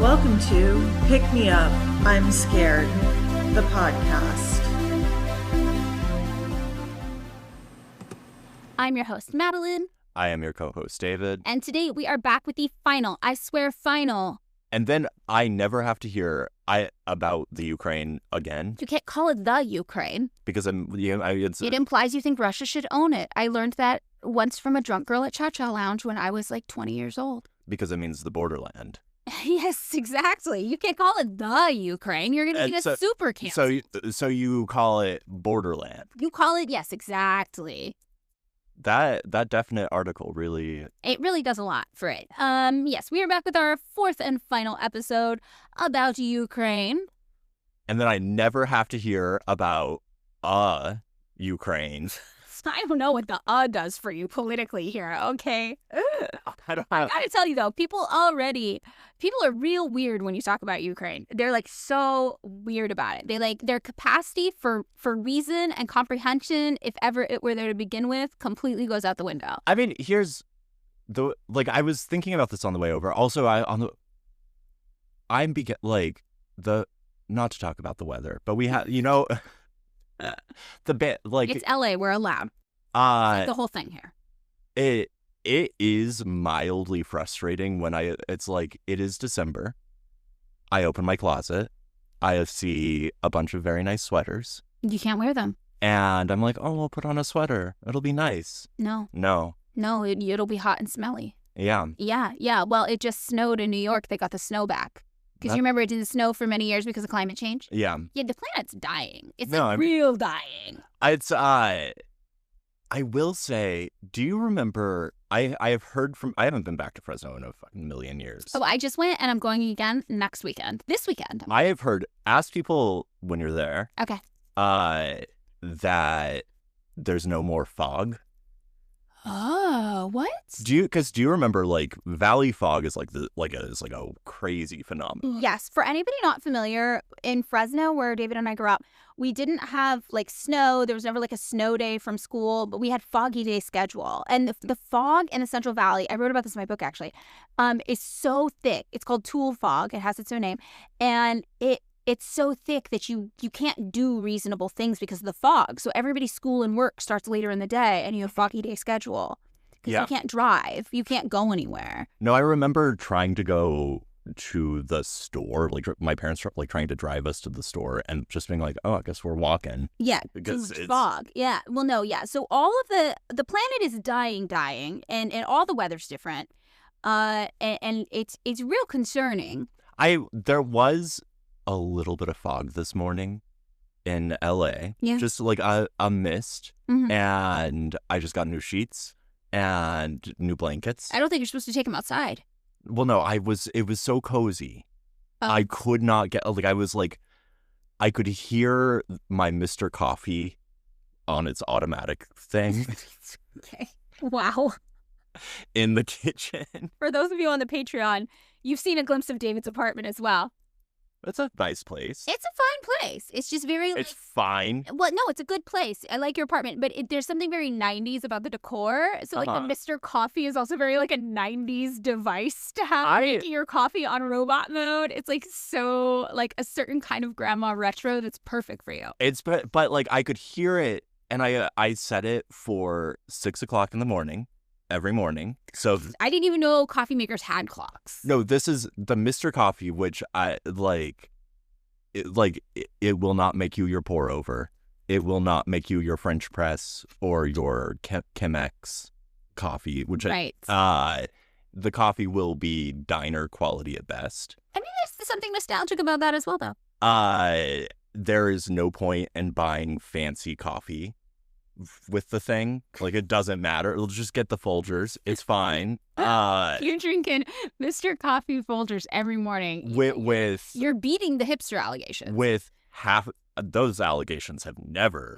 Welcome to Pick Me Up, I'm Scared, the podcast. I'm your host, Madeline. I am your co-host, David. And today we are back with the final, I swear, final. And then I never have to hear about the Ukraine again. You can't call it the Ukraine. Because it implies you think Russia should own it. I learned that once from a drunk girl at Cha-Cha Lounge when I was like 20 years old. Because it means the borderland. Yes, exactly. You can't call it the Ukraine. You're going to get a super cancel. So you call it borderland. You call it, yes, exactly. That definite article really... It really does a lot for it. Yes, we are back with our fourth and final episode about Ukraine. And then I never have to hear about Ukraine. I don't know what the does for you politically here, okay? I gotta tell you though, people are real weird when you talk about Ukraine. They're like so weird about it. Their capacity for reason and comprehension, if ever it were there to begin with, completely goes out the window. I mean, here's I was thinking about this on the way over. Also, not to talk about the weather, but we have, the bit it's LA, we're allowed. It's the whole thing here. It is mildly frustrating when it is December. I open my closet. I see a bunch of very nice sweaters. You can't wear them. And I'm like, oh, we'll put on a sweater. It'll be nice. No, it'll be hot and smelly. Yeah. Yeah. Well, it just snowed in New York. They got the snow back. Because you remember it didn't snow for many years because of climate change? Yeah. Yeah, the planet's dying. It's real dying. I will say, do you remember, I have heard from, I haven't been back to Fresno in a fucking million years. Oh, I just went and I'm going again next weekend. This weekend. I have heard, ask people when you're there. Okay. That there's no more fog. Oh, what? Do you remember valley fog is a crazy phenomenon? Yes. For anybody not familiar, in Fresno, where David and I grew up, we didn't have snow. There was never a snow day from school, but we had foggy day schedule. And the fog in the Central Valley, I wrote about this in my book actually, is so thick. It's called Tool fog. It has its own name, and it's so thick that you can't do reasonable things because of the fog. So everybody's school and work starts later in the day, and you have foggy day schedule. Because you can't drive. You can't go anywhere. No, I remember trying to go to the store. My parents were trying to drive us to the store and just being like, oh, I guess we're walking. Yeah, because it's fog. Yeah. Well, no, yeah. So all of the planet is dying, and all the weather's different. And it's real concerning. There was a little bit of fog this morning in LA. Yeah. Just a mist. Mm-hmm. And I just got new sheets and new blankets. I don't think you're supposed to take them outside. Well, no, it was so cozy. I could not get, I could hear my Mr. Coffee on its automatic thing. Okay. Wow. In the kitchen. For those of you on the Patreon, you've seen a glimpse of David's apartment as well. It's a nice place. It's a fine place. It's just very... It's fine. Well, no, it's a good place. I like your apartment, but there's something very 90s about the decor. So, the Mr. Coffee is also very, a 90s device to have making your coffee on robot mode. It's, so, a certain kind of grandma retro that's perfect for you. But I could hear it, and I set it for 6 o'clock in the morning. Every morning. So I didn't even know coffee makers had clocks. No, this is the Mr. Coffee, which I it will not make you your pour over. It will not make you your French press or your Chemex coffee, which right. The coffee will be diner quality at best. I mean, there's something nostalgic about that as well, though. There is no point in buying fancy coffee with the thing. It doesn't matter. It'll just get the Folgers. It's fine. You're drinking Mr. Coffee Folgers every morning. With you're beating the hipster allegations. With half those allegations have never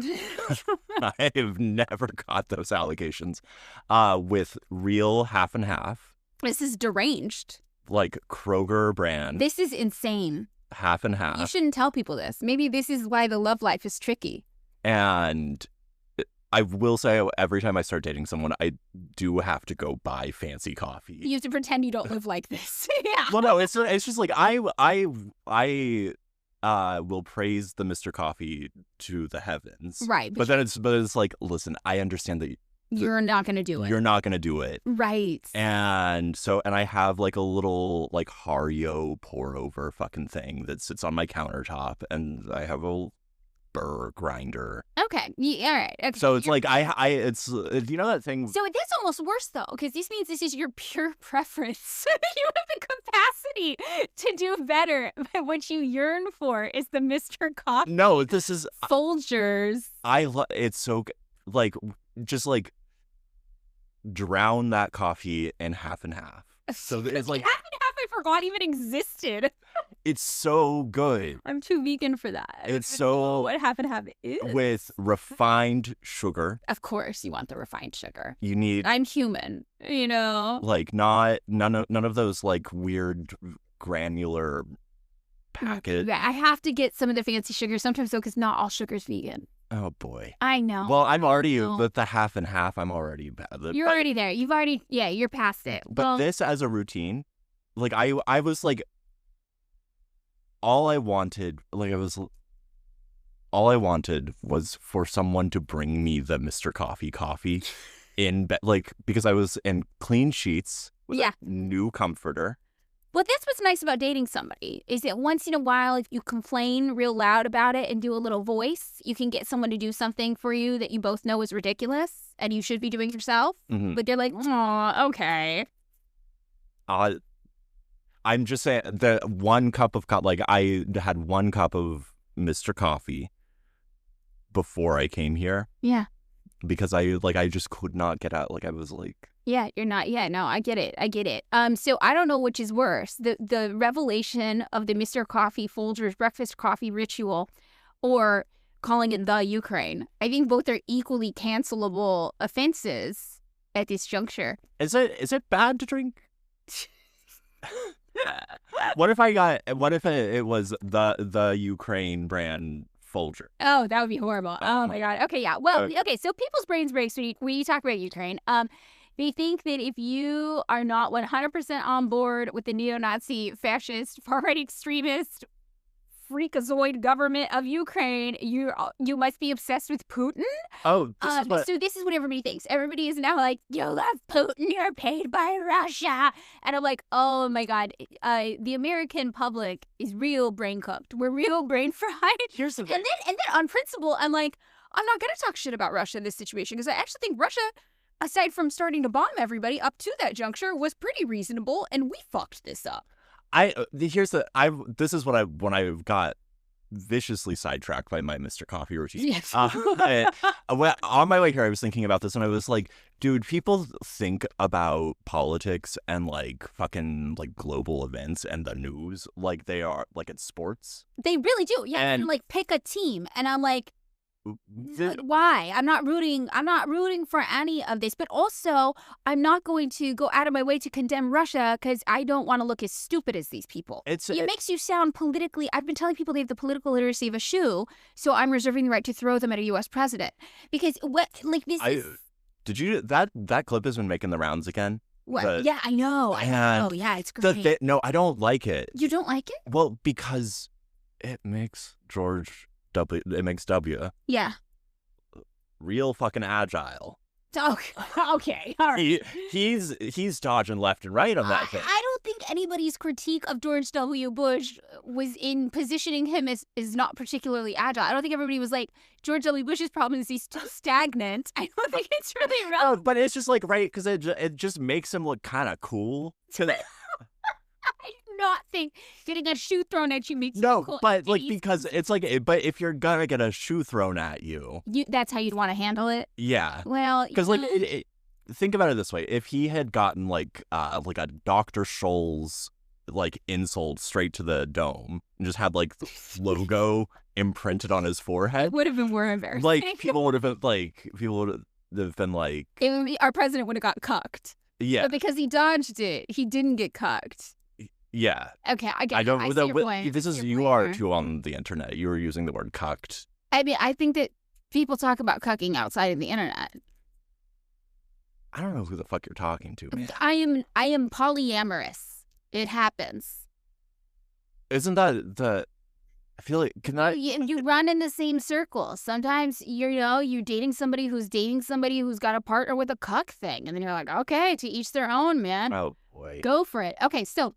I have never got those allegations. With real half and half. This is deranged. Kroger brand. This is insane. Half and half. You shouldn't tell people this. Maybe this is why the love life is tricky. And I will say every time I start dating someone, I do have to go buy fancy coffee. You have to pretend you don't live like this. Yeah. Well, no, it's just like I will praise the Mr. Coffee to the heavens. Right. But then it's like, listen, I understand that you're not going to do it. you're not going to do it. Right. And I have like a little like Hario pour over fucking thing that sits on my countertop, and I have a burr grinder. Okay. Yeah, all right. Okay. So it's like it's you know that thing. So that's almost worse though, because this means this is your pure preference. You have the capacity to do better, but what you yearn for is the Mr. Coffee No, this is Folgers. it's so like just like drown that coffee in half and half. So it's like half and half I forgot even existed. it's so good. I'm too vegan for that. It's so what half and half is. with refined sugar. Of course, you want the refined sugar. You need I'm human, you know. like none of those like weird granular packet. Yeah, I have to get some of the fancy sugar sometimes though, because not all sugar's vegan. Oh boy. I know. Well, I'm already No. with the half and half. I'm already bad. You're already there. You've already, yeah, you're past it. But Well, this as a routine, like I was like, all I wanted was for someone to bring me the Mr. Coffee in bed, like because I was in clean sheets with Yeah. a new comforter. well, that's what's nice about dating somebody is that once in a while, if you complain real loud about it and do a little voice, you can get someone to do something for you that you both know is ridiculous and you should be doing yourself. Mhm. But they're like, oh, okay. I'm just saying the one cup of like I had one cup of Mr. Coffee before I came here Yeah. because I just could not get out. Like I was like, Yeah, you're not. Yeah, no, I get it. So I don't know which is worse, the revelation of the Mr. Coffee Folgers breakfast coffee ritual or calling it the Ukraine. I think both are equally cancelable offenses at this juncture. is it bad to drink? What if it was the Ukraine brand Folger? Oh, that would be horrible. Oh my God. Okay, yeah. Well, okay, so people's brains break when you talk about Ukraine. They think that if you are not 100% on board with the neo-Nazi, fascist, far-right extremist, freakazoid government of Ukraine, you must be obsessed with Putin. Oh, So this is what everybody thinks. Everybody is now like, you love Putin, you're paid by Russia. And I'm like, oh my God, the American public is real brain cooked. We're real brain fried. here's the And then on principle, I'm like, I'm not going to talk shit about Russia in this situation because I actually think Russia, aside from starting to bomb everybody up to that juncture, was pretty reasonable, and we fucked this up. This is what when I got viciously sidetracked by my Mr. Coffee routine. Yes. On my way here, I was thinking about this, and I was like, dude, people think about politics and like fucking like global events and the news like they are like it's sports. They really do. Yeah, And- and like pick a team, and I'm like, Th- why? I'm not rooting for any of this. But also, I'm not going to go out of my way to condemn Russia because I don't want to look as stupid as these people. It makes you sound politically. I've been telling people they have the political literacy of a shoe, so I'm reserving the right to throw them at a U.S. president because Did you that clip has been making the rounds again? Yeah, I know. And Yeah, it's great. No, I don't like it. You don't like it? Well, because it makes W Yeah. real fucking agile. Okay. All right. He's dodging left and right on that thing. I don't think anybody's critique of George W. Bush was in positioning him as not particularly agile. I don't think everybody was like, George W. Bush's problem is he's too stagnant. I don't think it's really No, relevant. but it's just like right because it just makes him look kind of cool. I do not think getting a shoe thrown at you makes you No, cool. but like because it's like, but if you're gonna get a shoe thrown at you, That's how you'd want to handle it. yeah. Well, Because like, think about it this way: if he had gotten like a Dr. Scholl's like insult straight to the dome and just had like the logo imprinted on his it forehead, would have been more embarrassing. like people would have been like, Our president would have got cucked. yeah, But because he dodged it, he didn't get cucked. yeah. Okay, I get I don't. I see your point. This I is see your you point are here. too on the internet. You were using the word cucked. I mean, I think that people talk about cucking outside of the internet. I don't know who the fuck you're talking to, man. I am polyamorous. It happens. Isn't that the? I feel like You run in the same circle. Sometimes you're dating somebody who's got a partner with a cuck thing, and then you're like, okay, to each their own, man. Oh boy. Go for it. Okay, so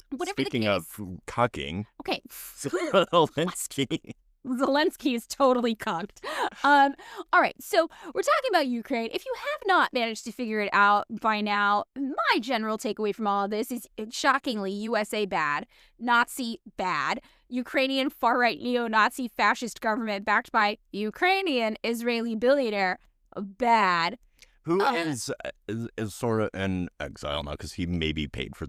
whatever Speaking the case. of cucking, Okay. Zelensky. Zelensky is totally cucked. All right, so we're talking about Ukraine. If you have not managed to figure it out by now, my general takeaway from all of this is shockingly USA bad, Nazi bad, Ukrainian far-right neo-Nazi fascist government backed by Ukrainian Israeli billionaire bad. Who is sort of in exile now because he may be paid for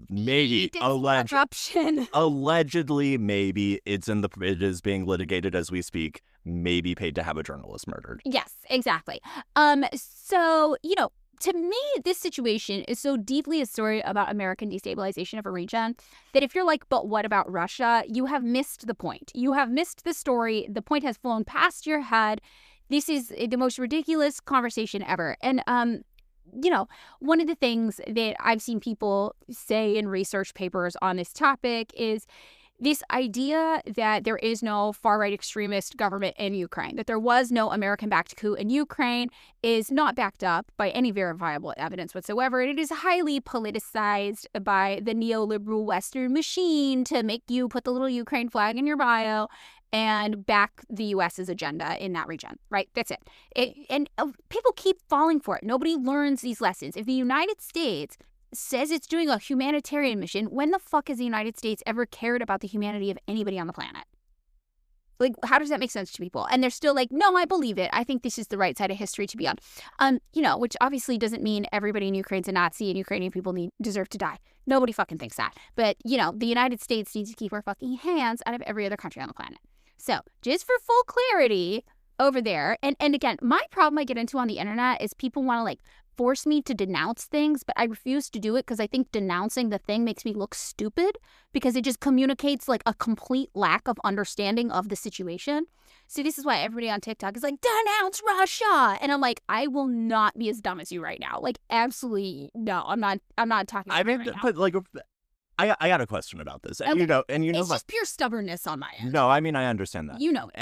Corruption. allegedly maybe it is being litigated as we speak, maybe paid to have a journalist murdered. Yes, exactly. So, to me, this situation is so deeply a story about American destabilization of a region that if you're like, but what about Russia? You have missed the point. You have missed the story. The point has flown past your head. This is the most ridiculous conversation ever. And, one of the things that I've seen people say in research papers on this topic is this idea that there is no far-right extremist government in Ukraine, that there was no American-backed coup in Ukraine is not backed up by any verifiable evidence whatsoever. It is highly politicized by the neoliberal Western machine to make you put the little Ukraine flag in your bio and back the U.S.'s agenda in that region, right? That's it. And people keep falling for it. Nobody learns these lessons. If the United States says it's doing a humanitarian mission, when the fuck has the United States ever cared about the humanity of anybody on the planet? Like, how does that make sense to people? And they're still like, no, I believe it. I think this is the right side of history to be on. Which obviously doesn't mean everybody in Ukraine's a Nazi and Ukrainian people deserve to die. Nobody fucking thinks that. But, the United States needs to keep our fucking hands out of every other country on the planet. So, just for full clarity over there, and again, my problem I get into on the internet is people want to, force me to denounce things, but I refuse to do it because I think denouncing the thing makes me look stupid because it just communicates, a complete lack of understanding of the situation. So this is why everybody on TikTok is like, denounce Russia! And I'm like, I will not be as dumb as you right now. Absolutely, no, I'm not talking about right now. But, I got a question about this, and okay. It's just pure stubbornness on my end. No, I understand that. You know it.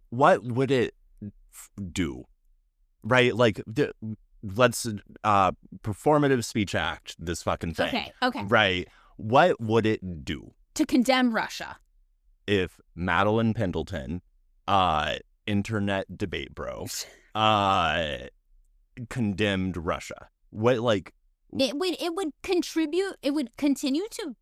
What would it do, right? Let's performative speech act this fucking thing. Okay. Right. What would it do to condemn Russia if Madeline Pendleton, internet debate bro, condemned Russia? It would contribute. It would continue to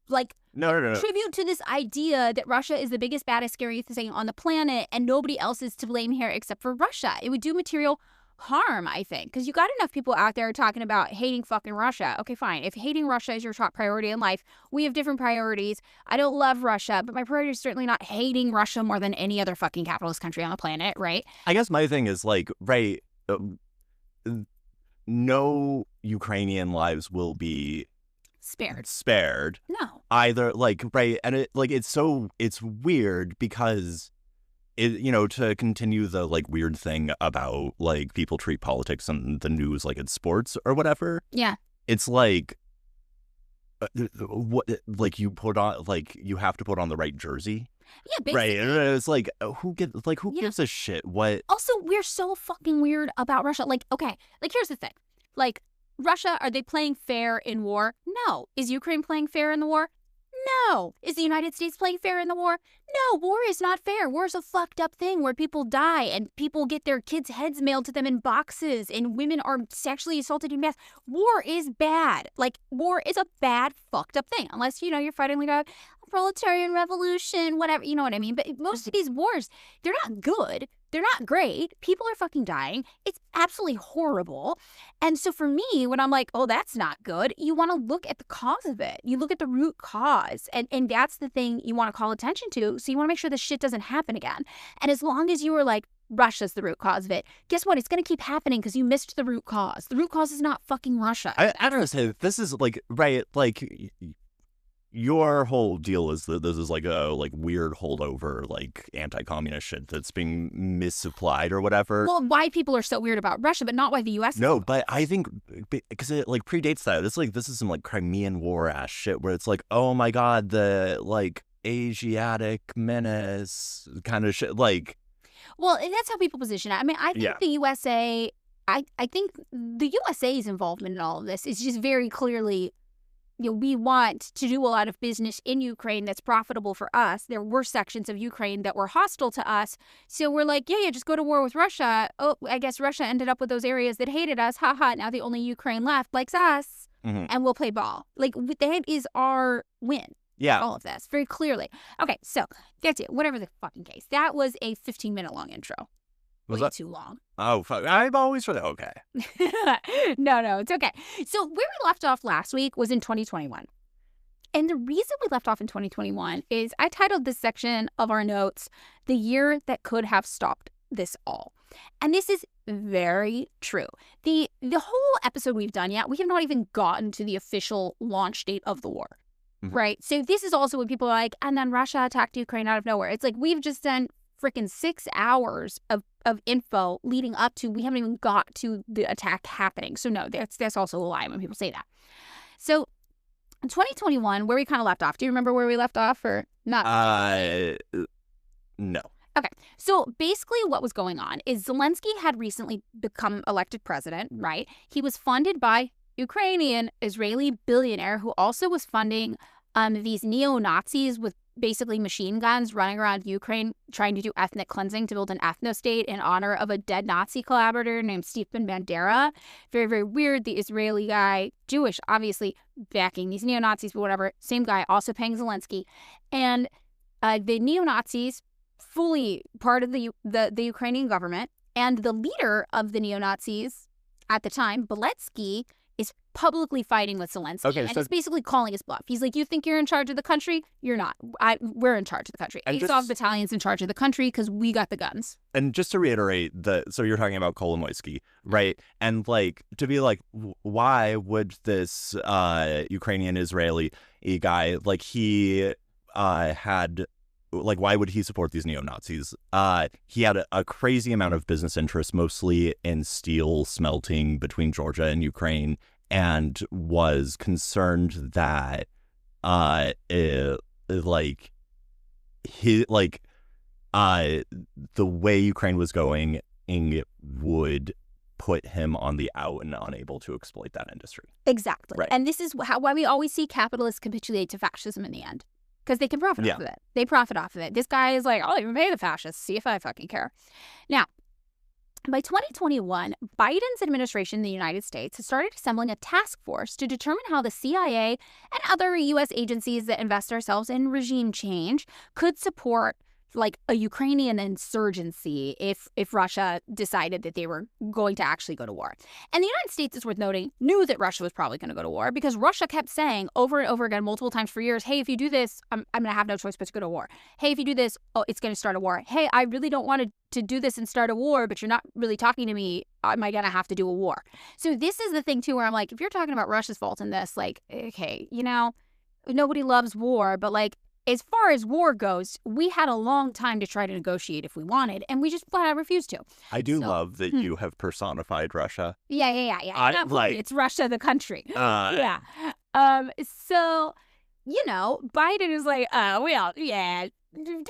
no. contribute to this idea that Russia is the biggest, baddest, scariest thing on the planet, and nobody else is to blame here except for Russia. It would do material harm, I think, because you got enough people out there talking about hating fucking Russia. Okay, fine. If hating Russia is your top priority in life, we have different priorities. I don't love Russia, but my priority is certainly not hating Russia more than any other fucking capitalist country on the planet, right? I guess my thing is no Ukrainian lives will be spared. No. Either and it's weird because to continue the you thing about people treat politics and the news like it's sports or whatever. Yeah. It's what you put on you have to put on the right jersey. Yeah, basically. Right. It's who gives a shit what. Also, we're so fucking weird about Russia. Here's the thing. Russia, are they playing fair in war? No. Is Ukraine playing fair in the war? No. Is the United States playing fair in the war? No, war is not fair. War is a fucked up thing where people die and people get their kids' heads mailed to them in boxes and women are sexually assaulted in mass. War is bad. War is a bad, fucked up thing. Unless, you're fighting a proletarian revolution, whatever, you know what I mean? But most of these wars, they're not good. They're not great. People are fucking dying. It's absolutely horrible. And so for me, when I'm like, oh, that's not good, you want to look at the cause of it. You look at the root cause. And that's the thing you want to call attention to. So you want to make sure this shit doesn't happen again. And as long as you were like, Russia's the root cause of it, guess what? It's going to keep happening because you missed the root cause. The root cause is not fucking Russia. I don't know. This is your whole deal is that this is like a weird holdover, like anti-communist shit that's being misapplied or whatever. Well, why people are so weird about Russia, but not why the U.S. No, but I think because it like predates that. It's like this is some like Crimean War ass shit where it's like, oh my god, the like Asiatic menace kind of shit. Like, Well, and that's how people position it. I mean, I think Yeah. the USA, I think the USA's involvement in all of this is just very clearly, we want to do a lot of business in Ukraine that's profitable for us. There were sections of Ukraine that were hostile to us. So we're like, yeah, just go to war with Russia. Oh, I guess Russia ended up with those areas that hated us. Ha ha. Now the only Ukraine left likes us. Mhm. And we'll play ball. Like, that is our win. yeah, All of this very clearly. Okay, so that's it. Whatever the fucking case. That was a 15-minute long intro. Was Way that? too long. Oh fuck! I'm always for that. Okay. No, it's okay. So where we left off last week was in 2021. And the reason we left off in 2021 is I titled this section of our notes, "The Year That Could Have Stopped This All." And this is very true. The whole episode we've done yet, we have not even gotten to the official launch date of the war. Mhm. Right? So this is also when people are like, and then Russia attacked Ukraine out of nowhere. It's like we've just done freaking 6 hours of info leading up to, we haven't even got to the attack happening. So no, that's also a lie when people say that. So in 2021, where we kind of left off, do you remember where we left off or not? No. So basically what was going on is Zelensky had recently become elected president, right? He was funded by Ukrainian Israeli billionaire who also was funding these neo-Nazis with basically machine guns running around Ukraine trying to do ethnic cleansing to build an ethno-state in honor of a dead Nazi collaborator named Stepan Bandera. Very, very weird. The Israeli guy, Jewish, obviously backing these neo-Nazis, but whatever. Same guy, also paying Zelensky. And the neo-Nazis, fully part of the Ukrainian government, and the leader of the neo-Nazis at the time, Beletsky, is publicly fighting with Zelensky. Okay, and so- it's basically calling his bluff. He's like, you think you're in charge of the country? You're not. We're in charge of the country. And Azov just- battalion's in charge of the country because we got the guns. And just to reiterate, so you're talking about Kolomoisky, right? And like to be like, why would this Ukrainian Israeli guy he had like why would he support these neo-Nazis? He had a crazy amount of business interests, mostly in steel smelting between Georgia and Ukraine, and was concerned that the way Ukraine was going would put him on the out and unable to exploit that industry. Exactly. Right. And this is why we always see capitalists capitulate to fascism in the end. Because they can profit Yeah. off of it. They profit off of it. This guy is like, I'll even pay the fascists. See if I fucking care. Now, by 2021, Biden's administration in the United States has started assembling a task force to determine how the CIA and other U.S. agencies that invest ourselves in regime change could support like a Ukrainian insurgency if Russia decided that they were going to actually go to war. And the United States, is worth noting, knew that Russia was probably going to go to war because Russia kept saying over and over again, multiple times for years, hey, if you do this, I'm going to have no choice but to go to war. Hey, if you do this, oh, it's going to start a war. Hey, I really don't want to do this and start a war, but you're not really talking to me. Am I going to have to do a war? So this is the thing, too, where I'm like, if you're talking about Russia's fault in this, like, okay, nobody loves war, but like, as far as war goes, we had a long time to try to negotiate if we wanted, and we just flat out refused to. I do So- love that you have personified Russia. Yeah. I- Not we, like- it's Russia, the country. Yeah. So, Biden is like,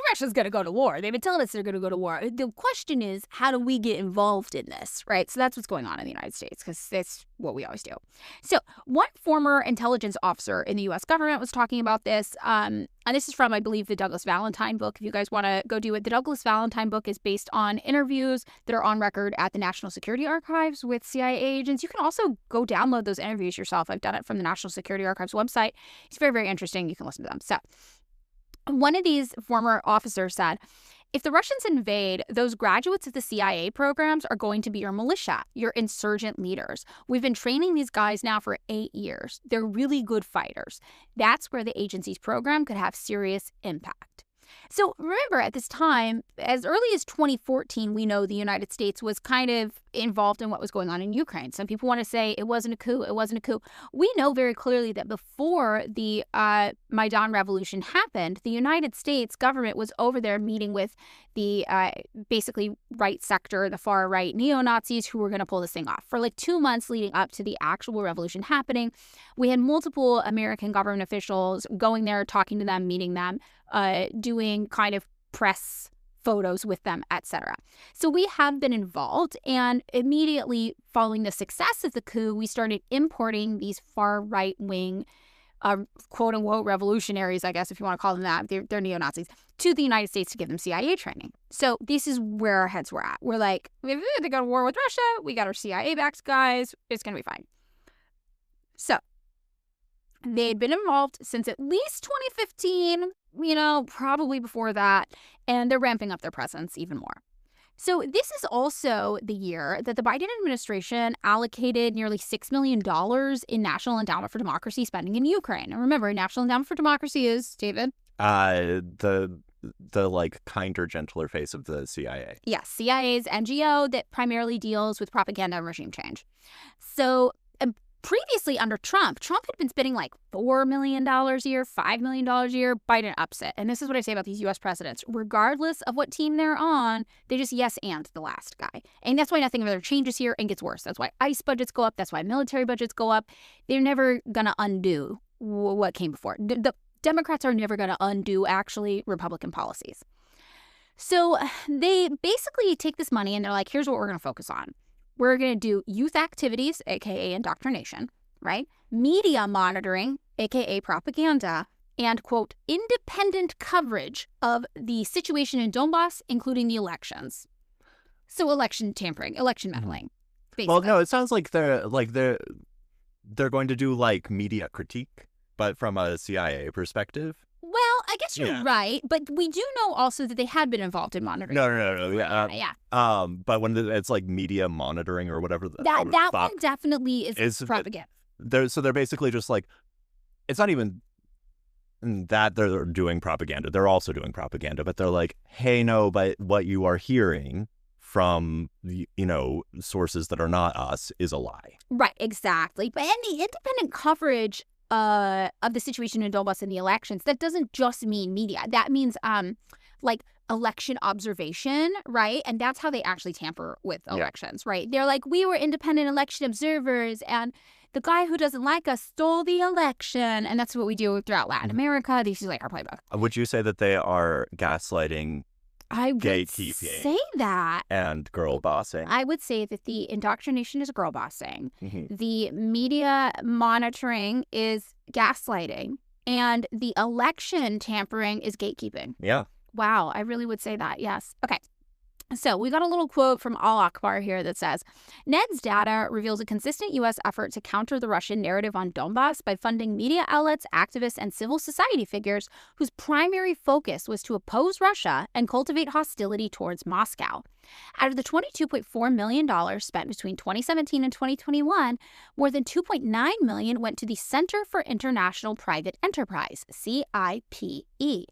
Russia's going to go to war. They've been telling us they're going to go to war. The question is, how do we get involved in this, right? So that's what's going on in the United States because that's what we always do. So one former intelligence officer in the U.S. government was talking about this. And this is from, I believe, the Douglas Valentine book. If you guys want to go do it, the Douglas Valentine book is based on interviews that are on record at the National Security Archives with CIA agents. You can also go download those interviews yourself. I've done it from the National Security Archives website. It's very, very interesting. You can listen to them. So one of these former officers said, if the Russians invade, those graduates of the CIA programs are going to be your militia, your insurgent leaders. We've been training these guys now for 8 years. They're really good fighters. That's where the agency's program could have serious impact. So remember, at this time, as early as 2014, we know the United States was kind of involved in what was going on in Ukraine. Some people want to say it wasn't a coup. It wasn't a coup. We know very clearly that before the Maidan Revolution happened, the United States government was over there meeting with the basically right sector, the far right neo-Nazis who were going to pull this thing off. For like 2 months leading up to the actual revolution happening, we had multiple American government officials going there, talking to them, meeting them, doing kind of press photos with them, etc. So we have been involved, and immediately following the success of the coup, we started importing these far right-wing, quote-unquote revolutionaries, I guess, if you want to call them that, they're neo-Nazis, to the United States to give them CIA training. So this is where our heads were at. We're like, they go to war with Russia, we got our CIA-backed guys, it's going to be fine. So they'd been involved since at least 2015, probably before that, and they're ramping up their presence even more. So this is also the year that the Biden administration allocated nearly $6 million in National Endowment for Democracy spending in Ukraine. And remember, National Endowment for Democracy is, David? The like kinder, gentler face of the CIA. Yes, CIA's NGO that primarily deals with propaganda and regime change. So previously, under Trump had been spending like $4 million a year, $5 million a year. Biden ups it. And this is what I say about these U.S. presidents. Regardless of what team they're on, they just yes and the last guy. And that's why nothing ever changes here and gets worse. That's why ICE budgets go up. That's why military budgets go up. They're never going to undo what came before. The Democrats are never going to undo, actually, Republican policies. So they basically take this money and they're like, here's what we're going to focus on. We're going to do youth activities, a.k.a. indoctrination, right? Media monitoring, a.k.a. propaganda, and, quote, independent coverage of the situation in Donbass, including the elections. So election tampering, election meddling, basically. Well, no, it sounds like they're going to do like media critique, but from a CIA perspective. Well, I guess you're right, but we do know also that they had been involved in monitoring. No. Yeah. But when it's like media monitoring or whatever, that one definitely is propaganda. They're basically just like, it's not even that they're doing propaganda. They're also doing propaganda, but they're like, hey, no, but what you are hearing from sources that are not us is a lie. Right, exactly. But any independent coverage of the situation in Donbass and the elections, that doesn't just mean media. That means like election observation, right? And that's how they actually tamper with elections, right? They're like, we were independent election observers and the guy who doesn't like us stole the election. And that's what we do throughout Latin America. This is like our playbook. Would you say that they are gaslighting, I would gatekeeping, say that, and girl bossing? I would say that the indoctrination is girl bossing. Mm-hmm. The media monitoring is gaslighting. And the election tampering is gatekeeping. Yeah. Wow, I really would say that, yes. Okay. So we got a little quote from Al Akbar here that says, Ned's data reveals a consistent U.S. effort to counter the Russian narrative on Donbass by funding media outlets, activists, and civil society figures whose primary focus was to oppose Russia and cultivate hostility towards Moscow. Out of the $22.4 million spent between 2017 and 2021, more than $2.9 million went to the Center for International Private Enterprise, CIPE,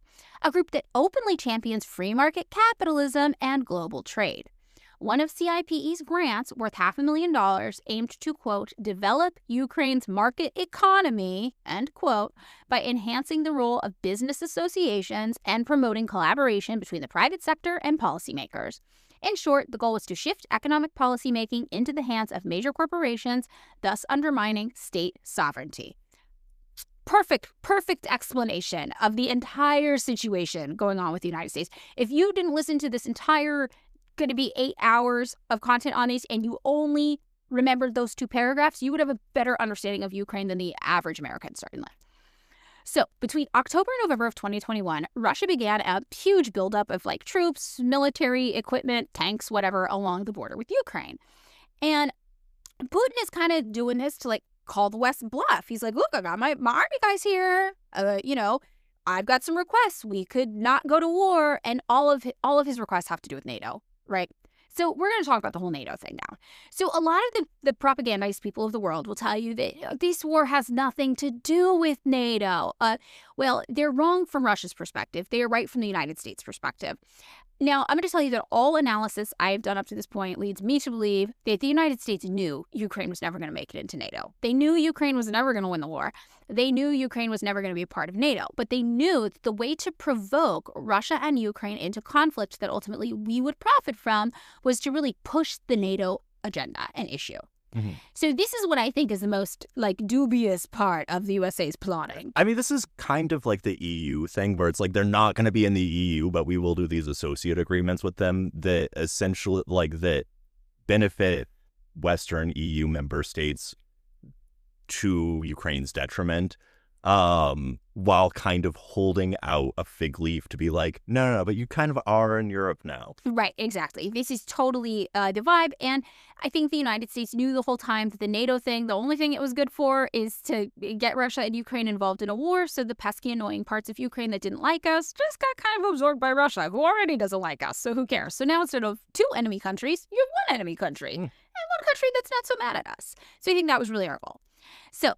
a group that openly champions free market capitalism and global trade. One of CIPE's grants, worth $500,000, aimed to, quote, develop Ukraine's market economy, end quote, by enhancing the role of business associations and promoting collaboration between the private sector and policymakers. In short, the goal was to shift economic policymaking into the hands of major corporations, thus undermining state sovereignty. Perfect explanation of the entire situation going on with the United States. If you didn't listen to this entire, going to be 8 hours of content on these, and you only remembered those 2 paragraphs, you would have a better understanding of Ukraine than the average American, certainly. So between October and November of 2021, Russia began a huge buildup of like troops, military equipment, tanks, whatever, along the border with Ukraine. And Putin is kind of doing this to like call the West bluff. He's like, look, I got my army guys here. I've got some requests. We could not go to war. And all of his requests have to do with NATO, right? So we're going to talk about the whole NATO thing now. So a lot of the propagandized people of the world will tell you that this war has nothing to do with NATO. Well, they're wrong from Russia's perspective. They are right from the United States' perspective. Now, I'm going to tell you that all analysis I have done up to this point leads me to believe that the United States knew Ukraine was never going to make it into NATO. They knew Ukraine was never going to win the war. They knew Ukraine was never going to be a part of NATO. But they knew that the way to provoke Russia and Ukraine into conflict that ultimately we would profit from was to really push the NATO agenda and issue. Mm-hmm. So this is what I think is the most dubious part of the USA's plotting. I mean, this is kind of like the EU thing where it's like they're not going to be in the EU, but we will do these associate agreements with them that essentially that benefit Western EU member states to Ukraine's detriment, while kind of holding out a fig leaf to be like, no, but you kind of are in Europe now. Right, exactly. This is totally the vibe. And I think the United States knew the whole time that the NATO thing, the only thing it was good for is to get Russia and Ukraine involved in a war. So the pesky, annoying parts of Ukraine that didn't like us just got kind of absorbed by Russia, who already doesn't like us. So who cares? So now instead of 2 enemy countries, you have 1 enemy country and 1 country that's not so mad at us. So I think that was really our goal. So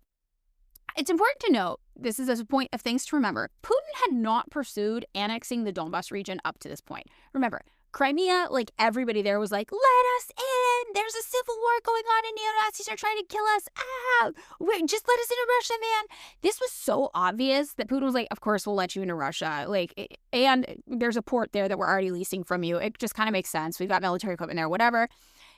it's important to note, this is a point of things to remember, Putin had not pursued annexing the Donbas region up to this point. Remember, Crimea, everybody there was like, let us in. There's a civil war going on and neo-Nazis are trying to kill us. Just let us into Russia, man. This was so obvious that Putin was like, of course we'll let you into Russia. And there's a port there that we're already leasing from you. It just kind of makes sense. We've got military equipment there, whatever.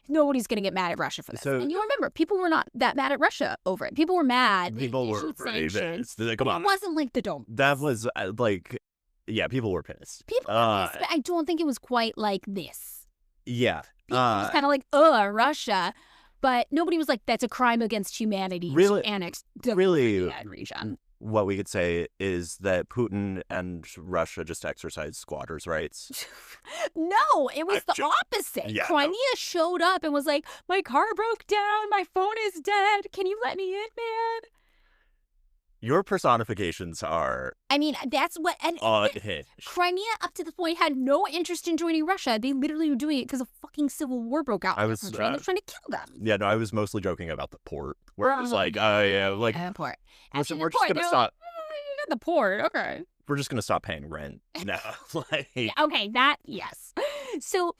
Nobody's going to get mad at Russia for this. And you remember, people were not that mad at Russia over it. People were mad. People were brave. Come on. It wasn't like the Donbas. That was yeah, people were pissed. People were pissed, but I don't think it was quite like this. Yeah. People were just kind of like, Russia. But nobody was like, that's a crime against humanity really, to annex the region. What we could say is that Putin and Russia just exercised squatters' rights. No, it was the opposite. Yeah. Crimea showed up and was like, my car broke down, my phone is dead. Can you let me in, man? Your personifications are that's what... And unhinged. Crimea, up to this point, had no interest in joining Russia. They literally were doing it because a fucking civil war broke out in the country, and they were trying to kill them. Yeah, no, I was mostly joking about the port, where it was like, oh, yeah, port. We're just going to stop... You got the port, okay. We're just going to stop paying rent. No, Okay, that, yes. So...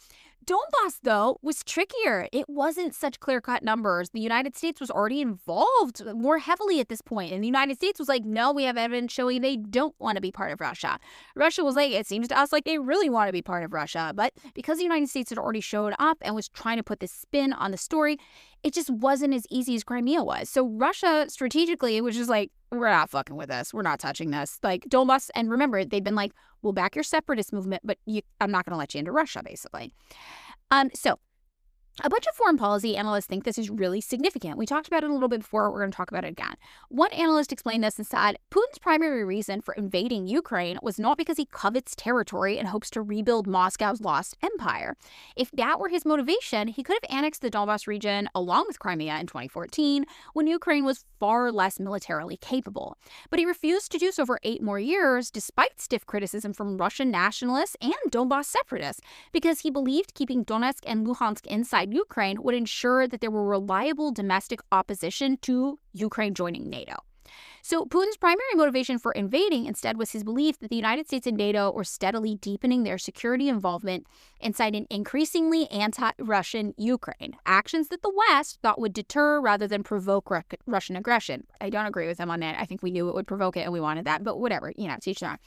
Donbas, though, was trickier. It wasn't such clear-cut numbers. The United States was already involved more heavily at this point. And the United States was like, no, we have evidence showing they don't want to be part of Russia. Russia was like, it seems to us like they really want to be part of Russia. But because the United States had already showed up and was trying to put this spin on the story, it just wasn't as easy as Crimea was. So Russia, strategically, was just like, we're not fucking with this. We're not touching this. Donbas, and remember, they'd been like, we'll back your separatist movement, but I'm not going to let you into Russia, basically. So a bunch of foreign policy analysts think this is really significant. We talked about it a little bit before. We're going to talk about it again. One analyst explained this and said, Putin's primary reason for invading Ukraine was not because he covets territory and hopes to rebuild Moscow's lost empire. If that were his motivation, he could have annexed the Donbas region along with Crimea in 2014, when Ukraine was far less militarily capable. But he refused to do so for 8 more years, despite stiff criticism from Russian nationalists and Donbas separatists, because he believed keeping Donetsk and Luhansk inside Ukraine would ensure that there were reliable domestic opposition to Ukraine joining NATO. So Putin's primary motivation for invading instead was his belief that the United States and NATO were steadily deepening their security involvement inside an increasingly anti-Russian Ukraine, actions that the West thought would deter rather than provoke Russian aggression. I don't agree with him on that. I think we knew it would provoke it and we wanted that, but whatever, teach them.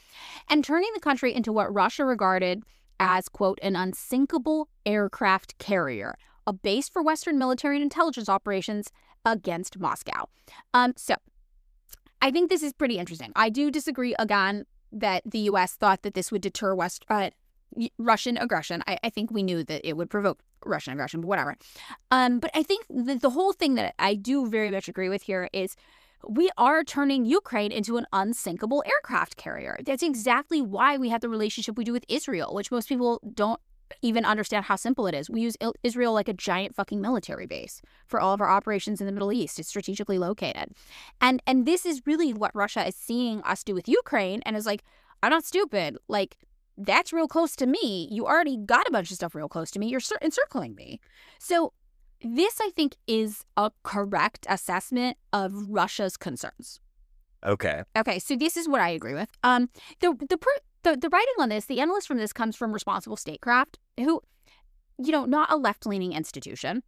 And turning the country into what Russia regarded as, quote, an unsinkable aircraft carrier, a base for Western military and intelligence operations against Moscow. So I think this is pretty interesting. I do disagree, again, that the U.S. thought that this would deter Russian aggression. I think we knew that it would provoke Russian aggression, but whatever. But I think the whole thing that I do very much agree with here is we are turning Ukraine into an unsinkable aircraft carrier. That's exactly why we have the relationship we do with Israel, which most people don't even understand how simple it is. We use Israel like a giant fucking military base for all of our operations in the Middle East. It's strategically located. And this is really what Russia is seeing us do with Ukraine, and is like, I'm not stupid. that's real close to me. You already got a bunch of stuff real close to me. You're encircling me. So this, I think, is a correct assessment of Russia's concerns. Okay. Okay, so this is what I agree with. The writing on this, the analyst from this comes from Responsible Statecraft, who, not a left-leaning institution.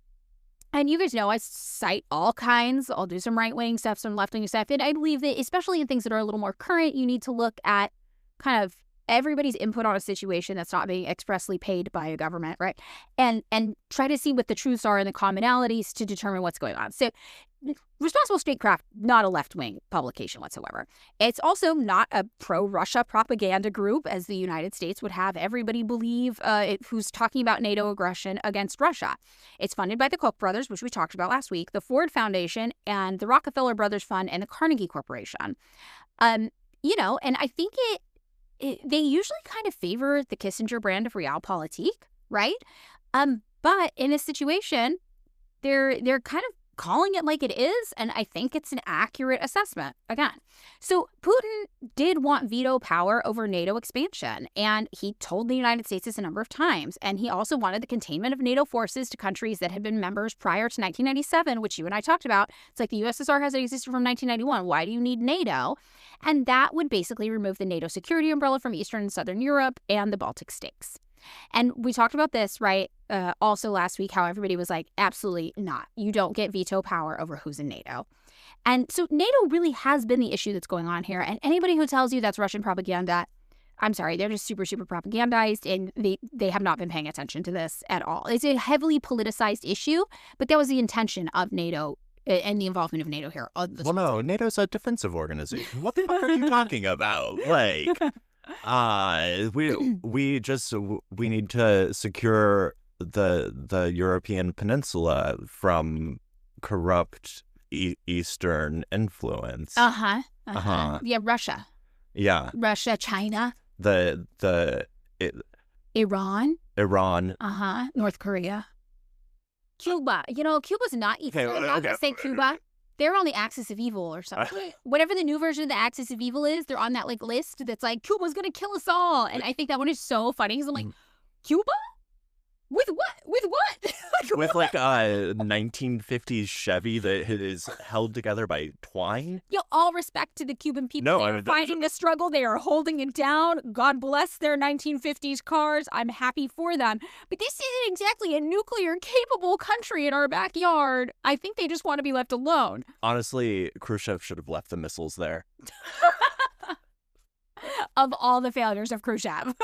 And you guys know I cite all kinds. I'll do some right-wing stuff, some left-wing stuff. And I believe that, especially in things that are a little more current, you need to look at kind of everybody's input on a situation that's not being expressly paid by a government, right? And try to see what the truths are and the commonalities to determine what's going on. So Responsible Statecraft, not a left-wing publication whatsoever. It's also not a pro-Russia propaganda group, as the United States would have everybody believe who's talking about NATO aggression against Russia. It's funded by the Koch brothers, which we talked about last week, the Ford Foundation, and the Rockefeller Brothers Fund, and the Carnegie Corporation. And I think they usually kind of favor the Kissinger brand of realpolitik, right? But in this situation, they're kind of calling it like it is, and I think it's an accurate assessment, again. So Putin did want veto power over NATO expansion, and he told the United States this a number of times, and he also wanted the containment of NATO forces to countries that had been members prior to 1997, which you and I talked about. It's like the USSR hasn't existed from 1991. Why do you need NATO? And that would basically remove the NATO security umbrella from Eastern and Southern Europe and the Baltic states. And we talked about this, right, also last week, how everybody was like, absolutely not. You don't get veto power over who's in NATO. And so NATO really has been the issue that's going on here. And anybody who tells you that's Russian propaganda, I'm sorry, they're just super, super propagandized, and they have not been paying attention to this at all. It's a heavily politicized issue, but that was the intention of NATO and the involvement of NATO here. Well, no, NATO's a defensive organization. What the fuck are you talking about? Like... we need to secure the European peninsula from corrupt Eastern influence. Yeah, Russia. Yeah. Russia, China. Iran. North Korea. Cuba. Cuba's not even. Okay, I'm not gonna say Cuba. They're on the axis of evil or something. Whatever the new version of the axis of evil is, they're on that list that's like, Cuba's gonna kill us all. And I think that one is so funny because I'm like, Cuba? With what? With what? With like a 1950s Chevy that is held together by twine? All respect to the Cuban people. No, they are fighting the struggle. They are holding it down. God bless their 1950s cars. I'm happy for them. But this isn't exactly a nuclear-capable country in our backyard. I think they just want to be left alone. Honestly, Khrushchev should have left the missiles there. Of all the failures of Khrushchev.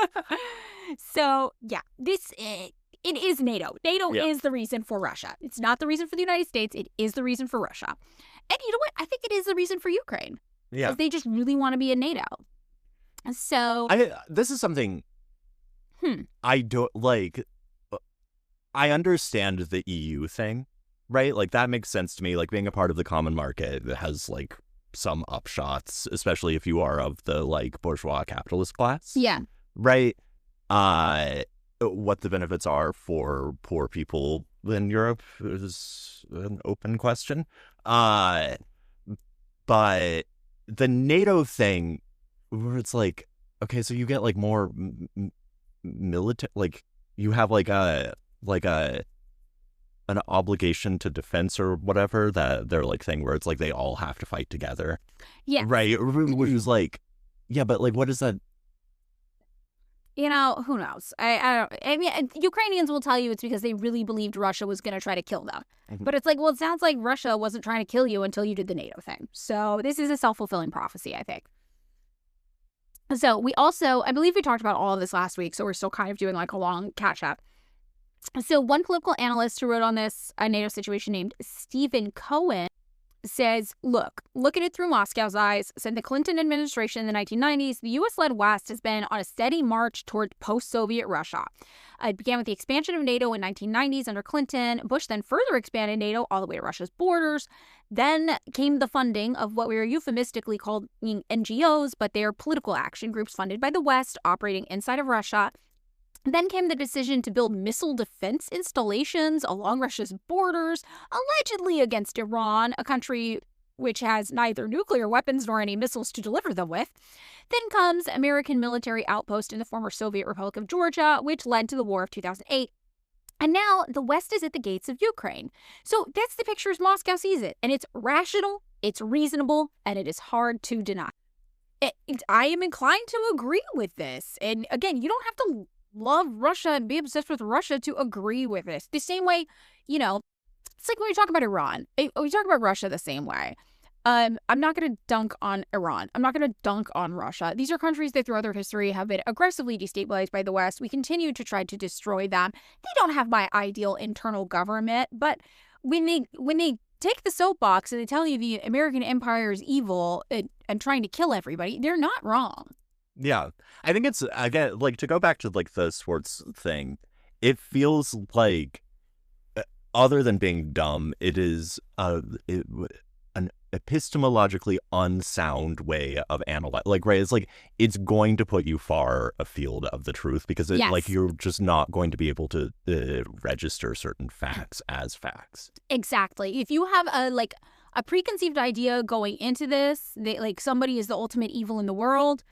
So, yeah, it is NATO. NATO is the reason for Russia. It's not the reason for the United States. It is the reason for Russia. And you know what? I think it is the reason for Ukraine. Yeah. Because they just really want to be in NATO. So... this is something I don't, like... I understand the EU thing, right? Like, that makes sense to me. Like, being a part of the common market has, like, some upshots, especially if you are of the, like, bourgeois capitalist class. Yeah. Right? What the benefits are for poor people in Europe is an open question. But the NATO thing, where it's like, okay, so you get like more military, like you have like an obligation to defense or whatever, that they're like thing where it's like they all have to fight together. Yeah. Right. Which is like, yeah, but like, what is that? Who knows? I mean, Ukrainians will tell you it's because they really believed Russia was going to try to kill them. Mm-hmm. But it's like, well, it sounds like Russia wasn't trying to kill you until you did the NATO thing. So this is a self-fulfilling prophecy, I think. So we also, I believe we talked about all of this last week, so we're still kind of doing like a long catch-up. So one political analyst who wrote on this NATO situation named Stephen Cohen says, look at it through Moscow's eyes. Since the Clinton administration in the 1990s, the U.S.-led West has been on a steady march toward post-Soviet Russia. It began with the expansion of NATO in 1990s under Clinton. Bush then further expanded NATO all the way to Russia's borders. Then came the funding of what we are euphemistically called NGOs, but they are political action groups funded by the West operating inside of Russia. Then came the decision to build missile defense installations along Russia's borders, allegedly against Iran, a country which has neither nuclear weapons nor any missiles to deliver them with. Then comes American military outpost in the former Soviet Republic of Georgia, which led to the War of 2008. And now the West is at the gates of Ukraine. So that's the picture as Moscow sees it. And it's rational, it's reasonable, and it is hard to deny. I am inclined to agree with this. And again, you don't have to love Russia and be obsessed with Russia to agree with this. The same way, you know, it's like when we talk about Iran. We talk about Russia the same way. I'm not going to dunk on Iran. I'm not going to dunk on Russia. These are countries that throughout their history have been aggressively destabilized by the West. We continue to try to destroy them. They don't have my ideal internal government, but when they take the soapbox and they tell you the American empire is evil and trying to kill everybody, they're not wrong. Yeah. I think it's, again, like, to go back to, like, the sports thing, it feels like, other than being dumb, it is an epistemologically unsound way of analyzing. Like, right, it's like, it's going to put you far afield of the truth because it, Yes. like, you're just not going to be able to register certain facts as facts. Exactly. If you have a preconceived idea going into this, that like somebody is the ultimate evil in the world,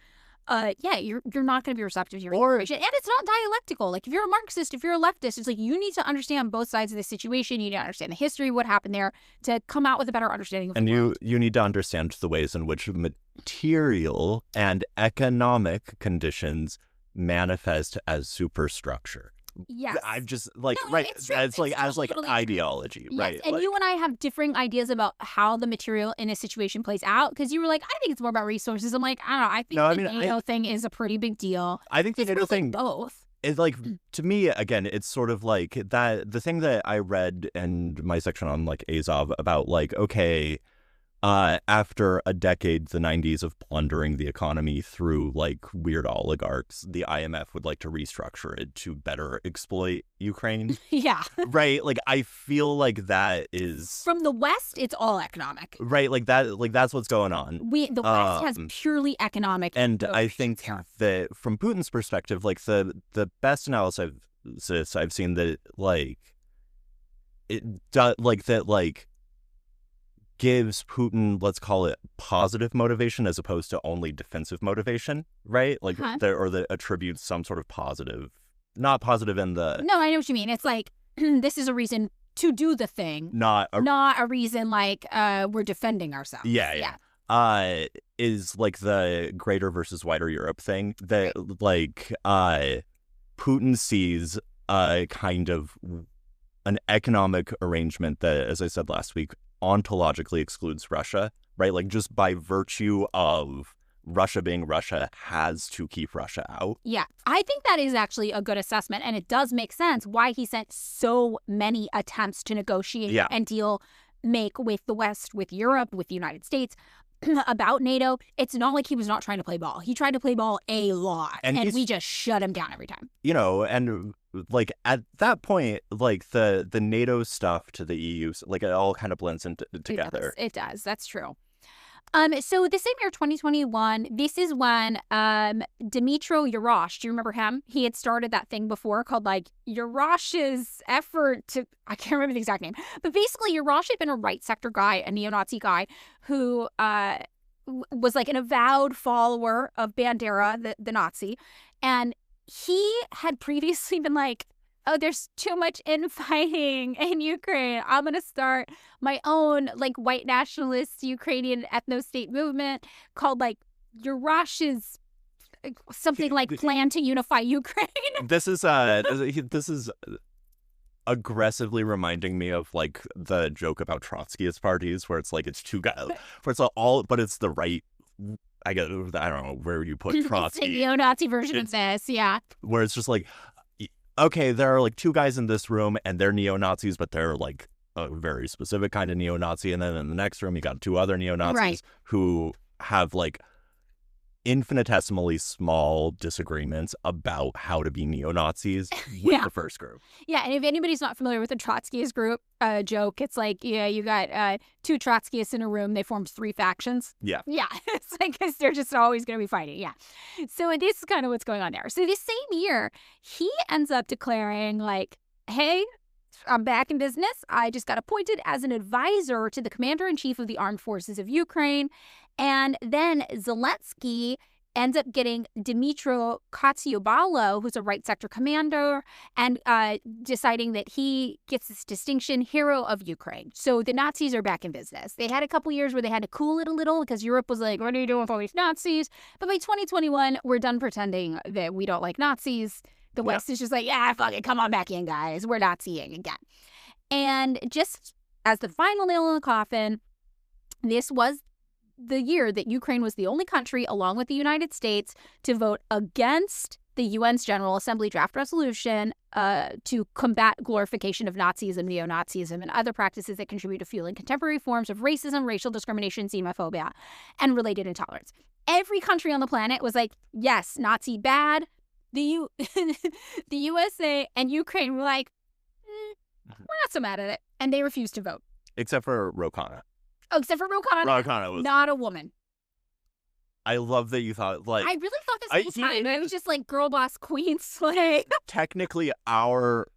you're not going to be receptive to your information. And it's not dialectical. Like if you're a Marxist, if you're a leftist, it's like you need to understand both sides of the situation. You need to understand the history, what happened there, to come out with a better understanding of And the world. you need to understand the ways in which material and economic conditions manifest as superstructure. Yes. I've just like No, right it's true. as like It's as like totally true. ideology, Yes, right? and Like, you and I have differing ideas about how the material in a situation plays out because you were like, I think it's more about resources. I'm like, I don't know. I think No, I the mean, NATO thing is a pretty big deal. I think the It's NATO really thing both. is like, to me, again, it's sort of like that the thing that I read in my section on like Azov about like, okay, after a decade, the 90s of plundering the economy through like weird oligarchs, the IMF would like to restructure it to better exploit Ukraine. Yeah. Right? Like, I feel like that is From the West, it's all economic. right. Like that's what's going on. The West has Um, purely economic. And I motivations think here. that from Putin's perspective, like the best analysis I've seen that like it does like that like gives Putin, let's call it positive motivation as opposed to only defensive motivation, right? Like that attributes some sort of positive, not positive in the No, I know what you mean. It's like this is a reason to do the thing, not a reason like we're defending ourselves. Yeah. Is like the greater versus wider Europe thing that like Putin sees kind of an economic arrangement that, as I said last week, ontologically excludes Russia, right? Like just by virtue of Russia being Russia has to keep Russia out. Yeah, I think that is actually a good assessment, and it does make sense why he sent so many attempts to negotiate and make with the West, with Europe, with the United States about NATO. It's not like he was not trying to play ball. He tried to play ball a lot, and we just shut him down every time. You know, and like at that point, like the NATO stuff to the EU, like it all kind of blends together. It does. That's true. So the same year, 2021, this is when Dmytro Yarosh, do you remember him? He had started that thing before called like Yarosh's effort to, I can't remember the exact name, but basically Yarosh had been a right sector guy, a neo-Nazi guy who was like an avowed follower of Bandera, the Nazi. And he had previously been like, oh, there's too much infighting in Ukraine. I'm going to start my own like white nationalist Ukrainian ethno-state movement called like Yarosh's something like Plan to Unify Ukraine. This is aggressively reminding me of like the joke about Trotskyist parties where it's like it's two guys, where it's all, but it's the right. I don't know where you put Trotsky. It's a neo-Nazi version of this, yeah. Where it's just like, okay, there are like two guys in this room and they're neo-Nazis, but they're like a very specific kind of neo-Nazi. And then in the next room, you got two other neo-Nazis who have like infinitesimally small disagreements about how to be neo-Nazis with the first group. Yeah, and if anybody's not familiar with the Trotskyist group joke, it's like, you got two Trotskyists in a room, they formed three factions. Yeah. Yeah, it's like, because they're just always going to be fighting, yeah. So this is kind of what's going on there. So this same year, he ends up declaring like, hey, I'm back in business. I just got appointed as an advisor to the commander-in-chief of the armed forces of Ukraine. And then Zelensky ends up getting Dmytro Kotsiobalo, who's a right sector commander, and deciding that he gets this distinction, Hero of Ukraine. So the Nazis are back in business. They had a couple years where they had to cool it a little because Europe was like, what are you doing with all these Nazis? But by 2021, we're done pretending that we don't like Nazis. The West is just like, yeah, fuck it, come on back in, guys. We're Naziing again. And just as the final nail in the coffin, this was the year that Ukraine was the only country, along with the United States, to vote against the UN's General Assembly draft resolution to combat glorification of Nazism, neo-Nazism, and other practices that contribute to fueling contemporary forms of racism, racial discrimination, xenophobia, and related intolerance. Every country on the planet was like, yes, Nazi bad. The USA and Ukraine were like, we're not so mad at it. And they refused to vote. Except for Ro Khanna. Oh, except for Ro Khanna. Ro Khanna was... Not a woman. I love that you thought, like... I really thought this whole time. It was just like girl boss queen slay. Technically our...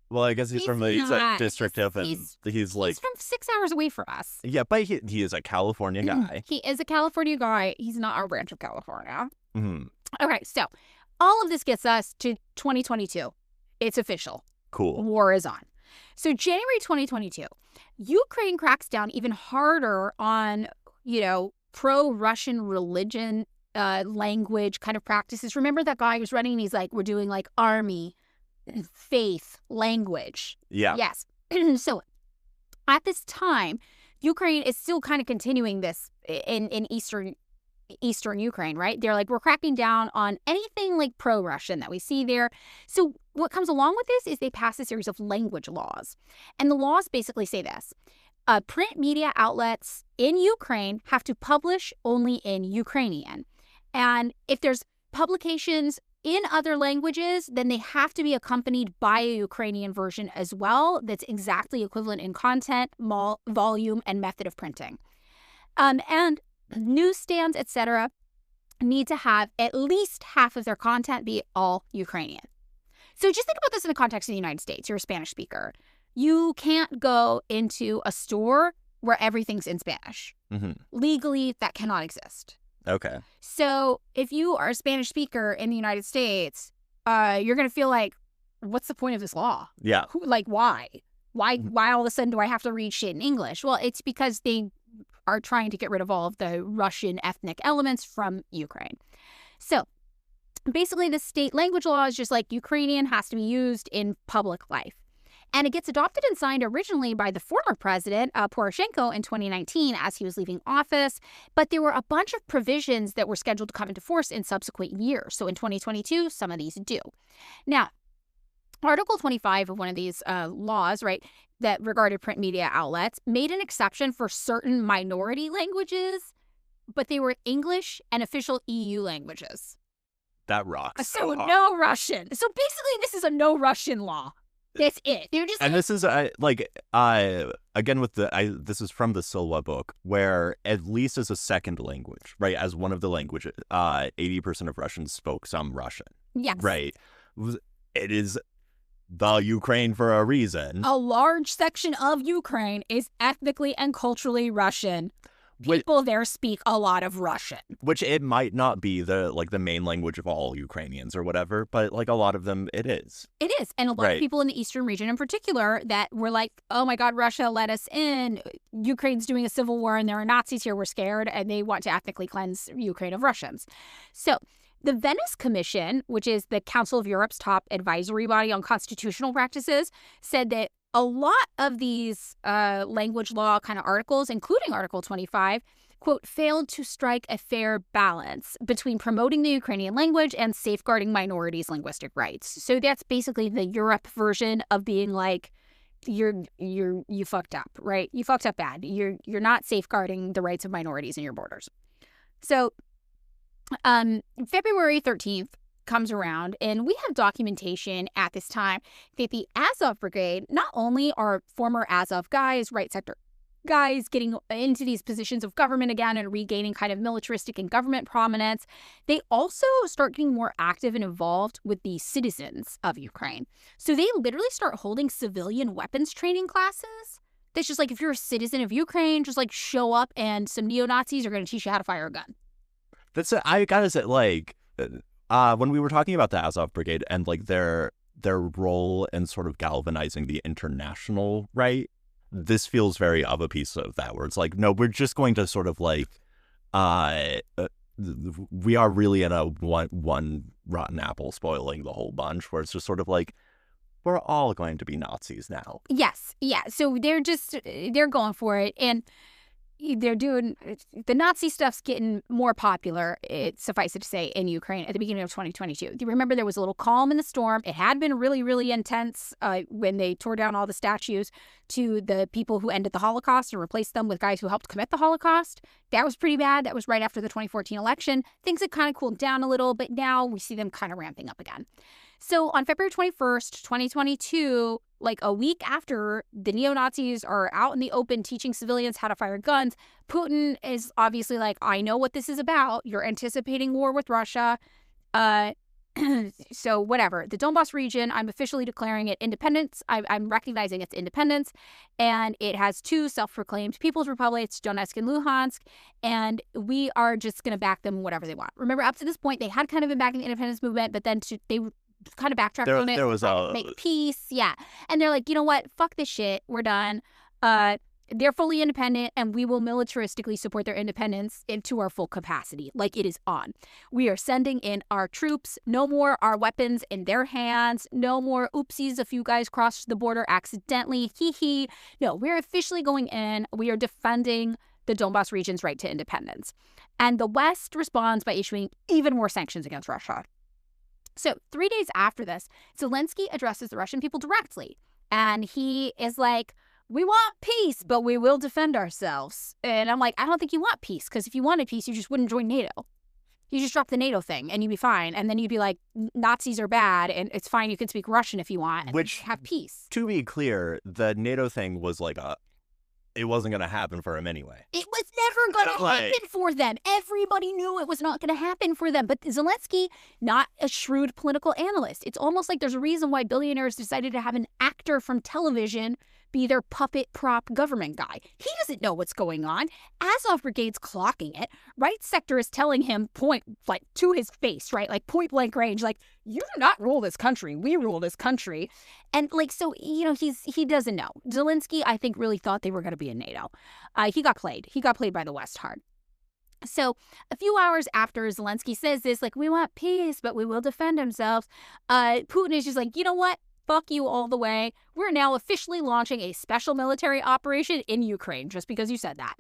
Well, I guess he's from the district of... He's like... He's from 6 hours away from us. Yeah, but he is a California guy. He is a California guy. He's not our branch of California. Mm-hmm. Okay, so all of this gets us to 2022. It's official. Cool. War is on. So January 2022, Ukraine cracks down even harder on, pro-Russian religion, language kind of practices. Remember that guy who's running and he's like, we're doing like army, faith, language. Yeah. Yes. So at this time, Ukraine is still kind of continuing this in eastern Ukraine, right? They're like, we're cracking down on anything like pro-Russian that we see there. So what comes along with this is they pass a series of language laws. And the laws basically say this. Print media outlets in Ukraine have to publish only in Ukrainian. And if there's publications in other languages, then they have to be accompanied by a Ukrainian version as well that's exactly equivalent in content, volume, and method of printing. And newsstands, etc., need to have at least half of their content be all Ukrainian. So just think about this in the context of the United States. You're a Spanish speaker. You can't go into a store where everything's in Spanish. Mm-hmm. Legally, that cannot exist. Okay. So if you are a Spanish speaker in the United States, you're going to feel like, what's the point of this law? Yeah. Why? Why all of a sudden do I have to read shit in English? Well, it's because they are trying to get rid of all of the Russian ethnic elements from Ukraine. So basically, the state language law is just like Ukrainian has to be used in public life. And it gets adopted and signed originally by the former president, Poroshenko, in 2019 as he was leaving office. But there were a bunch of provisions that were scheduled to come into force in subsequent years. So in 2022, some of these do. Now, Article 25 of one of these laws, right, that regarded print media outlets, made an exception for certain minority languages, but they were English and official EU languages. That rocks. So no Russian. So basically, this is a no Russian law. That's it. They're just and this is again with this is from the Silwa book, where at least as a second language, right, as one of the languages, 80% of Russians spoke some Russian. Yes. Right. It is the Ukraine for a reason. A large section of Ukraine is ethnically and culturally Russian. People there speak a lot of Russian. Which it might not be the main language of all Ukrainians or whatever, but like a lot of them it is. It is. And a lot of people in the eastern region in particular that were like, oh my God, Russia let us in. Ukraine's doing a civil war and there are Nazis here. We're scared. And they want to ethnically cleanse Ukraine of Russians. So the Venice Commission, which is the Council of Europe's top advisory body on constitutional practices, said that a lot of these language law kind of articles, including Article 25, quote, failed to strike a fair balance between promoting the Ukrainian language and safeguarding minorities' linguistic rights. So that's basically the Europe version of being like, you fucked up, right? You fucked up bad. You're not safeguarding the rights of minorities in your borders. So February 13th comes around, and we have documentation at this time that the Azov Brigade not only are former Azov guys, right sector guys getting into these positions of government again and regaining kind of militaristic and government prominence. They also start getting more active and involved with the citizens of Ukraine. So they literally start holding civilian weapons training classes. That's just like, if you're a citizen of Ukraine, just like show up and some neo-Nazis are going to teach you how to fire a gun. I gotta say, like, when we were talking about the Azov Brigade and like their role in sort of galvanizing the international right, this feels very of a piece of that, where it's like, no, we're just going to sort of like, we are really in a one rotten apple spoiling the whole bunch, where it's just sort of like, we're all going to be Nazis now. Yes. Yeah. So they're going for it. And they're doing, the Nazi stuff's getting more popular, suffice it to say, in Ukraine at the beginning of 2022. Do you remember there was a little calm in the storm? It had been really, really intense when they tore down all the statues to the people who ended the Holocaust and replaced them with guys who helped commit the Holocaust. That was pretty bad. That was right after the 2014 election. Things had kind of cooled down a little, but now we see them kind of ramping up again. So on February 21st, 2022, like a week after the neo-Nazis are out in the open teaching civilians how to fire guns, Putin is obviously like, I know what this is about. You're anticipating war with Russia. So whatever. The Donbas region, I'm officially declaring it independence. I'm recognizing its independence. And it has two self-proclaimed people's republics, Donetsk and Luhansk. And we are just going to back them whatever they want. Remember, up to this point, they had kind of been backing the independence movement, but then they kind of backtracked on it. There was make peace. Yeah. And they're like, you know what? Fuck this shit. We're done. They're fully independent, and we will militaristically support their independence into our full capacity. Like, it is on. We are sending in our troops. No more our weapons in their hands. No more oopsies. A few guys crossed the border accidentally. Hee hee. No, we're officially going in. We are defending the Donbas region's right to independence. And the West responds by issuing even more sanctions against Russia. So 3 days after this, Zelensky addresses the Russian people directly. And he is like, we want peace, but we will defend ourselves. And I'm like, I don't think you want peace, because if you wanted peace, you just wouldn't join NATO. You just drop the NATO thing and you'd be fine. And then you'd be like, Nazis are bad and it's fine. You can speak Russian if you want. And which, have peace. To be clear, the NATO thing was like it wasn't going to happen for him anyway. It was never going to happen for them. Everybody knew it was not going to happen for them. But Zelensky, not a shrewd political analyst. It's almost like there's a reason why billionaires decided to have an actor from television be their puppet prop government guy. He doesn't know what's going on. Azov Brigade's clocking it. Right sector is telling him to his face, right? Like point blank range, like, you do not rule this country. We rule this country. And like, so, you know, he doesn't know. Zelensky, I think, really thought they were going to be in NATO. He got played. He got played by the West hard. So a few hours after Zelensky says this, like, we want peace, but we will defend ourselves, Putin is just like, you know what? Fuck you all the way. We're now officially launching a special military operation in Ukraine, just because you said that.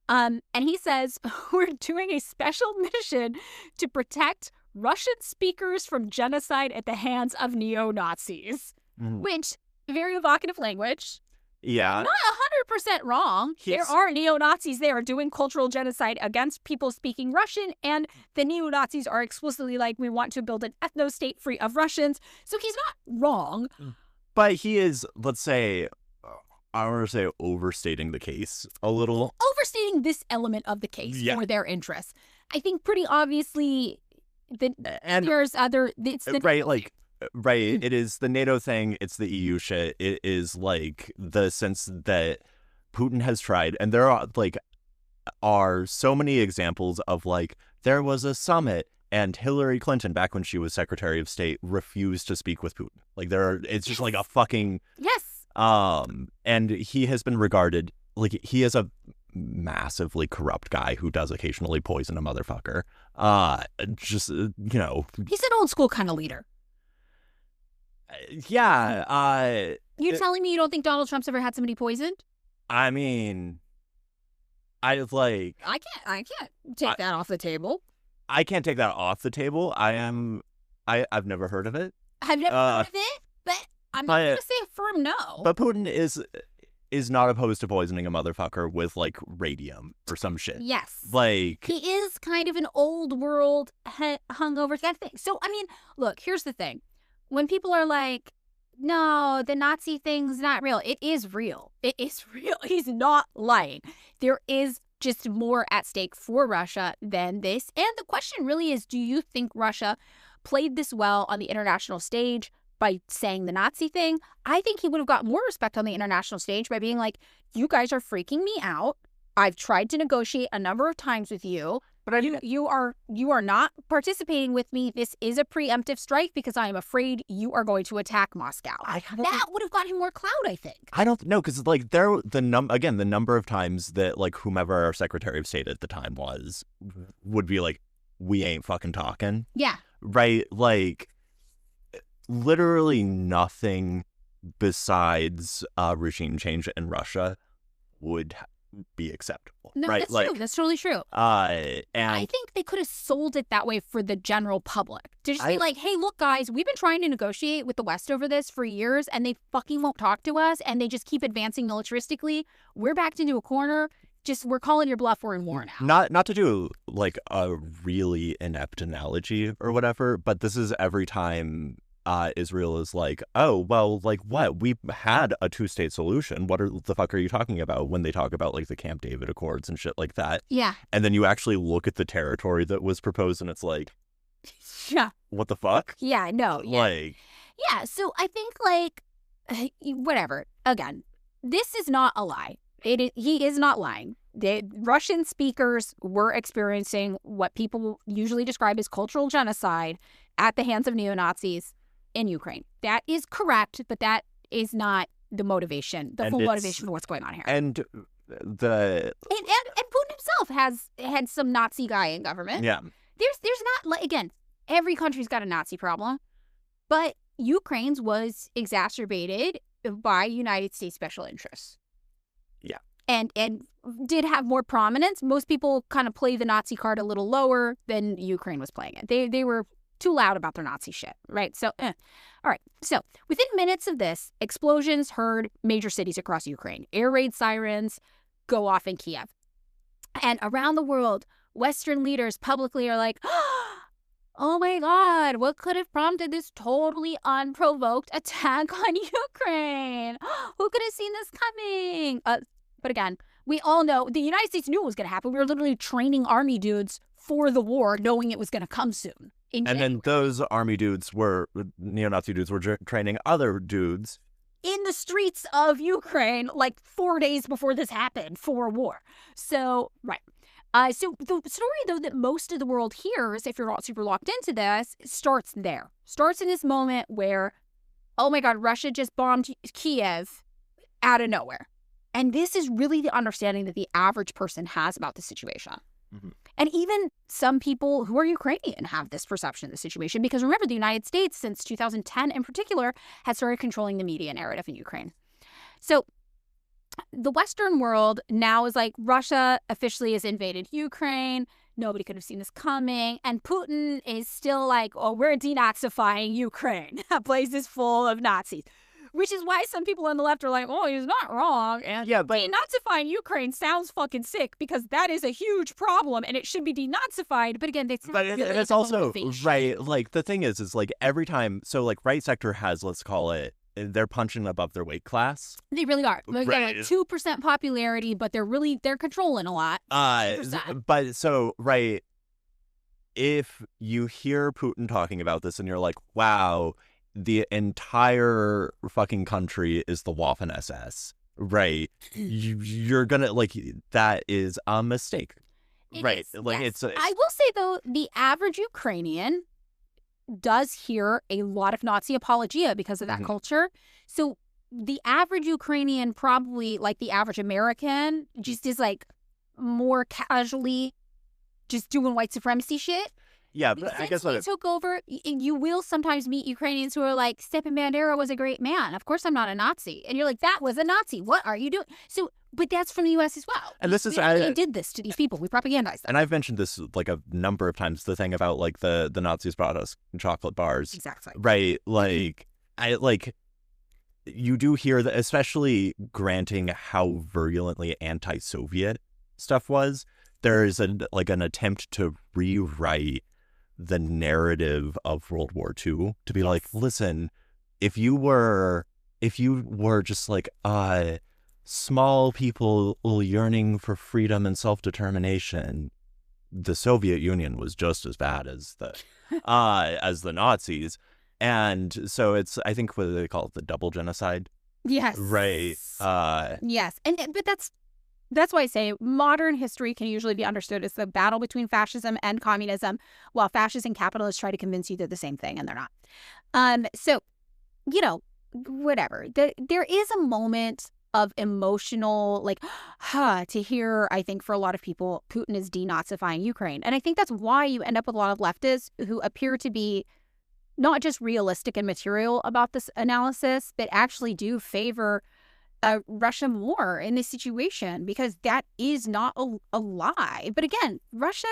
And he says, we're doing a special mission to protect Russian speakers from genocide at the hands of neo-Nazis. Which, very evocative language. Yeah. Not 100% wrong. There are neo-Nazis there doing cultural genocide against people speaking Russian, and the neo-Nazis are explicitly like, we want to build an ethno-state free of Russians. So he's not wrong. But he is, let's say, I want to say overstating the case a little. Overstating this element of the case for their interests. I think pretty obviously there's other... Right, it is the NATO thing, it's the EU shit, it is like the sense that Putin has tried, and there are so many examples of like, there was a summit and Hillary Clinton, back when she was Secretary of State, refused to speak with Putin. Like it's just like a fucking... Yes. And he has been regarded, like, he is a massively corrupt guy who does occasionally poison a motherfucker. You know. He's an old school kind of leader. Yeah. You're telling me you don't think Donald Trump's ever had somebody poisoned? I mean, I can't take that off the table. I can't take that off the table. I've never heard of it. I've never heard of it, but I'm not going to say a firm no. But Putin is not opposed to poisoning a motherfucker with like radium or some shit. Yes. Like, he is kind of an old world hungover kind of thing. So, I mean, look, here's the thing. When people are like, no, the Nazi thing's not real. It is real. It is real. He's not lying. There is just more at stake for Russia than this. And the question really is, do you think Russia played this well on the international stage by saying the Nazi thing? I think he would have got more respect on the international stage by being like, you guys are freaking me out. I've tried to negotiate a number of times with you, but you are not participating with me. This is a preemptive strike because I am afraid you are going to attack Moscow. That would have got him more clout, I think. I don't know, because like the number of times that like whomever our Secretary of State at the time was would be like, we ain't fucking talking. Yeah. Right? Like literally nothing besides regime change in Russia would be acceptable. No, right? that's like, true. That's totally true. And I think they could have sold it that way for the general public. To just be like, hey, look, guys, we've been trying to negotiate with the West over this for years, and they fucking won't talk to us, and they just keep advancing militaristically. We're backed into a corner. Just, we're calling your bluff. We're in war now. Not to do like a really inept analogy or whatever, but this is every time Israel is like, oh, well, like what? We had a two-state solution. What the fuck are you talking about when they talk about like the Camp David Accords and shit like that? Yeah. And then you actually look at the territory that was proposed and it's like, yeah. What the fuck? Yeah, no. Yeah. Like, yeah, so I think like, whatever. Again, this is not a lie. He is not lying. The Russian speakers were experiencing what people usually describe as cultural genocide at the hands of neo-Nazis in Ukraine. That is correct, but that is not the motivation, the full motivation for what's going on here. And Putin himself has had some Nazi guy in government. Yeah. There's not, again, every country's got a Nazi problem, but Ukraine's was exacerbated by United States special interests. Yeah. And did have more prominence. Most people kind of play the Nazi card a little lower than Ukraine was playing it. They were too loud about their Nazi shit, right? So, all right. So, within minutes of this, explosions heard major cities across Ukraine. Air raid sirens go off in Kiev. And around the world, Western leaders publicly are like, oh my God, what could have prompted this totally unprovoked attack on Ukraine? Who could have seen this coming? But again, we all know the United States knew it was going to happen. We were literally training army dudes for the war, knowing it was going to come soon. And then those army dudes were, neo-Nazi dudes were training other dudes in the streets of Ukraine like 4 days before this happened for war. So, right. So the story, though, that most of the world hears, if you're not super locked into this, starts there. Starts in this moment where, oh my God, Russia just bombed Kiev out of nowhere. And this is really the understanding that the average person has about the situation. Mm-hmm. And even some people who are Ukrainian have this perception of the situation. Because remember, the United States, since 2010 in particular, has started controlling the media narrative in Ukraine. So the Western world now is like, Russia officially has invaded Ukraine. Nobody could have seen this coming. And Putin is still like, oh, we're denazifying Ukraine. That place is full of Nazis. Which is why some people on the left are like, oh, he's not wrong. And yeah, but denazifying Ukraine sounds fucking sick because that is a huge problem and it should be denazified. But again, that's not really it's also, right, like, the thing is like, every time, so, like, right sector has, let's call it, they're punching above their weight class. They really are. They're right. Like 2% popularity, but they're controlling a lot. 2%. But so, right, if you hear Putin talking about this and you're like, wow, the entire fucking country is the Waffen-SS, right? You're gonna, like, that is a mistake, right? Like, yes. it's. I will say, though, the average Ukrainian does hear a lot of Nazi apologia because of that culture. So the average Ukrainian, probably like the average American, just is like more casually just doing white supremacy shit. Yeah, but I guess what it took over. You will sometimes meet Ukrainians who are like, Stepan Bandera was a great man. Of course, I'm not a Nazi. And you're like, that was a Nazi. What are you doing? So, but that's from the U.S. as well. And this is we did this to these people. We propagandized them. And I've mentioned this like a number of times. The thing about like the Nazis brought us chocolate bars, exactly, right? Like you do hear that, especially granting how virulently anti-Soviet stuff was. There is an attempt to rewrite the narrative of World War II to be like, listen, if you were just like small people yearning for freedom and self-determination, the Soviet Union was just as bad as the Nazis. And so it's, I think, what do they call it, the double genocide? Yes. Right. Yes. But that's why I say modern history can usually be understood as the battle between fascism and communism, while fascists and capitalists try to convince you they're the same thing, and they're not. So, whatever. There is a moment of emotional, like, to hear, I think, for a lot of people, Putin is denazifying Ukraine. And I think that's why you end up with a lot of leftists who appear to be not just realistic and material about this analysis, but actually do favor a Russian war in this situation, because that is not a lie. But again, Russia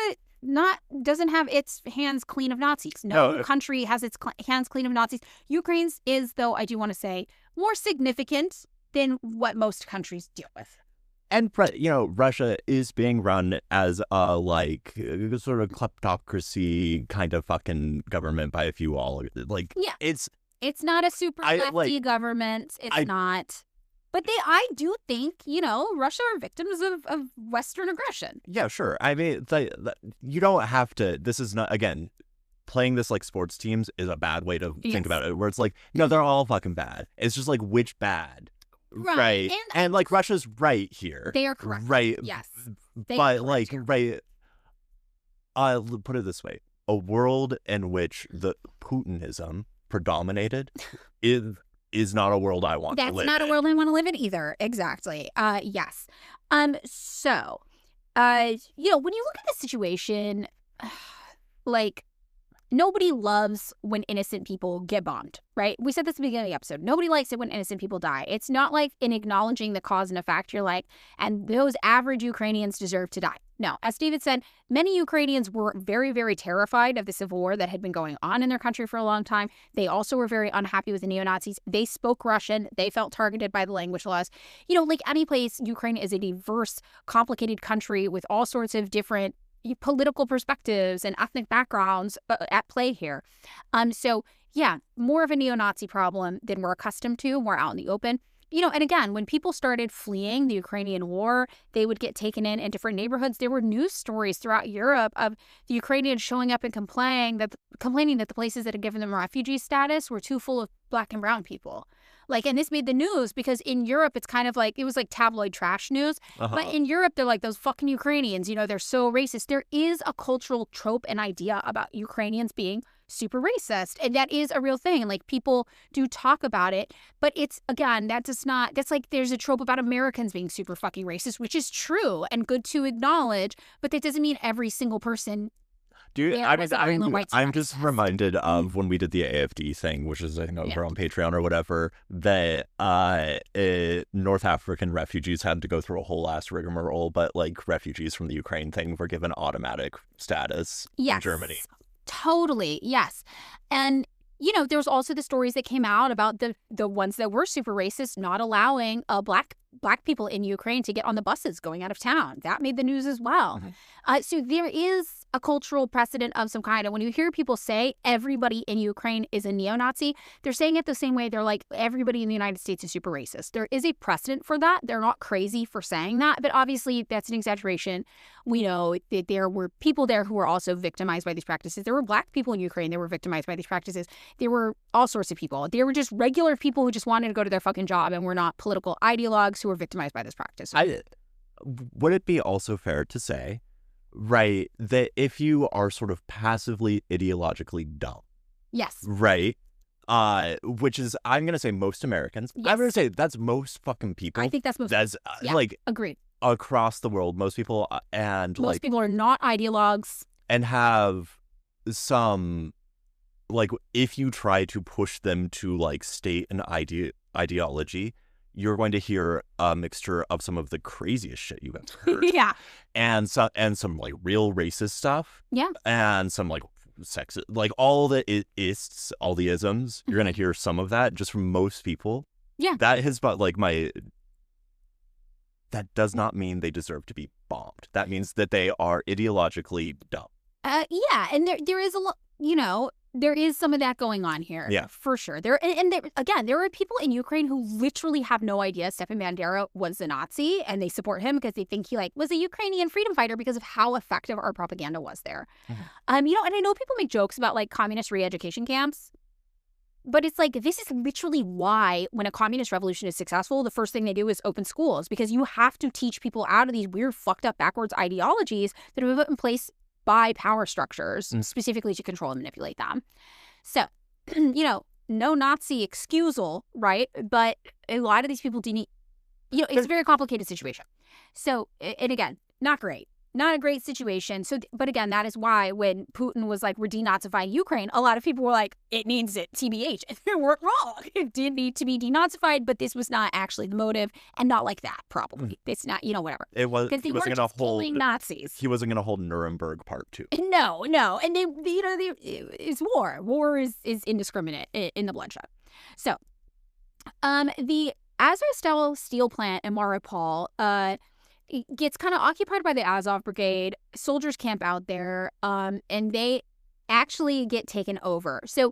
doesn't have its hands clean of Nazis. No country has its hands clean of Nazis. Ukraine's is, though, I do want to say, more significant than what most countries deal with. And, Russia is being run as a, sort of kleptocracy kind of fucking government by a few all. It's not a super lefty government. It's not. But I do think, Russia are victims of Western aggression. Yeah, sure. I mean, you don't have to, this is not, again, playing this like sports teams is a bad way to think about it, where it's like, no, they're all fucking bad. It's just like, which bad? Right. And like, Russia's right here. They are correct. Right. Yes. But like, right. I'll put it this way. A world in which the Putinism predominated is not a world I want to live in. That's not a world I want to live in either. Exactly. Yes. So, when you look at the situation, like, nobody loves when innocent people get bombed, right? We said this at the beginning of the episode. Nobody likes it when innocent people die. It's not like in acknowledging the cause and effect, you're like, and those average Ukrainians deserve to die. No, as David said, many Ukrainians were very, very terrified of the civil war that had been going on in their country for a long time. They also were very unhappy with the neo-Nazis. They spoke Russian. They felt targeted by the language laws. Like any place, Ukraine is a diverse, complicated country with all sorts of different political perspectives and ethnic backgrounds at play here. So, yeah, more of a neo-Nazi problem than we're accustomed to. We're out in the open. And again, when people started fleeing the Ukrainian war, they would get taken in different neighborhoods. There were news stories throughout Europe of the Ukrainians showing up and complaining that the places that had given them refugee status were too full of Black and brown people. And this made the news because in Europe, it's kind of like, it was like tabloid trash news. But in Europe, they're like, those fucking Ukrainians, they're so racist. There is a cultural trope and idea about Ukrainians being super racist. And that is a real thing. And people do talk about it. But it's, again, that's like there's a trope about Americans being super fucking racist, which is true and good to acknowledge. But that doesn't mean every single person. Dude, I'm just reminded of when we did the AFD thing, which is, I think, over on Patreon or whatever, that North African refugees had to go through a whole ass rigmarole, but refugees from the Ukraine thing were given automatic status in Germany. Totally, yes. And there was also the stories that came out about the ones that were super racist not allowing black people in Ukraine to get on the buses going out of town. That made the news as well. So there is a cultural precedent of some kind. And when you hear people say everybody in Ukraine is a neo-Nazi, they're saying it the same way they're like, everybody in the United States is super racist. There is a precedent for that. They're not crazy for saying that, but obviously that's an exaggeration. We know that there were people there who were also victimized by these practices. There were Black people in Ukraine that were victimized by these practices. There were all sorts of people. There were just regular people who just wanted to go to their fucking job and were not political ideologues who were victimized by this practice. Would it be also fair to say, right, that if you are sort of passively ideologically dumb, yes, right, which is, I'm gonna say most Americans. Yes. I'm gonna say that's most fucking people. I think that's most. That's agreed. Across the world, most people most people are not ideologues and have some, if you try to push them to state an ideology, you're going to hear a mixture of some of the craziest shit you've ever heard. Yeah. And some real racist stuff. Yeah. And some sexist, all the ists, all the isms. You're going to hear some of that just from most people. Yeah. That has that does not mean they deserve to be bombed. That means that they are ideologically dumb. Yeah. And there is a lot, there is some of that going on here. Yeah. For sure. There are people in Ukraine who literally have no idea Stefan Bandera was a Nazi, and they support him because they think he was a Ukrainian freedom fighter because of how effective our propaganda was there. Mm-hmm. And I know people make jokes about communist re-education camps, but it's this is literally why when a communist revolution is successful, the first thing they do is open schools, because you have to teach people out of these weird, fucked up, backwards ideologies that have been put in place by power structures, specifically to control and manipulate them. So, no Nazi excusal, right? But a lot of these people do need, it's a very complicated situation. So, and again, not great. Not a great situation. So, but again, that is why when Putin was we're denazifying Ukraine, a lot of people were like, it needs it, TBH. And they weren't wrong. It did need to be denazified, but this was not actually the motive, and not like that, probably. It's not, whatever. It was, because they weren't just killing Nazis. He wasn't going to hold Nuremberg Part 2. No. And it's war. War is indiscriminate in the bloodshed. So, the Azovstal steel plant in Mariupol, it gets kind of occupied by the Azov Brigade. Soldiers camp out there, and they actually get taken over. So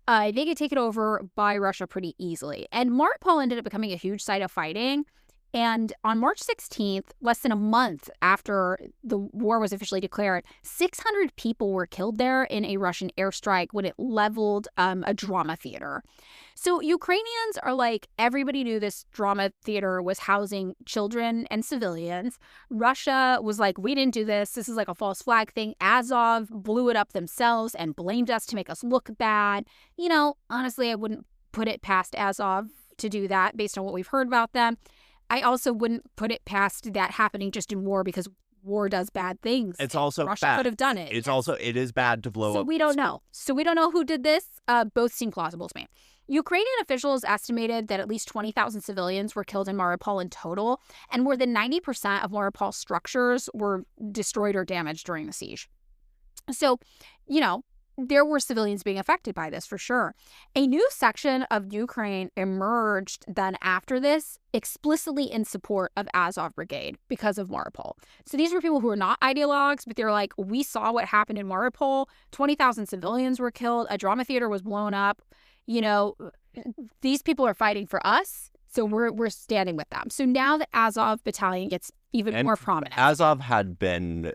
they get taken over by Russia pretty easily. And Mariupol ended up becoming a huge site of fighting. And on March 16th, less than a month after the war was officially declared, 600 people were killed there in a Russian airstrike when it leveled a drama theater. So Ukrainians are everybody knew this drama theater was housing children and civilians. Russia was we didn't do this. This is a false flag thing. Azov blew it up themselves and blamed us to make us look bad. Honestly, I wouldn't put it past Azov to do that based on what we've heard about them. I also wouldn't put it past that happening just in war, because war does bad things. It's also Russia bad. could have done it. It is bad to blow up. So we don't know. Who did this. Both seem plausible to me. Ukrainian officials estimated that at least 20,000 civilians were killed in Mariupol in total, and more than 90% of Mariupol structures were destroyed or damaged during the siege. So, there were civilians being affected by this for sure. A new section of Ukraine emerged then after this, explicitly in support of Azov Brigade because of Mariupol. So these were people who were not ideologues, but they're we saw what happened in Mariupol. 20,000 civilians were killed. A drama theater was blown up. These people are fighting for us, so we're standing with them. So now the Azov battalion gets even more prominent. Azov had been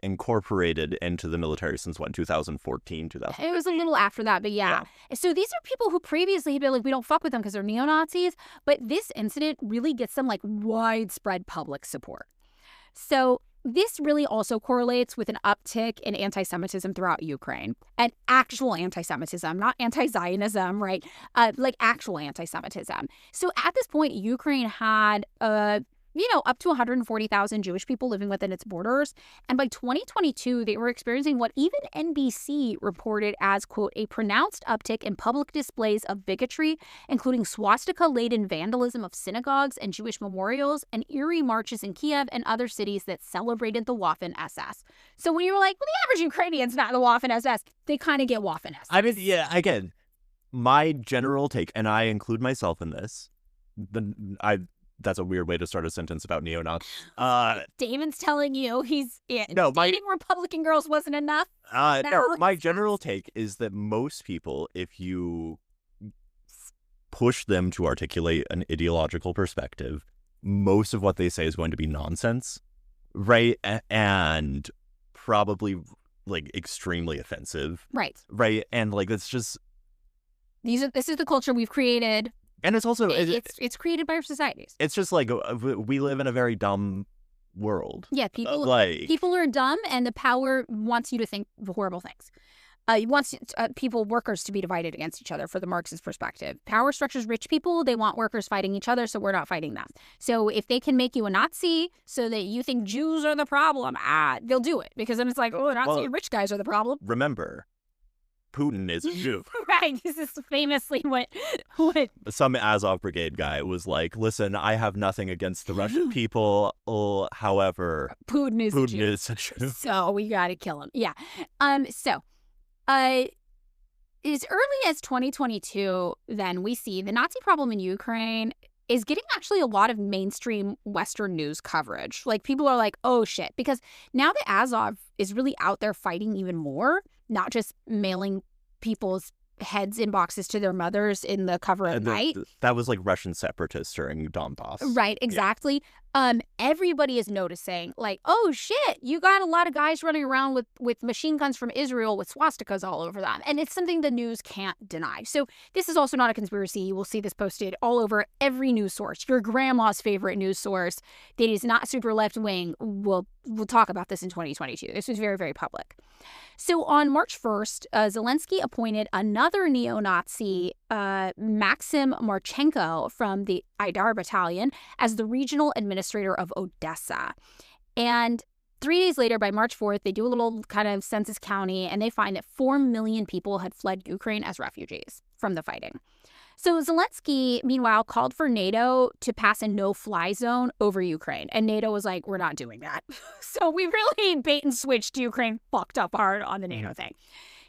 incorporated into the military since 2014, 2000. It was a little after that, but yeah. So these are people who previously had been we don't fuck with them because they're neo-Nazis, but this incident really gets them widespread public support. So this really also correlates with an uptick in anti-Semitism throughout Ukraine, and actual anti-Semitism, not anti-Zionism, right? Actual anti-Semitism. So at this point, Ukraine had up to 140,000 Jewish people living within its borders. And by 2022, they were experiencing what even NBC reported as, quote, a pronounced uptick in public displays of bigotry, including swastika-laden vandalism of synagogues and Jewish memorials, and eerie marches in Kiev and other cities that celebrated the Waffen-SS. So when you were the average Ukrainian's not the Waffen-SS, they kind of get Waffen-SS. I mean, yeah, again, my general take, and I include myself in this, that's a weird way to start a sentence about neo-Nazis. Damon's telling you dating Republican girls wasn't enough? No, my general take is that most people, if you push them to articulate an ideological perspective, most of what they say is going to be nonsense, right? And probably extremely offensive. Right. Right. And it's just... This is the culture we've created. And it's also... It's created by our societies. It's just we live in a very dumb world. Yeah, people are dumb, and the power wants you to think horrible things. It wants workers to be divided against each other for the Marxist perspective. Power structures rich people. They want workers fighting each other, so we're not fighting them. So if they can make you a Nazi so that you think Jews are the problem, they'll do it. Because then it's Nazi rich guys are the problem. Remember, Putin is a Jew. Right. This is famously what some Azov Brigade guy was listen, I have nothing against the Russian people. However, Putin is a Jew. So we got to kill him. Yeah. As early as 2022, then we see the Nazi problem in Ukraine is getting actually a lot of mainstream Western news coverage. People are oh shit, because now the Azov is really out there fighting even more, not just mailing people's heads in boxes to their mothers in the cover of Night. That was like Russian separatists during Donbass. Right, exactly. Everybody is noticing, like, oh shit, you got a lot of guys running around with machine guns from Israel with swastikas all over them. And it's something the news can't deny. So this is also not a conspiracy. You will see this posted all over every news source. Your grandma's favorite news source that is not super left-wing will talk about this in 2022. This was very, very public. So on March 1st, Zelensky appointed another neo-Nazi, Maxim Marchenko from the Aidar battalion, as the regional administrator of Odessa. And 3 days later, by March 4th, they do a little kind of census county, and they find that 4 million people had fled Ukraine as refugees from the fighting. So Zelensky, meanwhile, called for NATO to pass a no-fly zone over Ukraine. And NATO was like, we're not doing that. So we really bait and switched Ukraine, fucked up hard on the NATO thing.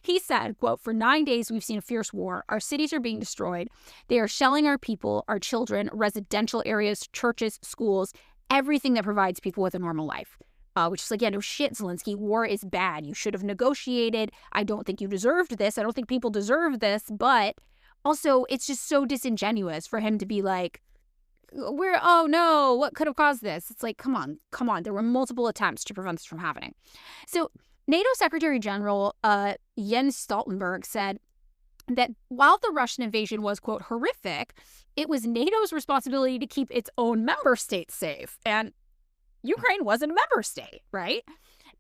He said, quote, "For 9 days, we've seen a fierce war. Our cities are being destroyed. They are shelling our people, our children, residential areas, churches, schools, everything that provides people with a normal life." Which is like, yeah, no shit, Zelensky. War is bad. You should have negotiated. I don't think you deserved this. I don't think people deserve this. But also, it's just so disingenuous for him to be like, oh no, what could have caused this? It's like, come on. There were multiple attempts to prevent this from happening. So NATO Secretary General Jens Stoltenberg said that while the Russian invasion was, quote, horrific, it was NATO's responsibility to keep its own member states safe. And Ukraine wasn't a member state, right?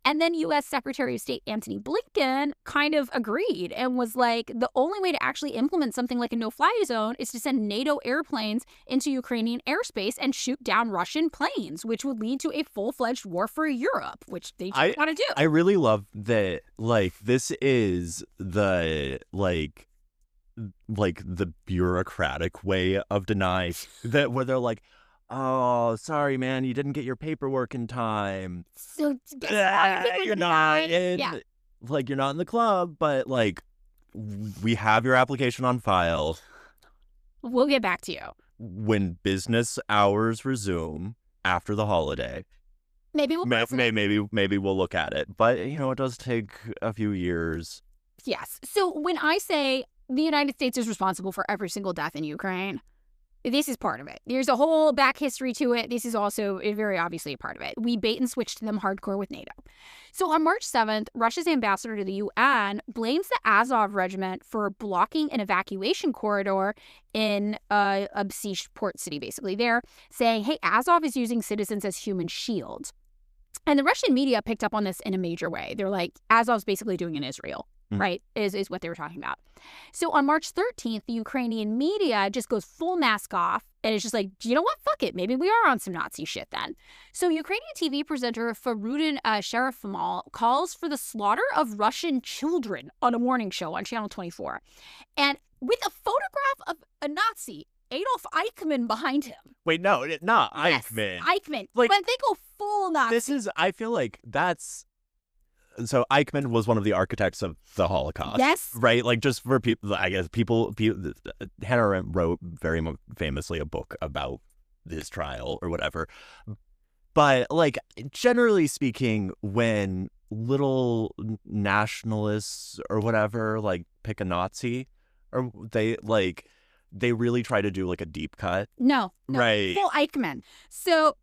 And then U.S. Secretary of State Antony Blinken kind of agreed and was like, the only way to actually implement something like a no-fly zone is to send NATO airplanes into Ukrainian airspace and shoot down Russian planes, which would lead to a full-fledged war for Europe, which they just want to do. I really love that, like, this is the, like the bureaucratic way of denying that, where they're like, oh, sorry, man, you didn't get your paperwork in time. So you're not in, yeah. like, you're not in the club, but, like, we have your application on file. We'll get back to you. When business hours resume after the holiday, maybe we'll maybe we'll look at it. But, you know, it does take a few years. Yes. So when I say the United States is responsible for every single death in Ukraine, this is part of it. There's a whole back history to it. This is also very obviously a part of it. We bait and switched them hardcore with NATO. So on March 7th, Russia's ambassador to the UN blames the Azov regiment for blocking an evacuation corridor in a besieged port city, basically there, saying, hey, Azov is using citizens as human shields. And the Russian media picked up on this in a major way. They're like, Azov's basically doing in Israel. Right, is what they were talking about. So on March 13th, the Ukrainian media just goes full mask off, and it's just like, you know what? Fuck it. Maybe we are on some Nazi shit then. So Ukrainian TV presenter Farudin Sharafimal calls for the slaughter of Russian children on a morning show on Channel 24. And with a photograph of a Nazi, Adolf Eichmann, behind him. Wait, no, not Yes, Eichmann. Eichmann. Like, but they go full Nazi. This is, I feel like that's... So Eichmann was one of the architects of the Holocaust. Yes. Right? Like, just for people, I guess, people Hannah Arendt wrote very famously a book about his trial or whatever. But, like, generally speaking, when little nationalists or whatever, like, pick a Nazi, or they really try to do, like, a deep cut. No. Right. Full Eichmann. So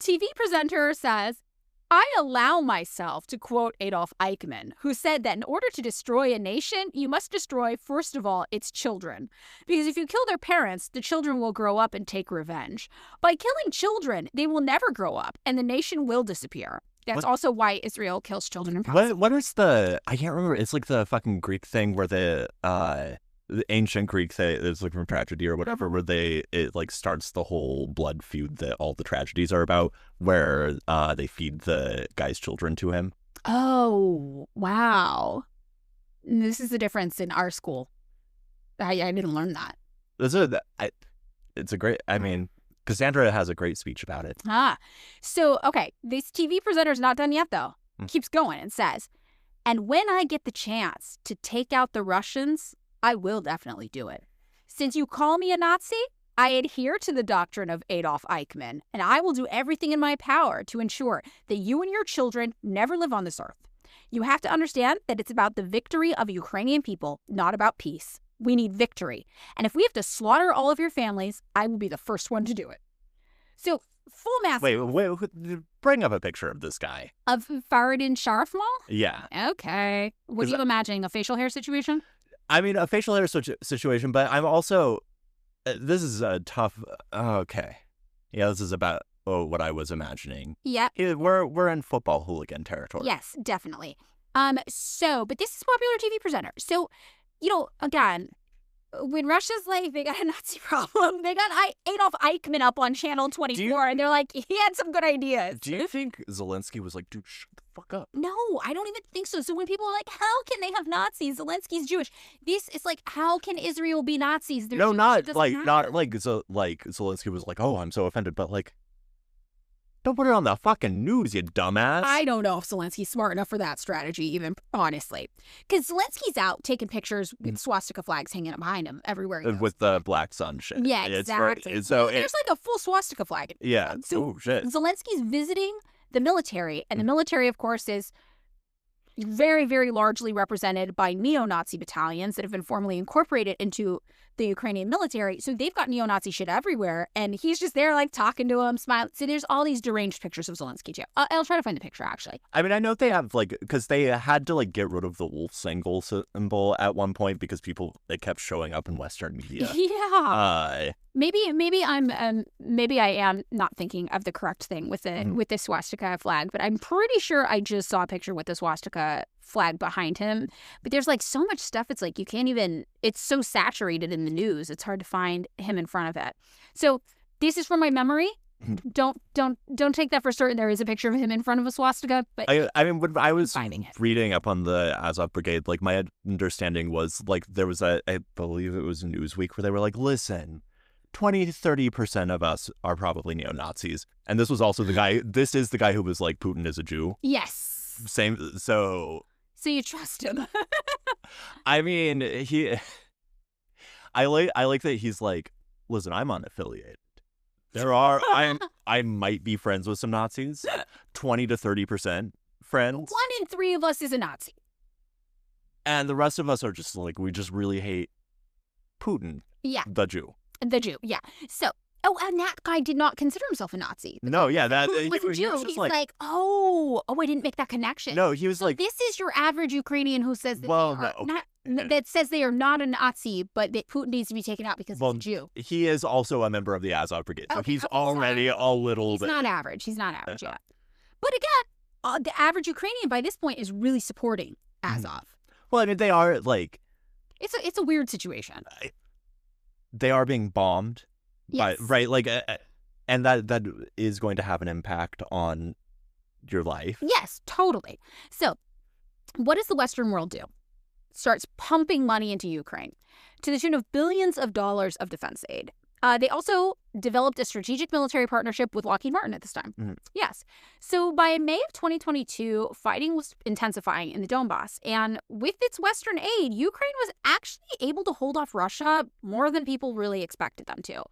TV presenter says, I allow myself to quote Adolf Eichmann, who said that in order to destroy a nation, you must destroy, first of all, its children. Because if you kill their parents, the children will grow up and take revenge. By killing children, they will never grow up, and the nation will disappear. That's also why Israel kills children in Palestine. What is the... I can't remember. It's like the fucking Greek thing where the ancient Greek thing, it's like from Tragedy or whatever, where it like starts the whole blood feud that all the tragedies are about, where they feed the guy's children to him. Oh, wow. This is the difference in our school. I didn't learn that. It's a great... I mean, Cassandra has a great speech about it. So, okay, this TV presenter's not done yet, though. Keeps going and says, and when I get the chance to take out the Russians, I will definitely do it. Since you call me a Nazi, I adhere to the doctrine of Adolf Eichmann, and I will do everything in my power to ensure that you and your children never live on this earth. You have to understand that it's about the victory of Ukrainian people, not about peace. We need victory. And if we have to slaughter all of your families, I will be the first one to do it. So, full mass Wait, bring up a picture of this guy. of Faradin Sharifmal? Yeah. Okay. What are you imagining? A facial hair situation? I mean, a facial hair situation, but I'm also, this is a tough, okay. Yeah, this is about what I was imagining. Yeah. We're in football hooligan territory. Yes, definitely. But this is a popular TV presenter. So, again, when Russia's like, they got a Nazi problem, they got Adolf Eichmann up on Channel 24, and they're like, he had some good ideas. Do you think Zelensky was like, dude, shut the fuck up? No, I don't even think so. So when people are like, how can they have Nazis? Zelensky's Jewish. This is like, how can Israel be Nazis? No, not like Zelensky was like, oh, I'm so offended, but like, don't put it on the fucking news, you dumbass. I don't know if Zelensky's smart enough for that strategy, even, honestly. Because Zelensky's out taking pictures with swastika flags hanging up behind him everywhere he goes. With the black sun shit. Yeah, exactly. There's like a full swastika flag. Yeah. So oh, shit. Zelensky's visiting the military, and the military, of course, is very, very largely represented by neo-Nazi battalions that have been formally incorporated into the Ukrainian military. So they've got neo-Nazi shit everywhere, and he's just there, like, talking to them, smiling. So there's all these deranged pictures of Zelensky, too. I'll try to find the picture, actually. I mean, I know they have, like, because they had to, like, get rid of the wolf symbol at one point because it kept showing up in Western media. Yeah. Maybe I am not thinking of the correct thing with the swastika flag, but I'm pretty sure I just saw a picture with the swastika flag behind him. But there's like so much stuff. It's like you can't even. It's so saturated in the news. It's hard to find him in front of it. So this is from my memory. Don't take that for certain. There is a picture of him in front of a swastika. But I mean, when I was finding it. reading up on the Azov Brigade, like my understanding was like there was I believe it was Newsweek where they were like, listen. 20-30% of us are probably neo-Nazis. And this was also this is the guy who was like, Putin is a Jew. Yes. Same, so you trust him. I mean, I like that he's like, listen, I'm unaffiliated. I might be friends with some Nazis, 20-30% friends. 1 in 3 of us is a Nazi. And the rest of us are just like, we just really hate Putin. Yeah. The Jew. The Jew, yeah. So, and that guy did not consider himself a Nazi. No, yeah, that he was a Jew. Was He's like, I didn't make that connection. No, he was like, this is your average Ukrainian who says that that says they are not a Nazi, but that Putin needs to be taken out because he's a Jew. He is also a member of the Azov Brigade, so he's already a little bit. He's not average. He's not average yet. But again, the average Ukrainian by this point is really supporting Azov. Well, I mean, they are like. It's a weird situation. They are being bombed, yes. Right? Like, and that is going to have an impact on your life. Yes, totally. So, what does the Western world do? Starts pumping money into Ukraine to the tune of billions of dollars of defense aid. They also developed a strategic military partnership with Lockheed Martin at this time. Mm-hmm. Yes. So by May of 2022, fighting was intensifying in the Donbass. And with its Western aid, Ukraine was actually able to hold off Russia more than people really expected them to.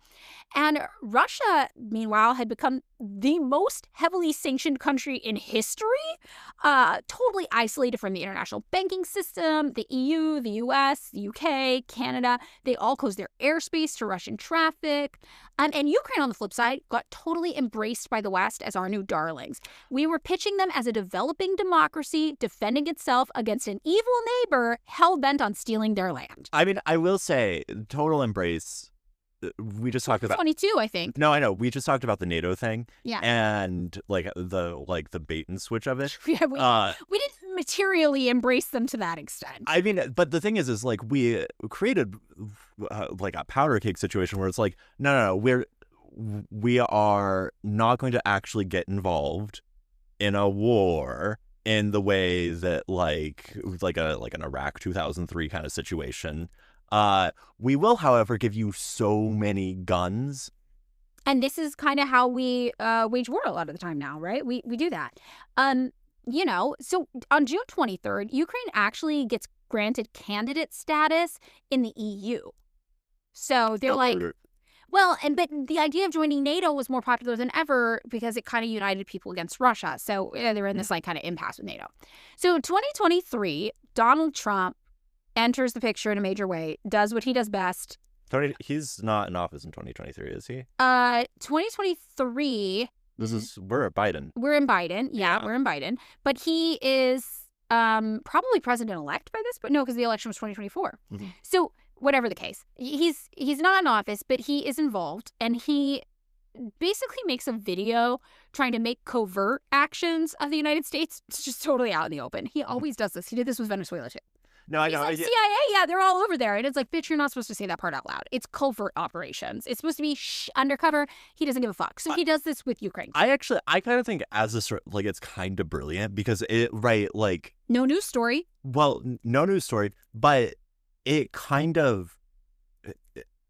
And Russia, meanwhile, had become the most heavily sanctioned country in history, totally isolated from the international banking system, the EU, the US, the UK, Canada. They all closed their airspace to Russian traffic. And Ukraine, on the flip side, got totally embraced by the West as our new darlings. We were pitching them as a developing democracy defending itself against an evil neighbor hell-bent on stealing their land. I mean, I will say, total embrace. We just talked about 22, I think. No, I know. We just talked about the NATO thing. Yeah. And the bait and switch of it. Yeah, we didn't materially embrace them to that extent. I mean, but the thing is like we created like a powder cake situation where it's like, no, we are not going to actually get involved in a war in the way that like an Iraq 2003 kind of situation. We will, however, give you so many guns. And this is kind of how we wage war a lot of the time now, right? We do that. So on June 23rd, Ukraine actually gets granted candidate status in the EU. So they're Well, but the idea of joining NATO was more popular than ever because it kind of united people against Russia. So they were in this like kind of impasse with NATO. So 2023, Donald Trump enters the picture in a major way, does what he does best. He's not in office in 2023, is he? 2023. We're at Biden. We're in Biden. Yeah, we're in Biden. But he is probably president-elect by this, but no, because the election was 2024. Mm-hmm. So whatever the case, he's not in office, but he is involved, and he basically makes a video trying to make covert actions of the United States just totally out in the open. He always does this. He did this with Venezuela too. No, I He's know. like, CIA, yeah, they're all over there. And it's like, bitch, you're not supposed to say that part out loud. It's covert operations. It's supposed to be undercover. He doesn't give a fuck. So he does this with Ukraine. I kind of think as a sort like it's kind of brilliant because no news story. Well, no news story, but it kind of,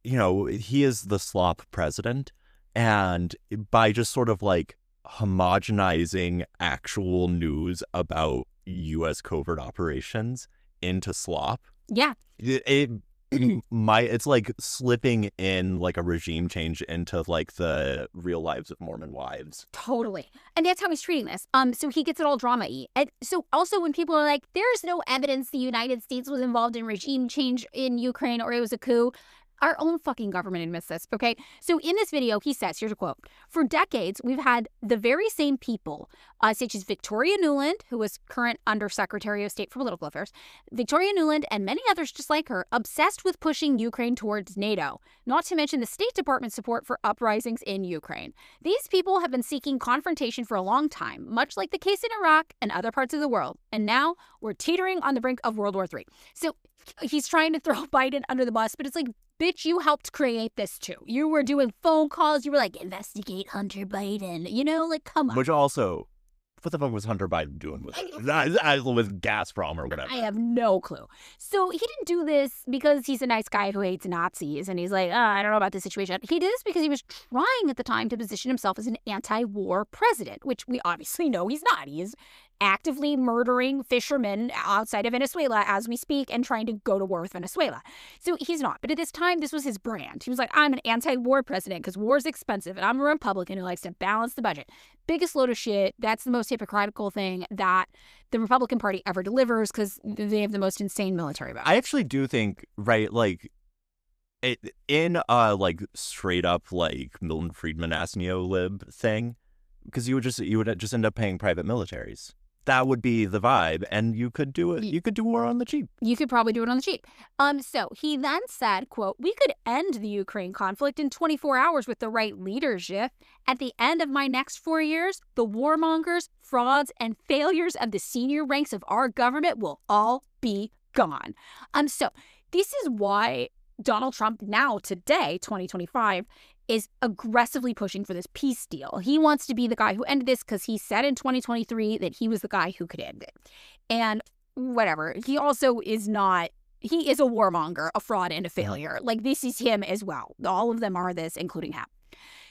he is the slop president, and by just sort of like homogenizing actual news about U.S. covert operations into slop. Yeah. It's like slipping in like a regime change into like the real lives of Mormon wives. Totally. And that's how he's treating this. So he gets it all drama-y. And so also when people are like, there's no evidence the United States was involved in regime change in Ukraine or it was a coup. Our own fucking government admits this, okay? So in this video, he says, here's a quote, "For decades, we've had the very same people, such as Victoria Nuland, who was current Undersecretary of State for Political Affairs, Victoria Nuland and many others just like her, obsessed with pushing Ukraine towards NATO, not to mention the State Department support for uprisings in Ukraine. These people have been seeking confrontation for a long time, much like the case in Iraq and other parts of the world. And now we're teetering on the brink of World War III. So he's trying to throw Biden under the bus, but it's like, bitch, you helped create this too. You were doing phone calls. You were like, investigate Hunter Biden. Like, come on. Which also, what the fuck was Hunter Biden doing with Gazprom or whatever? I have no clue. So he didn't do this because he's a nice guy who hates Nazis and he's like, I don't know about this situation. He did this because he was trying at the time to position himself as an anti-war president, which we obviously know he's not. He is actively murdering fishermen outside of Venezuela as we speak and trying to go to war with Venezuela. So he's not. But at this time, this was his brand. He was like, I'm an anti-war president because war is expensive and I'm a Republican who likes to balance the budget. Biggest load of shit. That's the most hypocritical thing that the Republican Party ever delivers because they have the most insane military budget. I actually do think, right, like, in like straight up like Milton Friedman-esque neo-lib thing, because you would just end up paying private militaries. That would be the vibe, and you could do it. You could do war on the cheap. You could probably do it on the cheap. So he then said, quote, "We could end the Ukraine conflict in 24 hours with the right leadership. At the end of my next 4 years, the warmongers, frauds, and failures of the senior ranks of our government will all be gone." So this is why Donald Trump now, today, 2025, is aggressively pushing for this peace deal. He wants to be the guy who ended this because he said in 2023 that he was the guy who could end it. And whatever. He also is not, he is a warmonger, a fraud, and a failure. Like, this is him as well. All of them are this, including him.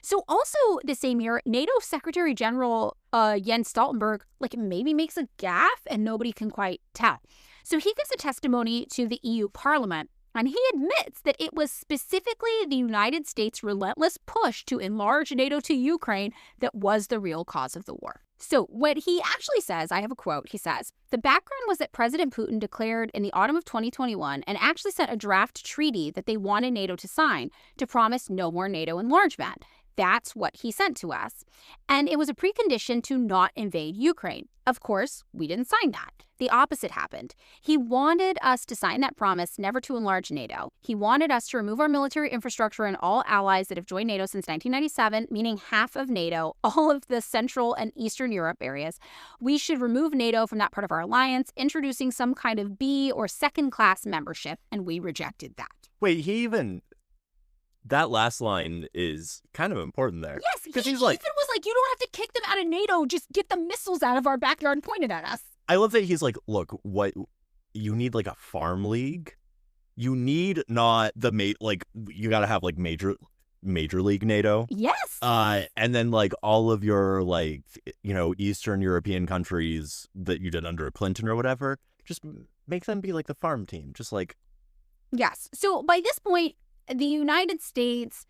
So also the same year, NATO Secretary General Jens Stoltenberg, like, maybe makes a gaffe and nobody can quite tell. So he gives a testimony to the EU Parliament. And he admits that it was specifically the United States' relentless push to enlarge NATO to Ukraine that was the real cause of the war. So what he actually says, I have a quote, he says, "The background was that President Putin declared in the autumn of 2021 and actually sent a draft treaty that they wanted NATO to sign to promise no more NATO enlargement. That's what he sent to us. And it was a precondition to not invade Ukraine. Of course, we didn't sign that. The opposite happened. He wanted us to sign that promise never to enlarge NATO. He wanted us to remove our military infrastructure and all allies that have joined NATO since 1997, meaning half of NATO, all of the Central and Eastern Europe areas. We should remove NATO from that part of our alliance, introducing some kind of B or second-class membership, and we rejected that." Wait, that last line is kind of important there. Yes, because he even was like, you don't have to kick them out of NATO, just get the missiles out of our backyard and point it at us. I love that he's like, look, what you need, like a farm league. You need not the you got to have like major league NATO. Yes. And then like all of your like, Eastern European countries that you did under Clinton or whatever, just make them be like the farm team. Just like. Yes. So by this point, the United States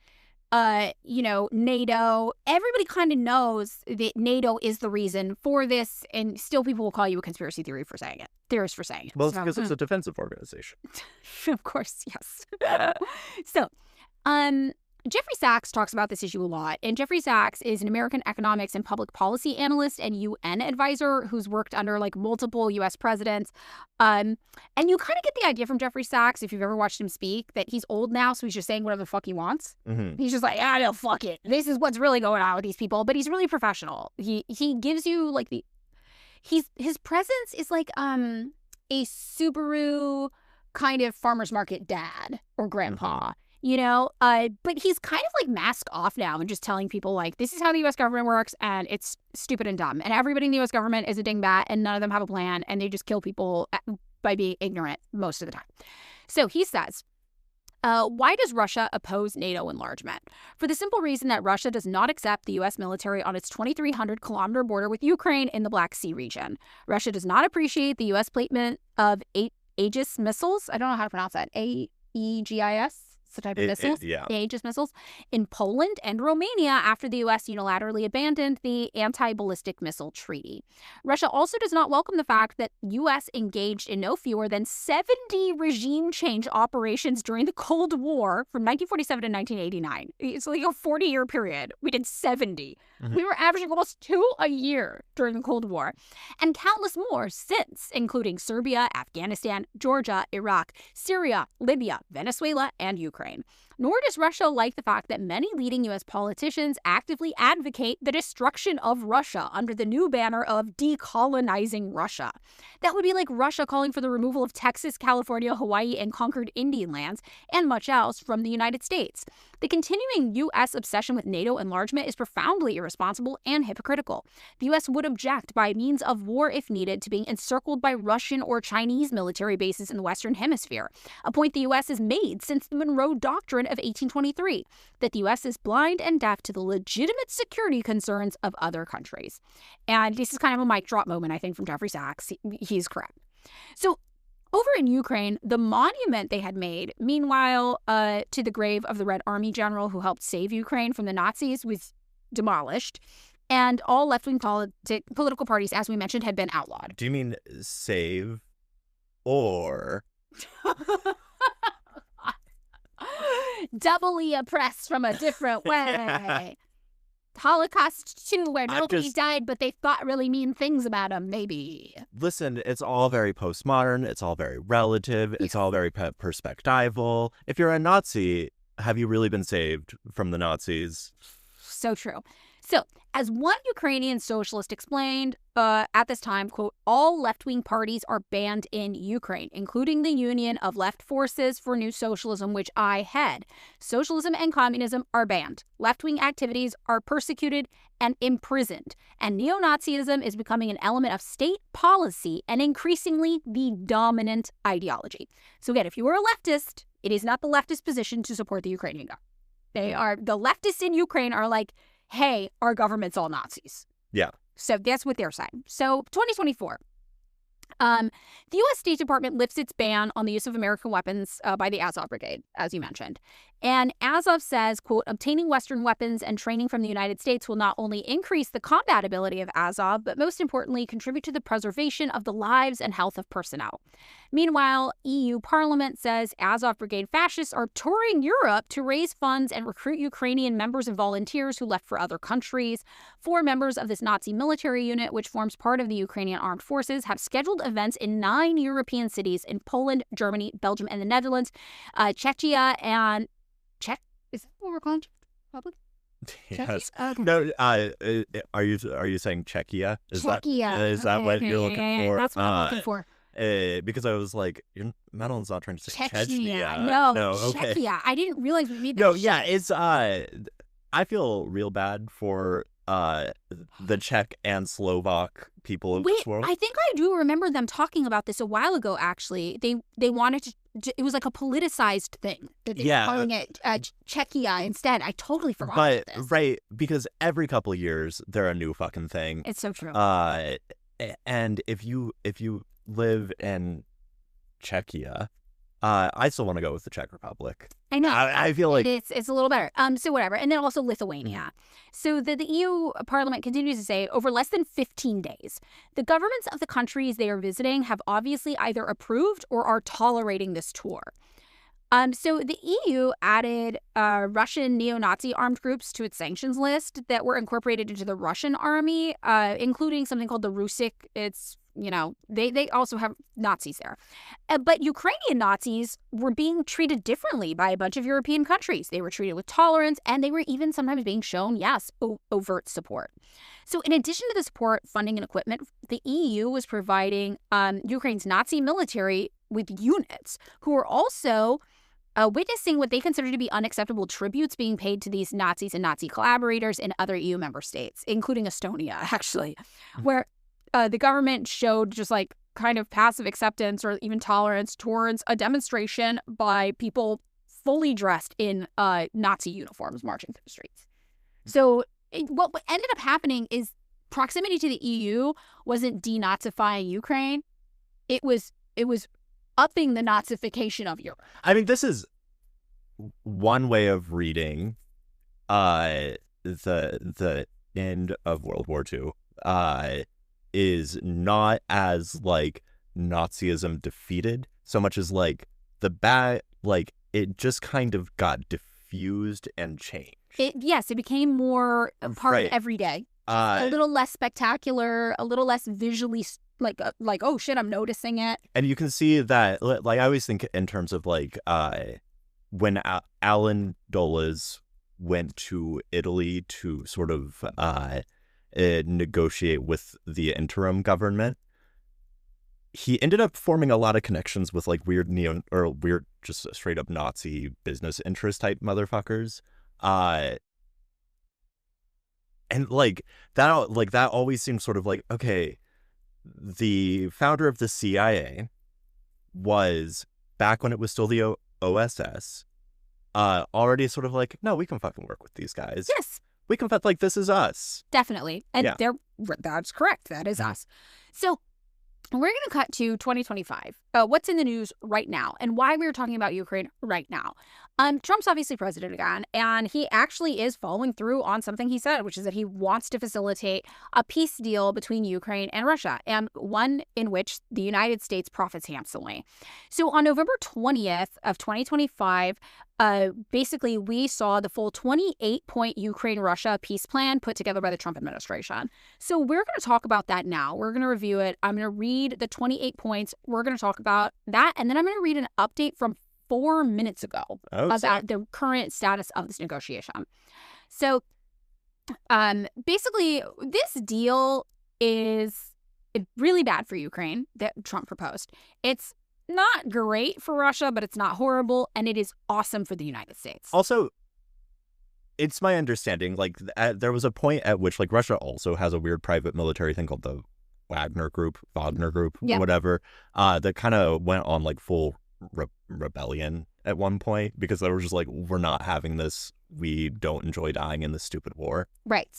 NATO. Everybody kind of knows that NATO is the reason for this, and still people will call you a conspiracy theorist for saying it. Well, it's So, because it's a defensive organization. of course, yes. So, Jeffrey Sachs talks about this issue a lot, and Jeffrey Sachs is an American economics and public policy analyst and UN advisor who's worked under like multiple U.S. presidents. And you kind of get the idea from Jeffrey Sachs, if you've ever watched him speak, that he's old now, so he's just saying whatever the fuck he wants. Mm-hmm. He's just like, no, fuck it. This is what's really going on with these people. But he's really professional. He gives you like his presence is like a Subaru kind of farmer's market dad or grandpa. But he's kind of like masked off now and just telling people like, this is how the U.S. government works and it's stupid and dumb. And everybody in the U.S. government is a dingbat and none of them have a plan and they just kill people by being ignorant most of the time. So he says, why does Russia oppose NATO enlargement? For the simple reason that Russia does not accept the U.S. military on its 2,300-kilometer border with Ukraine in the Black Sea region. Russia does not appreciate the U.S. placement of Aegis missiles. I don't know how to pronounce that. Aegis? It's the type of missiles, the Aegis missiles, in Poland and Romania after the U.S. unilaterally abandoned the anti-ballistic missile treaty. Russia also does not welcome the fact that U.S. engaged in no fewer than 70 regime change operations during the Cold War from 1947 to 1989. It's like a 40-year period. We did 70. Mm-hmm. We were averaging almost 2 a year during the Cold War, and countless more since, including Serbia, Afghanistan, Georgia, Iraq, Syria, Libya, Venezuela, and Ukraine. Nor does Russia like the fact that many leading U.S. politicians actively advocate the destruction of Russia under the new banner of decolonizing Russia. That would be like Russia calling for the removal of Texas, California, Hawaii, and conquered Indian lands, and much else from the United States. The continuing U.S. obsession with NATO enlargement is profoundly irresponsible and hypocritical. The U.S. would object by means of war if needed to being encircled by Russian or Chinese military bases in the Western Hemisphere, a point the U.S. has made since the Monroe Doctrine of 1823, that the U.S. is blind and deaf to the legitimate security concerns of other countries. And this is kind of a mic drop moment, I think, from Jeffrey Sachs. He's correct. So over in Ukraine, the monument they had made, meanwhile, to the grave of the Red Army general who helped save Ukraine from the Nazis was demolished. And all left-wing political parties, as we mentioned, had been outlawed. Do you mean save or... Doubly oppressed from a different way. Holocaust too, where nobody died, but they thought really mean things about them, maybe. Listen, it's all very postmodern. It's all very relative. It's all very perspectival. If you're a Nazi, have you really been saved from the Nazis? So true. So, as one Ukrainian socialist explained at this time, quote, all left-wing parties are banned in Ukraine, including the Union of Left Forces for New Socialism, which I head. Socialism and communism are banned. Left-wing activities are persecuted and imprisoned. And neo-Nazism is becoming an element of state policy and increasingly the dominant ideology. So again, if you are a leftist, it is not the leftist position to support the Ukrainian government. The leftists in Ukraine are like, hey, our government's all Nazis. Yeah. So that's what they're saying. So 2024, the U.S. State Department lifts its ban on the use of American weapons by the Azov Brigade, as you mentioned. And Azov says, quote, obtaining Western weapons and training from the United States will not only increase the combat ability of Azov, but most importantly, contribute to the preservation of the lives and health of personnel. Meanwhile, EU Parliament says Azov Brigade fascists are touring Europe to raise funds and recruit Ukrainian members and volunteers who left for other countries. 4 members of this Nazi military unit, which forms part of the Ukrainian armed forces, have scheduled events in 9 European cities in Poland, Germany, Belgium, and the Netherlands, Czechia, and is that what we're calling Republic? Yes. No. Are you saying Czechia? Czechia. Is that what you're looking for? That's what I'm looking for. Because I was like, Madeline's not trying to say Chechnya. No, okay. Czechia. I didn't realize we made that. No, yeah, it's I feel real bad for the Czech and Slovak people of this world. I think I do remember them talking about this a while ago. Actually, they wanted to. It was like a politicized thing. Yeah, calling it Czechia instead. I totally forgot about this. Right, because every couple of years they're a new fucking thing. It's so true. And if you live in Czechia, I still want to go with the Czech Republic. I know. I feel like It's a little better. So whatever. And then also Lithuania. So the EU Parliament continues to say over less than 15 days, the governments of the countries they are visiting have obviously either approved or are tolerating this tour. So the EU added Russian neo-Nazi armed groups to its sanctions list that were incorporated into the Russian army, including something called the Rusik. It's, they also have Nazis there. But Ukrainian Nazis were being treated differently by a bunch of European countries. They were treated with tolerance, and they were even sometimes being shown, overt support. So in addition to the support, funding, and equipment, the EU was providing Ukraine's Nazi military with units who were also witnessing what they consider to be unacceptable tributes being paid to these Nazis and Nazi collaborators in other EU member states, including Estonia, actually, where the government showed just like kind of passive acceptance or even tolerance towards a demonstration by people fully dressed in Nazi uniforms marching through the streets. So what ended up happening is proximity to the EU wasn't denazifying Ukraine. It was upping the Nazification of Europe. I mean, this is one way of reading the end of World War II is not as like Nazism defeated so much as like it just kind of got diffused and changed. It became more a part of every day. A little less spectacular, a little less visually like oh shit, I'm noticing it. And you can see that, like, I always think in terms of like when Alan Dulles went to Italy to sort of negotiate with the interim government, he ended up forming a lot of connections with like weird just straight up Nazi business interest type motherfuckers. And like that always seems sort of like, okay, the founder of the CIA was, back when it was still the OSS, already sort of like, no, we can fucking work with these guys. Yes. We can like, this is us. Definitely. And that's correct. That is us. So we're going to cut to 2025. What's in the news right now and why we're talking about Ukraine right now. Trump's obviously president again, and he actually is following through on something he said, which is that he wants to facilitate a peace deal between Ukraine and Russia, and one in which the United States profits handsomely. So on November 20th of 2025, basically we saw the full 28-point Ukraine-Russia peace plan put together by the Trump administration. So we're going to talk about that now. We're going to review it. I'm going to read the 28 points. We're going to talk about that, and then I'm going to read an update from 4 minutes ago about the current status of this negotiation. So basically, this deal is really bad for Ukraine that Trump proposed. It's not great for Russia, but it's not horrible, and it is awesome for the United States. Also, it's my understanding, like, there was a point at which, like, Russia also has a weird private military thing called the Wagner Group, or whatever, that kind of went on, like, full rebellion at one point because they were just like, we're not having this. We don't enjoy dying in this stupid war. Right.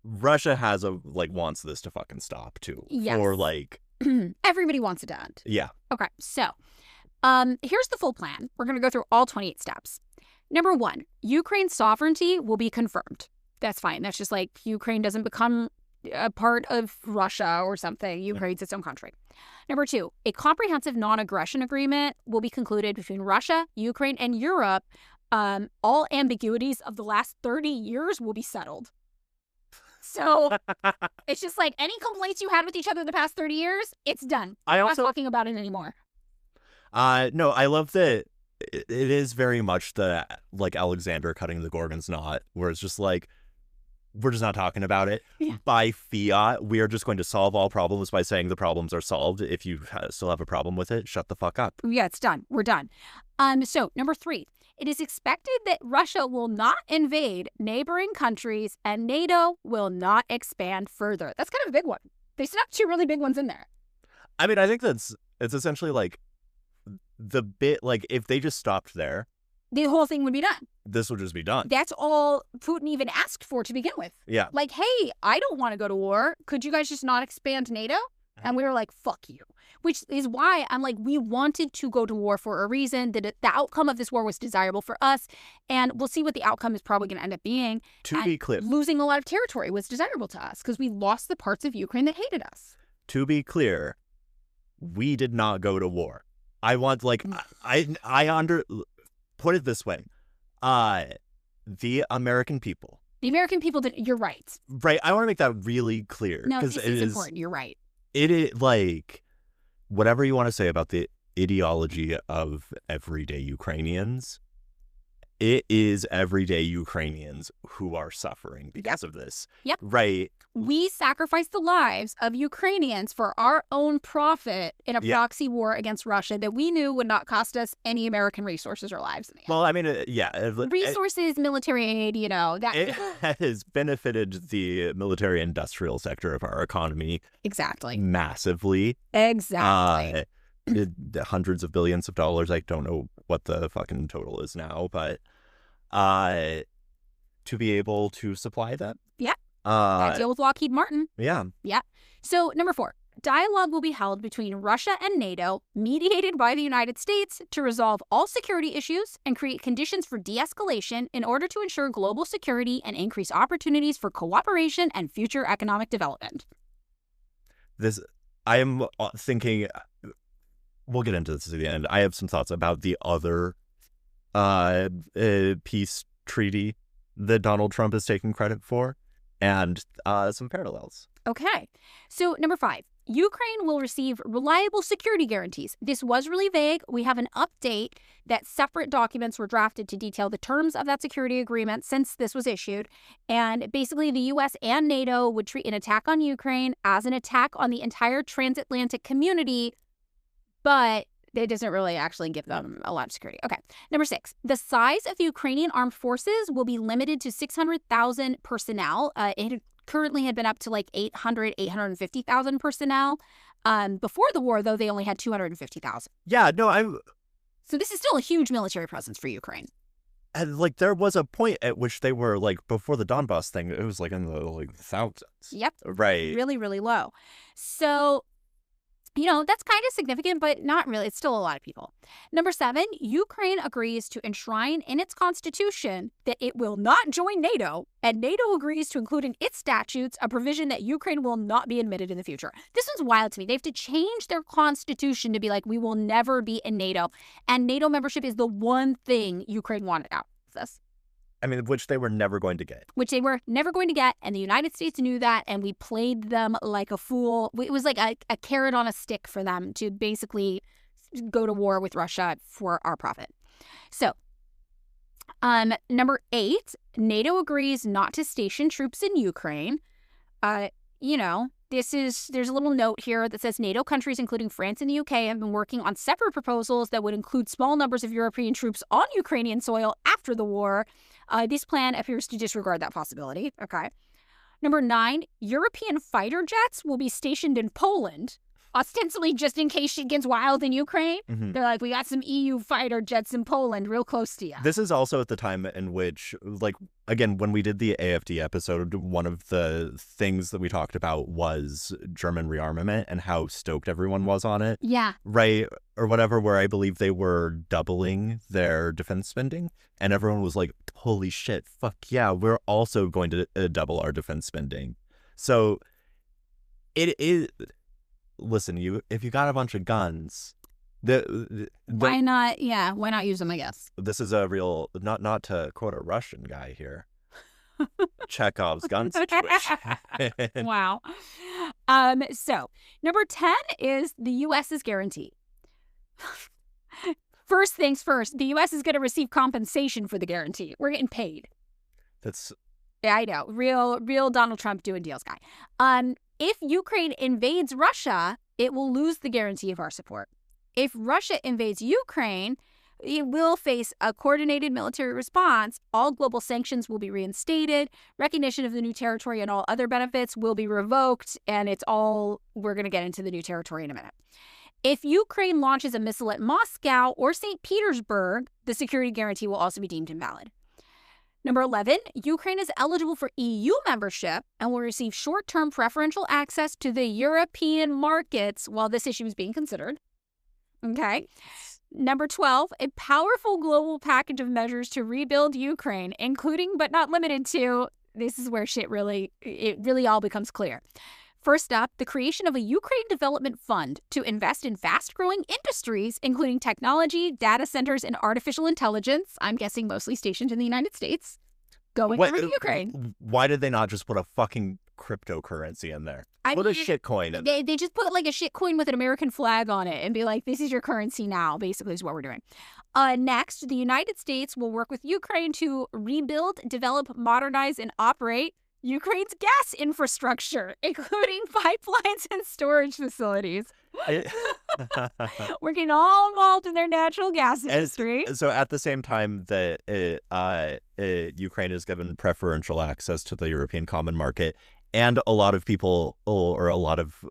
Russia has wants this to fucking stop too. Yes. Or like everybody wants it to end. Yeah. Okay. So, here's the full plan. We're going to go through all 28 steps. Number 1, Ukraine's sovereignty will be confirmed. That's fine. That's just like Ukraine doesn't become a part of Russia or something. Ukraine's its own country. Number 2, a comprehensive non-aggression agreement will be concluded between Russia, Ukraine, and Europe. All ambiguities of the last 30 years will be settled. So it's just like any complaints you had with each other in the past 30 years, it's done. I'm not talking about it anymore. No, I love that it is very much the like Alexander cutting the Gorgon's knot, where it's just like, we're just not talking about it. Yeah. By fiat, we are just going to solve all problems by saying the problems are solved. If you still have a problem with it, shut the fuck up. Yeah, it's done. We're done. So, number 3, it is expected that Russia will not invade neighboring countries and NATO will not expand further. That's kind of a big one. They snuck 2 really big ones in there. I mean, I think it's essentially like the bit, like if they just stopped there, the whole thing would be done. This would just be done. That's all Putin even asked for to begin with. Yeah. Like, hey, I don't want to go to war. Could you guys just not expand NATO? And we were like, fuck you. Which is why I'm like, we wanted to go to war for a reason. The outcome of this war was desirable for us. And we'll see what the outcome is probably going to end up being. To be clear, losing a lot of territory was desirable to us because we lost the parts of Ukraine that hated us. to be clear, we did not go to war. I want, like, put it this way. The American people. The American people did. You're right. Right. I want to make that really clear. No, this it is important. You're right. It is, like, whatever you want to say about the ideology of everyday Ukrainians, it is everyday Ukrainians who are suffering because of this. Yep. Right. We sacrificed the lives of Ukrainians for our own profit in a proxy war against Russia that we knew would not cost us any American resources or lives in the end. Well, I mean, Resources, military aid, that it has benefited the military industrial sector of our economy exactly. massively. Exactly. Hundreds of billions of dollars. I don't know what the fucking total is now, but to be able to supply that. Yeah. That deal with Lockheed Martin. Yeah. Yeah. So, number 4, dialogue will be held between Russia and NATO, mediated by the United States, to resolve all security issues and create conditions for de-escalation in order to ensure global security and increase opportunities for cooperation and future economic development. I am thinking, we'll get into this at the end. I have some thoughts about the other peace treaty that Donald Trump is taking credit for, and some parallels. Okay. So, number 5, Ukraine will receive reliable security guarantees. This was really vague. We have an update that separate documents were drafted to detail the terms of that security agreement since this was issued. And basically, the U.S. and NATO would treat an attack on Ukraine as an attack on the entire transatlantic community, but it doesn't really actually give them a lot of security. Okay. Number 6, the size of the Ukrainian armed forces will be limited to 600,000 personnel. It currently had been up to like 850,000 personnel. Before the war, though, they only had 250,000. Yeah, no, So this is still a huge military presence for Ukraine. And, like, there was a point at which they were, like, before the Donbass thing, it was, like, in the, like, thousands. Yep. Right. Really, really low. So, that's kind of significant, but not really. It's still a lot of people. Number 7, Ukraine agrees to enshrine in its constitution that it will not join NATO, and NATO agrees to include in its statutes a provision that Ukraine will not be admitted in the future. This one's wild to me. They have to change their constitution to be like, we will never be in NATO. And NATO membership is the one thing Ukraine wanted out of this. I mean, which they were never going to get. And the United States knew that, and we played them like a fool. It was like a carrot on a stick for them to basically go to war with Russia for our profit. So, number 8, NATO agrees not to station troops in Ukraine. There's a little note here that says NATO countries, including France and the UK, have been working on separate proposals that would include small numbers of European troops on Ukrainian soil after the war. This plan appears to disregard that possibility. Okay. Number 9, European fighter jets will be stationed in Poland, ostensibly just in case shit gets wild in Ukraine. Mm-hmm. They're like, we got some EU fighter jets in Poland real close to you. This is also at the time in which, like, again, when we did the AFD episode, one of the things that we talked about was German rearmament and how stoked everyone was on it. Yeah. Right? Or whatever, where I believe they were doubling their defense spending. And everyone was like, holy shit, fuck yeah, we're also going to double our defense spending. So it is... Listen, if you got a bunch of guns, why not? Yeah, why not use them? I guess this is a real not to quote a Russian guy here. Chekhov's gun situation. Wow. So number 10 is the U.S.'s guarantee. First things first, the U.S. is going to receive compensation for the guarantee. We're getting paid. Yeah, I know. Real Donald Trump doing deals guy. If Ukraine invades Russia, it will lose the guarantee of our support. If Russia invades Ukraine, it will face a coordinated military response. All global sanctions will be reinstated. Recognition of the new territory and all other benefits will be revoked. And we're going to get into the new territory in a minute. If Ukraine launches a missile at Moscow or St. Petersburg, the security guarantee will also be deemed invalid. Number 11, Ukraine is eligible for EU membership and will receive short-term preferential access to the European markets while this issue is being considered. Okay. Number 12, a powerful global package of measures to rebuild Ukraine, including but not limited to, this is where it really all becomes clear. First up, the creation of a Ukraine Development Fund to invest in fast-growing industries, including technology, data centers, and artificial intelligence, I'm guessing mostly stationed in the United States, going over to Ukraine. Why did they not just put a fucking cryptocurrency in there? Put a shitcoin in there. They just put like a shitcoin with an American flag on it and be like, this is your currency now, basically is what we're doing. Next, the United States will work with Ukraine to rebuild, develop, modernize, and operate Ukraine's gas infrastructure, including pipelines and storage facilities. We're getting all involved in their natural gas industry. So at the same time that Ukraine is given preferential access to the European common market, and a lot of people or a lot of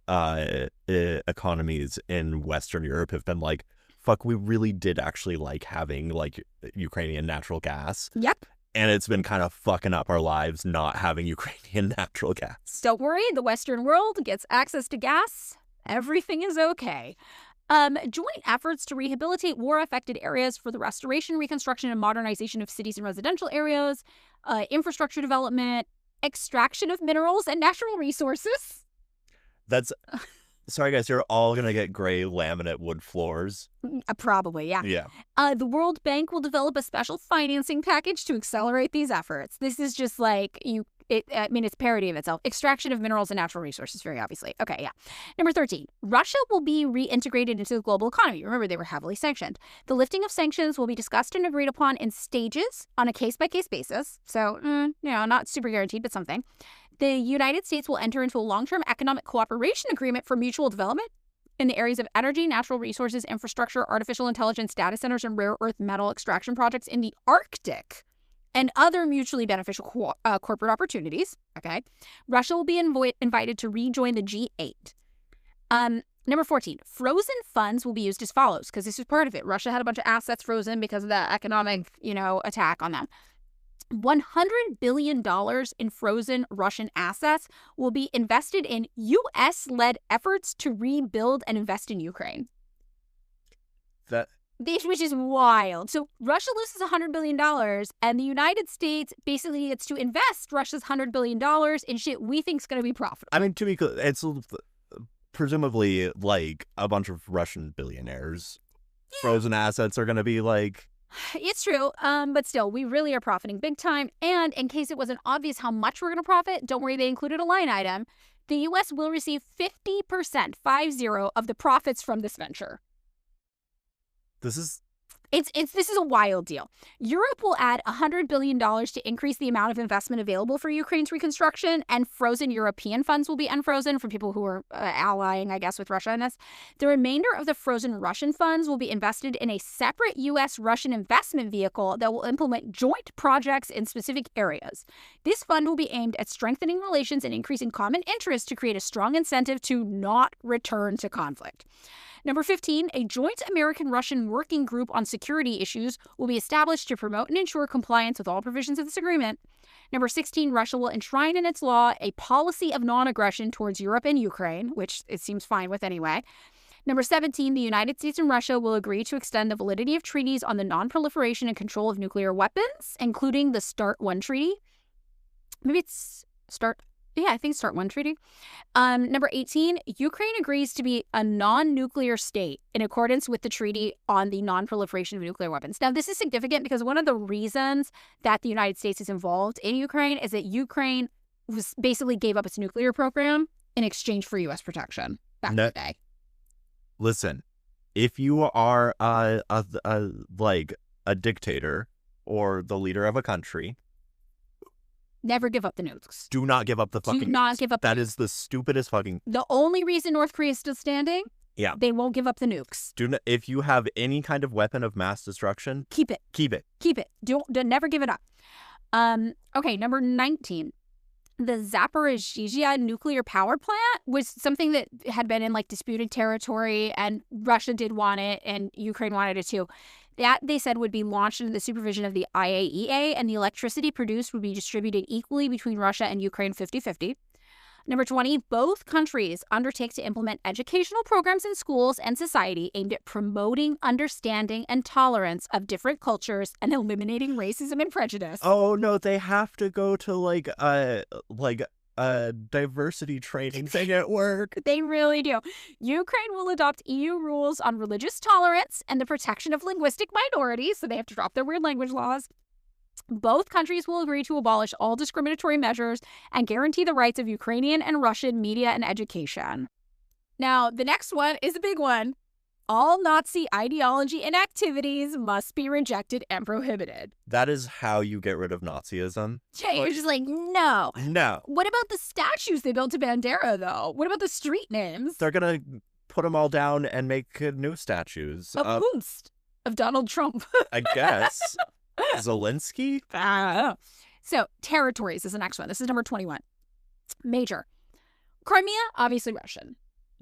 economies in Western Europe have been like, fuck, we really did actually like having like Ukrainian natural gas. Yep. And it's been kind of fucking up our lives not having Ukrainian natural gas. Don't worry, the Western world gets access to gas. Everything is okay. Joint efforts to rehabilitate war-affected areas for the restoration, reconstruction, and modernization of cities and residential areas, infrastructure development, extraction of minerals and natural resources. That's... Sorry, guys, you're all going to get gray laminate wood floors. Probably, yeah. Yeah. The World Bank will develop a special financing package to accelerate these efforts. This is just like, it's parody of itself. Extraction of minerals and natural resources, very obviously. Okay, yeah. Number 13, Russia will be reintegrated into the global economy. Remember, they were heavily sanctioned. The lifting of sanctions will be discussed and agreed upon in stages on a case-by-case basis. So, not super guaranteed, but something. The United States will enter into a long-term economic cooperation agreement for mutual development in the areas of energy, natural resources, infrastructure, artificial intelligence, data centers, and rare earth metal extraction projects in the Arctic and other mutually beneficial corporate opportunities. Okay. Russia will be invited to rejoin the G8. Number 14, frozen funds will be used as follows, because this is part of it. Russia had a bunch of assets frozen because of the economic, attack on them. $100 billion in frozen Russian assets will be invested in U.S.-led efforts to rebuild and invest in Ukraine. Which is wild. So Russia loses $100 billion, and the United States basically gets to invest Russia's $100 billion in shit we think is going to be profitable. I mean, to be clear, it's presumably like a bunch of Russian billionaires. Yeah. Frozen assets are going to be like... It's true, but still, we really are profiting big time. And in case it wasn't obvious how much we're going to profit, don't worry, they included a line item. The U.S. will receive 50%, 50, of the profits from this venture. This is a wild deal. Europe will add $100 billion to increase the amount of investment available for Ukraine's reconstruction, and frozen European funds will be unfrozen for people who are allying, I guess, with Russia in this. The remainder of the frozen Russian funds will be invested in a separate U.S.-Russian investment vehicle that will implement joint projects in specific areas. This fund will be aimed at strengthening relations and increasing common interest to create a strong incentive to not return to conflict. Number 15, a joint American-Russian working group on security issues will be established to promote and ensure compliance with all provisions of this agreement. Number 16, Russia will enshrine in its law a policy of non-aggression towards Europe and Ukraine, which it seems fine with anyway. Number 17, the United States and Russia will agree to extend the validity of treaties on the non-proliferation and control of nuclear weapons, including the START 1 treaty. Maybe it's START... Yeah, I think START 1 treaty. Number 18, Ukraine agrees to be a non-nuclear state in accordance with the Treaty on the Non-Proliferation of Nuclear Weapons. Now, this is significant because one of the reasons that the United States is involved in Ukraine is that Ukraine basically gave up its nuclear program in exchange for U.S. protection back in the day. Listen, if you are a dictator or the leader of a country, never give up the nukes. Do not give up the fucking... Do not give up... That is the stupidest fucking... The only reason North Korea is still standing? Yeah. They won't give up the nukes. If you have any kind of weapon of mass destruction... Keep it. Keep it. Keep it. Don't never give it up. Okay, number 19. the Zaporizhzhia nuclear power plant was something that had been in like disputed territory, and Russia did want it and Ukraine wanted it too. That, they said, would be launched under the supervision of the IAEA, and the electricity produced would be distributed equally between Russia and Ukraine 50-50. Number 20, both countries undertake to implement educational programs in schools and society aimed at promoting understanding and tolerance of different cultures and eliminating racism and prejudice. Oh no, they have to go to like a diversity training thing at work. They really do. Ukraine will adopt EU rules on religious tolerance and the protection of linguistic minorities, so they have to drop their weird language laws. Both countries will agree to abolish all discriminatory measures and guarantee the rights of Ukrainian and Russian media and education. Now, the next one is a big one. All Nazi ideology and activities must be rejected and prohibited. That is how you get rid of Nazism. Yeah, you're just like, no. No. What about the statues they built to Bandera, though? What about the street names? They're going to put them all down and make new statues. Of Kunst. Of Donald Trump. I guess. Zelensky? So, territories is the next one. This is number 21. Major. Crimea, obviously Russian.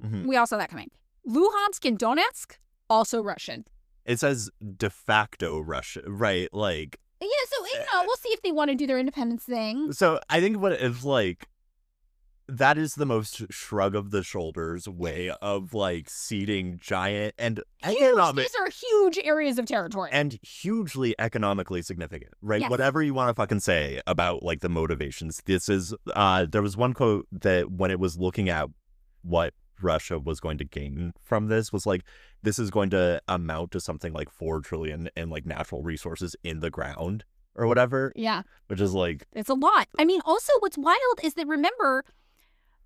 Mm-hmm. We all saw that coming. Luhansk and Donetsk, also Russian. It says de facto Russia, right? Like, Yeah, so, we'll see if they want to do their independence thing. so I think what it's like, that is the most shrug of the shoulders way of like ceding giant and economic These are huge areas of territory. and hugely economically significant, right? Yes. Whatever you want to fucking say about like the motivations. This is, there was one quote that when it was looking at what Russia was going to gain from this was like, this is going to amount to something like 4 trillion in like natural resources in the ground or whatever, Yeah, which is like, it's a lot. I mean, also what's wild is that, remember,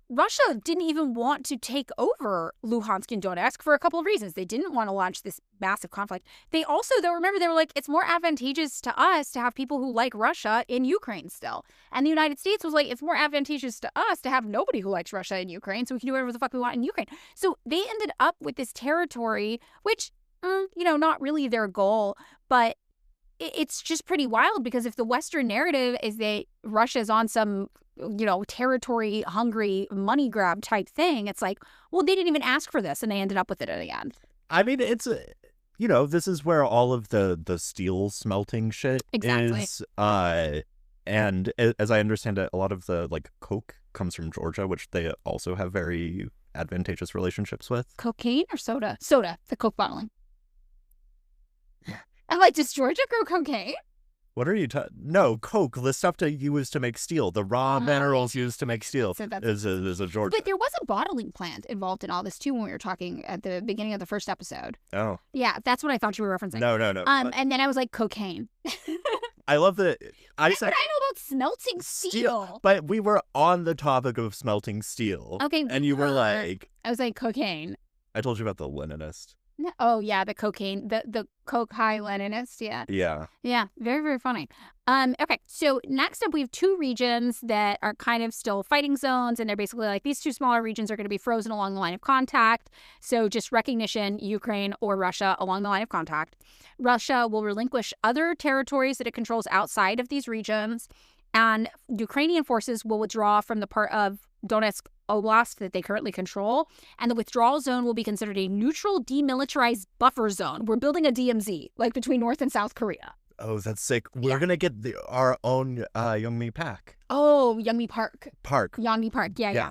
Russia didn't even want to take over Luhansk and Donetsk for a couple of reasons. They didn't want to launch this massive conflict. They also, though, remember, they were like, it's more advantageous to us to have people who like Russia in Ukraine still. And the United States was like, it's more advantageous to us to have nobody who likes Russia in Ukraine, so we can do whatever the fuck we want in Ukraine. So they ended up with this territory, which, not really their goal, but it's just pretty wild, because if the Western narrative is that Russia's on some, territory hungry money grab type thing, it's like, well, they didn't even ask for this and they ended up with it at the end. I mean, it's this is where all of the steel smelting shit Exactly. is. And as I understand it, a lot of the like coke comes from Georgia, which they also have very advantageous relationships with. Cocaine or soda? Soda, the Coke bottling. I'm like, does Georgia grow cocaine? What are you No, coke, the stuff to use to make steel, the raw minerals used to make steel So that's- is a Georgia. But there was a bottling plant involved in all this too when we were talking at the beginning of the first episode. Oh, Yeah, that's what I thought you were referencing. no. And then I was like, cocaine. I love that. I But said I know about smelting steel. but we were on the topic of smelting steel. Okay. And you were like, I was like, cocaine. I told you about the Leninist. No, oh, yeah, the cocaine, the coke high Leninist. Yeah. Yeah. Yeah. Very, very funny. Okay. So next up, we have 2 regions that are kind of still fighting zones. And they're basically like, these 2 smaller regions are going to be frozen along the line of contact. So just recognition, Ukraine or Russia along the line of contact. Russia will relinquish other territories that it controls outside of these regions. And Ukrainian forces will withdraw from the part of Donetsk Oblast that they currently control. And the withdrawal zone will be considered a neutral demilitarized buffer zone. We're building a DMZ, like between North and South Korea. Oh, that's sick. We're going to get our own Yeongmi Oh, Yeongmi Park. Park. Yeongmi Park. Yeah.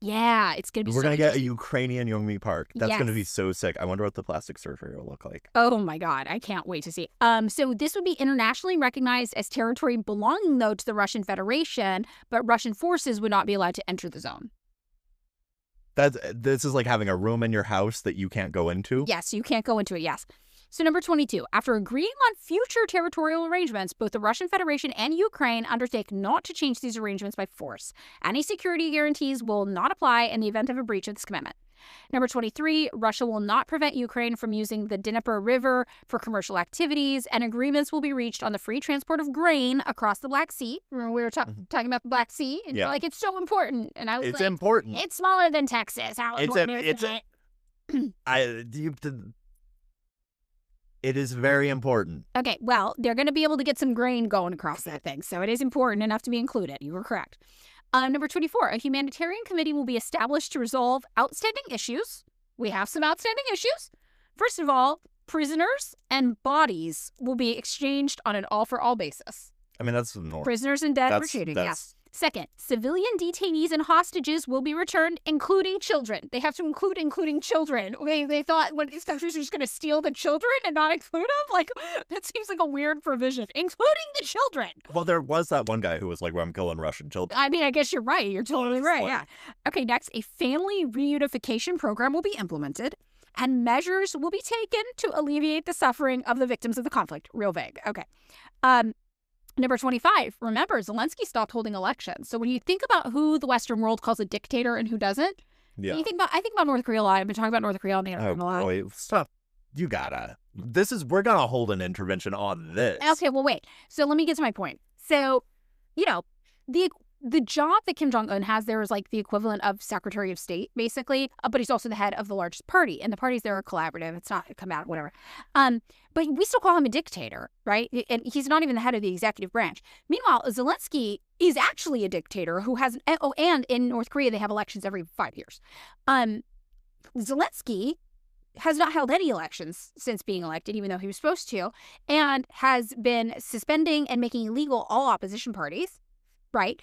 Yeah, it's going to be We're so going to get a interesting. Ukrainian Yeongmi Park. That's going to be Yes. so sick. I wonder what the plastic surgery will look like. Oh my God, I can't wait to see. So this would be internationally recognized as territory belonging, though, to the Russian Federation, but Russian forces would not be allowed to enter the zone. This is like having a room in your house that you can't go into. Yes, you can't go into it, yes. So number 22, after agreeing on future territorial arrangements, both the Russian Federation and Ukraine undertake not to change these arrangements by force. Any security guarantees will not apply in the event of a breach of this commitment. Number 23, Russia will not prevent Ukraine from using the Dnieper River for commercial activities, and agreements will be reached on the free transport of grain across the Black Sea. Remember we were talking about the Black Sea? And Yeah. you're like, it's so important. And I was It's like, important. it's smaller than Texas. How important is it? It is very important. Okay, well, they're going to be able to get some grain going across that thing, so it is important enough to be included. You were correct. Number 24, a humanitarian committee will be established to resolve outstanding issues. We have some outstanding issues. First of all, prisoners and bodies will be exchanged on an all-for-all basis. I mean, that's normal. Prisoners and dead retreating, yes. Second, civilian detainees and hostages will be returned, including children. They have to including children. They thought, what, these countries are just going to steal the children and not include them? Like, that seems like a weird provision, including the children. Well, there was that one guy who was like, well, I'm killing Russian children. I mean, I guess you're right. You're totally right, yeah. Okay, next, a family reunification program will be implemented, and measures will be taken to alleviate the suffering of the victims of the conflict. Real vague. Okay. Number 25, remember, Zelensky stopped holding elections. So when you think about who the Western world calls a dictator and who doesn't, Yeah. I think about North Korea a lot. I've been talking about North Korea on the internet a lot. Boy, stop. You gotta. We're gonna hold an intervention on this. Okay, well, wait. So let me get to my point. So, you know, the job that Kim Jong-un has there is like the equivalent of Secretary of State, basically, but he's also the head of the largest party, and the parties there are collaborative. It's not combative, whatever. But we still call him a dictator, right? And he's not even the head of the executive branch. Meanwhile, Zelensky is actually a dictator who has, and in North Korea, they have elections every 5 years. Zelensky has not held any elections since being elected, even though he was supposed to, and has been suspending and making illegal all opposition parties. Right.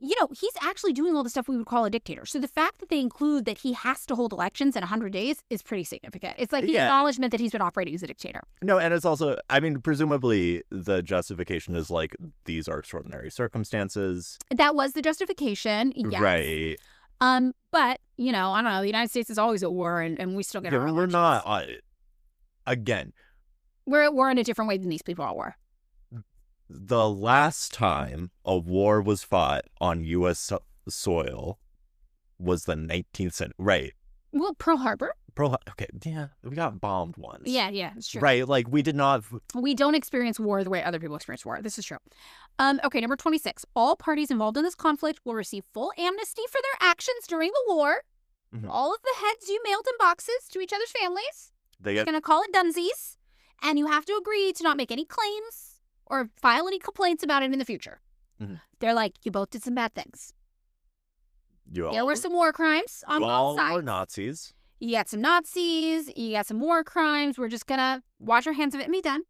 He's actually doing all the stuff we would call a dictator. So the fact that they include that he has to hold elections in 100 days is pretty significant. It's like the acknowledgement that he's been operating as a dictator. No, and it's also, I mean, presumably the justification is like, these are extraordinary circumstances. That was the justification. Yes. Right. But, I don't know. The United States is always at war, and we still get our We're elections. not, again. We're at war in a different way than these people are at war. The last time a war was fought on U.S. soil was the 19th century. Right. Well, Pearl Harbor. Okay, yeah, we got bombed once. Yeah, it's true. Right, like we did not. We don't experience war the way other people experience war. This is true. Okay, number 26. All parties involved in this conflict will receive full amnesty for their actions during the war. Mhm. All of the heads you mailed in boxes to each other's families. They You're get going to call it dunsies. And you have to agree to not make any claims or file any complaints about it in the future. Mhm. They're like, you both did some bad things. you There all. were some war crimes on You both all sides. were Nazis. You got some Nazis, you got some war crimes. We're just going to wash our hands of it and be done.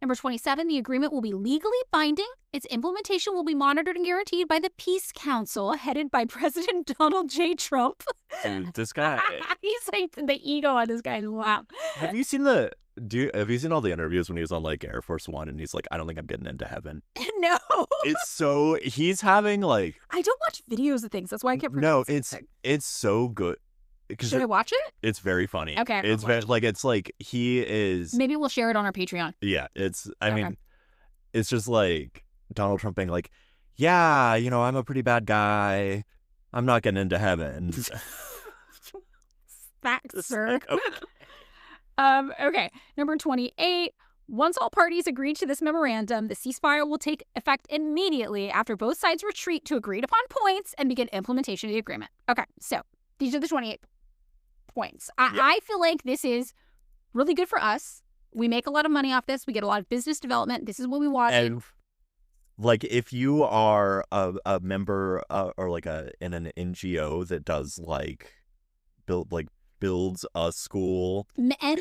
Number 27, the agreement will be legally binding. Its implementation will be monitored and guaranteed by the Peace Council, headed by President Donald J. Trump. Dude, this guy. He's like, the ego on this guy is wow. Have you seen all the interviews when he was on like Air Force One and he's like, I don't think I'm getting into heaven. No. He's having like. I don't watch videos of things. That's why I kept No, forgetting. it's so good. Should I watch it? It's very funny. Okay, I'll It's very it's like he is. Maybe we'll share it on our Patreon. Yeah, I Okay. mean, it's just like Donald Trump being like, yeah, I'm a pretty bad guy. I'm not getting into heaven. Facts, sir. Okay. Okay. Number 28. Once all parties agree to this memorandum, the ceasefire will take effect immediately after both sides retreat to agreed upon points and begin implementation of the agreement. Okay, so these are the 28 points. I feel like this is really good for us. We make a lot of money off this. We get a lot of business development. This is what we want. And like, if you are a member or like in an NGO that does like builds a school, I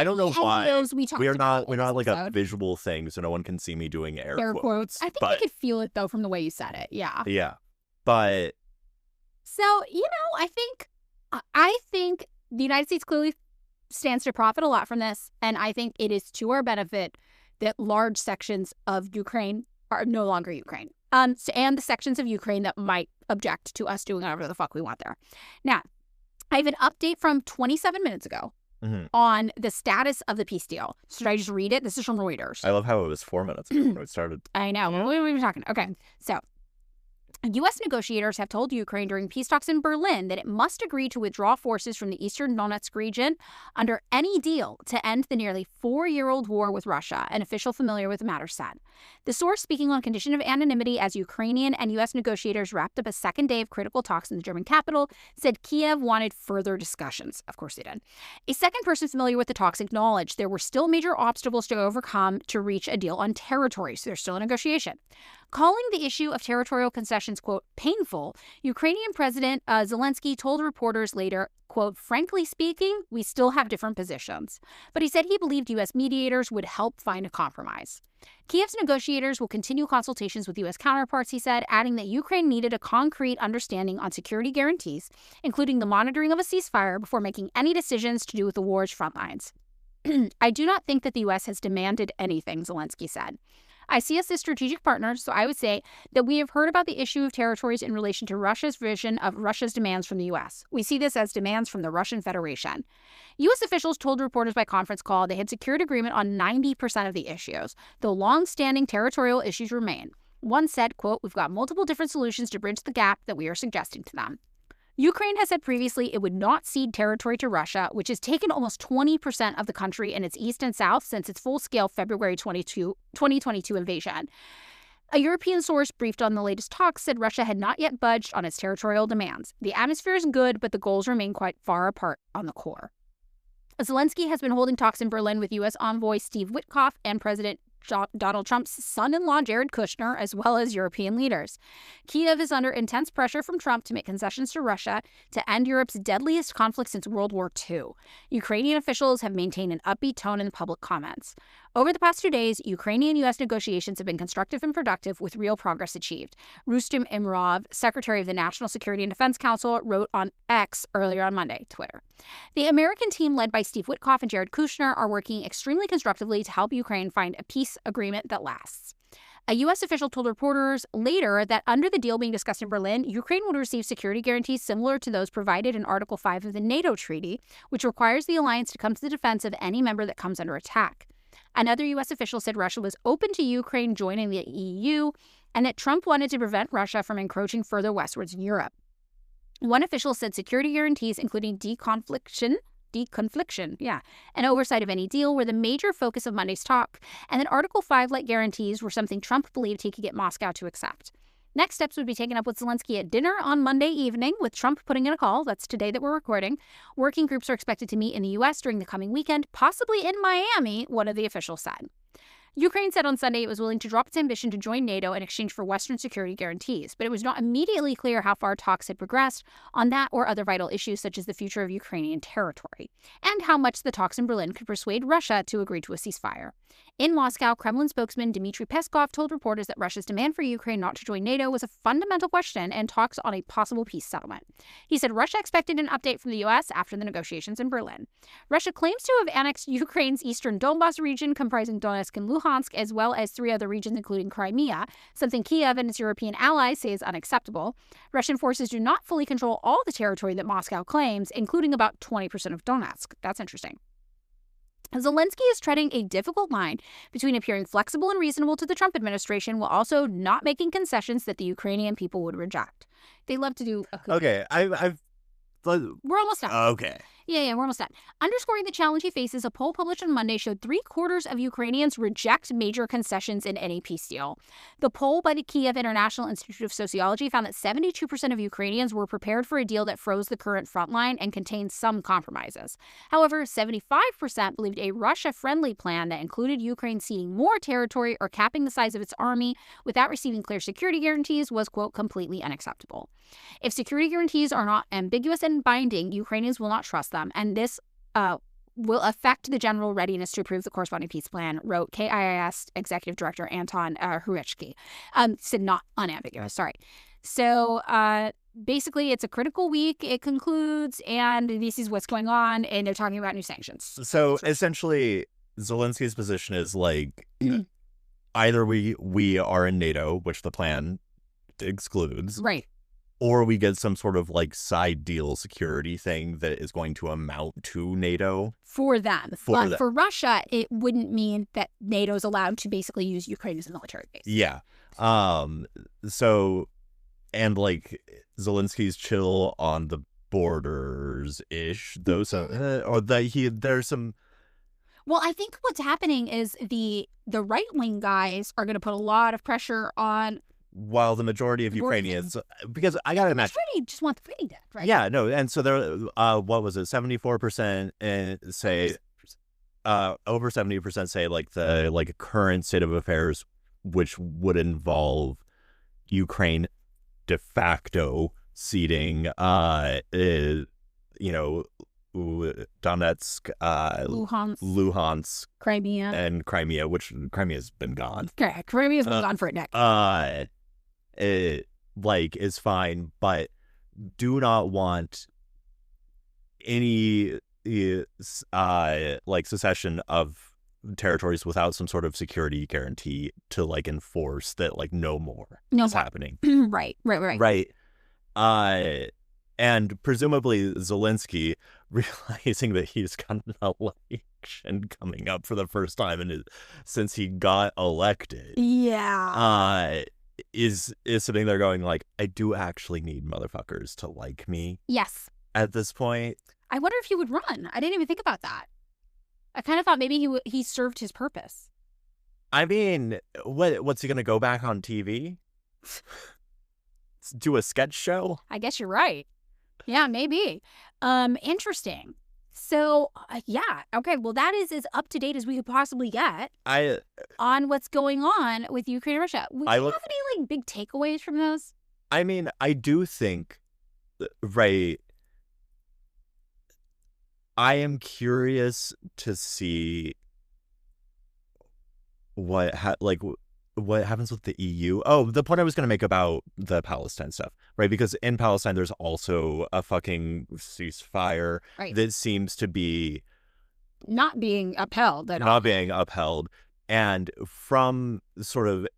don't know why. We're not like a visual thing, so no one can see me doing air quotes. I think I could feel it though from the way you said it. Yeah. Yeah, but so I think the United States clearly stands to profit a lot from this, and I think it is to our benefit that large sections of Ukraine are no longer Ukraine. And the sections of Ukraine that might object to us doing whatever the fuck we want there. Now, I have an update from 27 minutes ago on the status of the peace deal. Should I just read it? This is from Reuters. I love how it was 4 minutes ago when it started. I know. What are we talking? Okay. So U.S. negotiators have told Ukraine during peace talks in Berlin that it must agree to withdraw forces from the eastern Donetsk region under any deal to end the nearly 4-year-old war with Russia, an official familiar with the matter said. The source, speaking on condition of anonymity as Ukrainian and U.S. negotiators wrapped up a second day of critical talks in the German capital, said Kiev wanted further discussions. Of course they did. A second person familiar with the talks acknowledged there were still major obstacles to overcome to reach a deal on territory, so there's still a negotiation. Calling the issue of territorial concessions, quote, painful, Ukrainian President Zelensky told reporters later, quote, frankly speaking, we still have different positions. But he said he believed U.S. mediators would help find a compromise. Kiev's negotiators will continue consultations with U.S. counterparts, he said, adding that Ukraine needed a concrete understanding on security guarantees, including the monitoring of a ceasefire before making any decisions to do with the war's front lines. I do not think that the U.S. has demanded anything, Zelensky said. I see us as strategic partners, so I would say that we have heard about the issue of territories in relation to Russia's vision of Russia's demands from the U.S. We see this as demands from the Russian Federation. U.S. officials told reporters by conference call they had secured agreement on 90% of the issues, though long-standing territorial issues remain. One said, quote, we've got multiple different solutions to bridge the gap that we are suggesting to them. Ukraine has said previously it would not cede territory to Russia, which has taken almost 20% of the country in its east and south since its full-scale February 2022 invasion. A European source briefed on the latest talks said Russia had not yet budged on its territorial demands. The atmosphere is good, but the goals remain quite far apart on the core. Zelensky has been holding talks in Berlin with U.S. envoy Steve Witkoff and President Donald Trump's son-in-law Jared Kushner, as well as European leaders. Kiev is under intense pressure from Trump to make concessions to Russia to end Europe's deadliest conflict since World War II. Ukrainian officials have maintained an upbeat tone in public comments. Over the past 2 days, Ukrainian-U.S. negotiations have been constructive and productive, with real progress achieved. Rustem Umerov, Secretary of the National Security and Defense Council, wrote on X earlier on Monday, Twitter. The American team led by Steve Witkoff and Jared Kushner are working extremely constructively to help Ukraine find a peace agreement that lasts. A U.S. official told reporters later that under the deal being discussed in Berlin, Ukraine would receive security guarantees similar to those provided in Article 5 of the NATO treaty, which requires the alliance to come to the defense of any member that comes under attack. Another U.S. official said Russia was open to Ukraine joining the EU and that Trump wanted to prevent Russia from encroaching further westwards in Europe. One official said security guarantees, including deconfliction, and oversight of any deal were the major focus of Monday's talk, and that Article 5-like guarantees were something Trump believed he could get Moscow to accept. Next steps would be taken up with Zelensky at dinner on Monday evening, with Trump putting in a call. That's today that we're recording. Working groups are expected to meet in the U.S. during the coming weekend, possibly in Miami, one of the officials said. Ukraine said on Sunday it was willing to drop its ambition to join NATO in exchange for Western security guarantees, but it was not immediately clear how far talks had progressed on that or other vital issues such as the future of Ukrainian territory, and how much the talks in Berlin could persuade Russia to agree to a ceasefire. In Moscow, Kremlin spokesman Dmitry Peskov told reporters that Russia's demand for Ukraine not to join NATO was a fundamental question and talks on a possible peace settlement. He said Russia expected an update from the U.S. after the negotiations in Berlin. Russia claims to have annexed Ukraine's eastern Donbas region, comprising Donetsk and Luhansk, as well as 3 other regions, including Crimea, something Kiev and its European allies say is unacceptable. Russian forces do not fully control all the territory that Moscow claims, including about 20% of Donetsk. That's interesting. Zelensky is treading a difficult line between appearing flexible and reasonable to the Trump administration while also not making concessions that the Ukrainian people would reject. They love to do a coup. Okay, We're almost done. Okay. Yeah, we're almost done. Underscoring the challenge he faces, a poll published on Monday showed 3/4 of Ukrainians reject major concessions in any peace deal. The poll by the Kiev International Institute of Sociology found that 72% of Ukrainians were prepared for a deal that froze the current front line and contained some compromises. However, 75% believed a Russia-friendly plan that included Ukraine ceding more territory or capping the size of its army without receiving clear security guarantees was, quote, completely unacceptable. If security guarantees are not ambiguous and binding, Ukrainians will not trust them, and this will affect the general readiness to approve the corresponding peace plan, wrote KIIS Executive Director Anton Hruchky. Said not unambiguous, sorry. So basically, it's a critical week. It concludes, and this is what's going on, and they're talking about new sanctions. So essentially, Zelensky's position is like, either we are in NATO, which the plan excludes, Right. or we get some sort of like side deal security thing that is going to amount to NATO. For them. For But for Russia, it wouldn't mean that NATO's allowed to basically use Ukraine as a military base. Yeah. So and like Zelensky's chill on the borders ish. Those or that there's some. Well, I think what's happening is the right wing guys are going to put a lot of pressure on. While the majority of Ukrainians, because I gotta imagine, Majority just want the fighting deck, right? yeah, no, and so there, what was it, 74% and say, over 70% say like the current state of affairs, which would involve Ukraine de facto ceding, Donetsk, Luhansk, Crimea, and Crimea, which Crimea's been gone. Okay, Crimea's been gone for a decade. It is fine, but do not want any secession of territories without some sort of security guarantee to enforce that no more is happening. Right. And presumably Zelensky, realizing that he's got an election coming up for the first time since he got elected, is sitting there going I do actually need motherfuckers to like me. Yes. At this point, I wonder if he would run. I didn't even think about that. I kind of thought maybe he served his purpose. I mean, what's he gonna go back on TV? Do a sketch show? I guess you're right. Yeah, maybe. Interesting. So, yeah. Okay, well, that is as up to date as we could possibly get on what's going on with Ukraine and Russia. Do you have any big takeaways from those? I mean, I do think, right, I am curious to see what happens with the EU. Oh, the point I was going to make about the Palestine stuff, right? Because in Palestine, there's also a fucking ceasefire that seems to be not being upheld at all. Not being upheld. And from sort of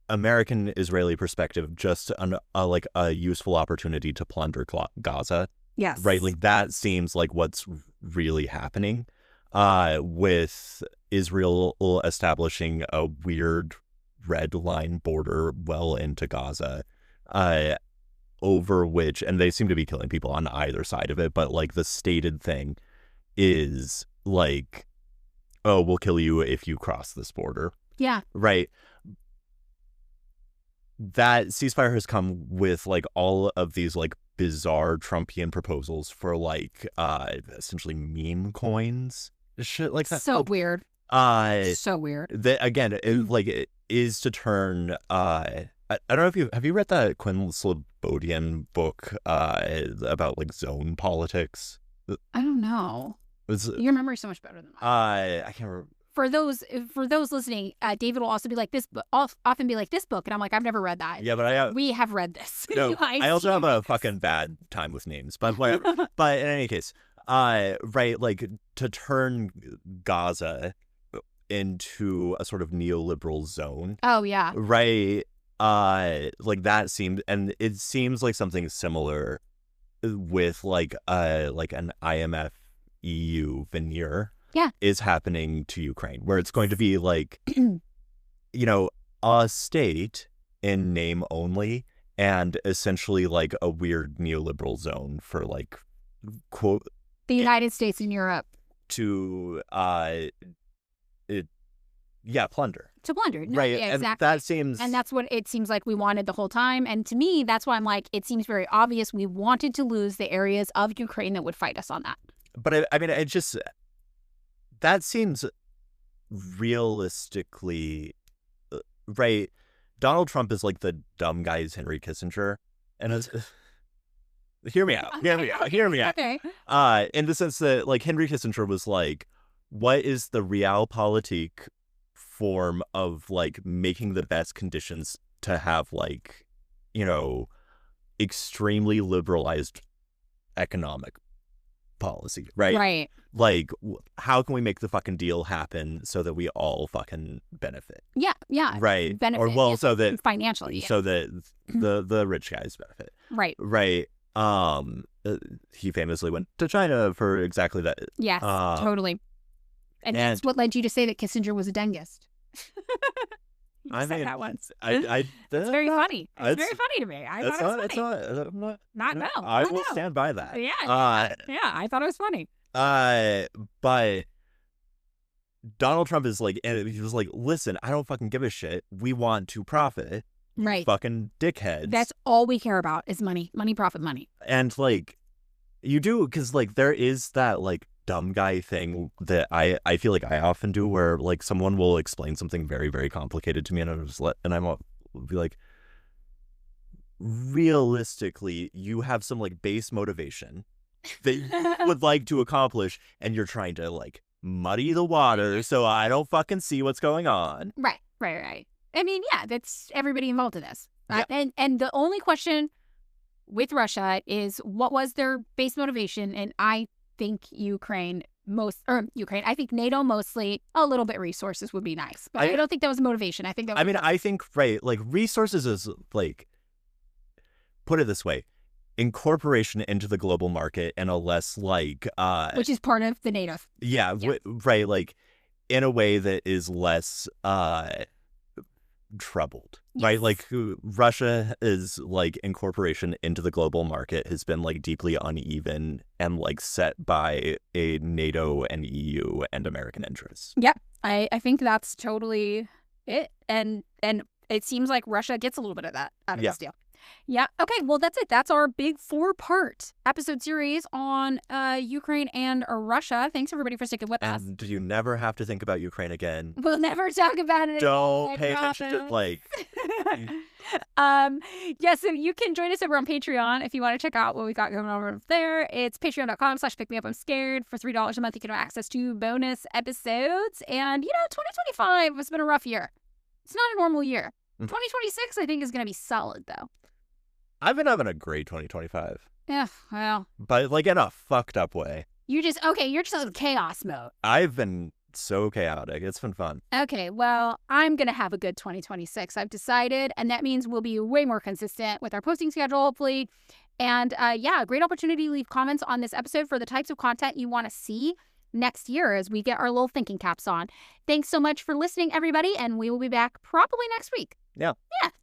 American-Israeli perspective, just a useful opportunity to plunder Gaza. Yes. Right? That seems like what's really happening with Israel establishing a weird red line border well into Gaza, over which, and they seem to be killing people on either side of it, but the stated thing is oh, we'll kill you if you cross this border. Yeah. Right. That ceasefire has come with all of these bizarre Trumpian proposals for essentially meme coins, shit like that. So weird. So weird. Again, it is to turn. I don't know if you read that Quinn Slobodian book about zone politics. I don't know. Your memory's so much better than mine. I can't remember. For those listening, David will also be like this, often be like this book, and I'm like, I've never read that. Yeah, but we have read this. No, I also have a fucking bad time with names, but whatever. But in any case, right, to turn Gaza into a sort of neoliberal zone. Oh yeah. Right. That seems, and it seems like something similar with an IMF EU veneer. Yeah. Is happening to Ukraine, where it's going to be a state in name only, and essentially a weird neoliberal zone for quote the United States and Europe to plunder. To plunder. No, right. Yeah, and exactly. that seems, and that's what it seems like we wanted the whole time. And to me, that's why I'm it seems very obvious we wanted to lose the areas of Ukraine that would fight us on that. But I mean, it just, that seems realistically right. Donald Trump is the dumb guy's Henry Kissinger, and hear me out. Okay. In the sense that Henry Kissinger was what is the realpolitik form of making the best conditions to have extremely liberalized economic policy, right? How can we make the fucking deal happen so that we all fucking benefit? Yeah. Right. Benefit. So that financially. So that the rich guys benefit. Right. He famously went to China for exactly that. Yes, totally. And that's what led you to say that Kissinger was a dentist. You said that once. It's It's very funny. It's It's- very funny to me. I It's thought not. it It's was funny. not. I'm not. Not no. I not will no. stand by that. Yeah, I thought it was funny. But Donald Trump is like, and he was like, listen, I don't fucking give a shit. We want to profit, Right. fucking dickheads. That's all we care about is money, profit, money. And like, you do, because like there is that like dumb guy thing that I feel like I often do, where like someone will explain something very, very complicated to me, and I'll be like, realistically, you have some like base motivation that you would like to accomplish, and you're trying to like muddy the water so I don't fucking see what's going on. Right. I mean, yeah, that's everybody involved in this. Yeah. And the only question with Russia is what was their base motivation? And I think I think NATO mostly, a little bit resources would be nice. But I don't think that was motivation. I think that was I think, right, like resources is like, put it this way, incorporation into the global market and a less like, which is part of the NATO. yeah. Yeah. Right, like in a way that is less troubled, right? Yes. Like Russia is like incorporation into the global market has been like deeply uneven and like set by a NATO and EU and American interests. Yep. I think that's totally it. And it seems like Russia gets a little bit of that out of Yeah. this deal. Yeah. Okay. Well, that's it. That's our big 4-part episode series on Ukraine and Russia. Thanks everybody for sticking with us. And you never have to think about Ukraine again. We'll never talk about it. Don't I pay attention to promise. like Yeah, so you can join us over on Patreon if you want to check out what we got going on over there. It's patreon.com/pickmeup. I'm scared. For $3 a month, you can have access to bonus episodes. And 2025 has been a rough year. It's not a normal year. 2026, I think, is going to be solid though. I've been having a great 2025, Yeah, well, but like in a fucked up way. you're just in chaos mode. I've been so chaotic. It's been fun. Okay, well, I'm going to have a good 2026, I've decided, and that means we'll be way more consistent with our posting schedule, hopefully. And yeah, great opportunity to leave comments on this episode for the types of content you want to see next year as we get our little thinking caps on. Thanks so much for listening, everybody, and we will be back probably next week. Yeah. Yeah.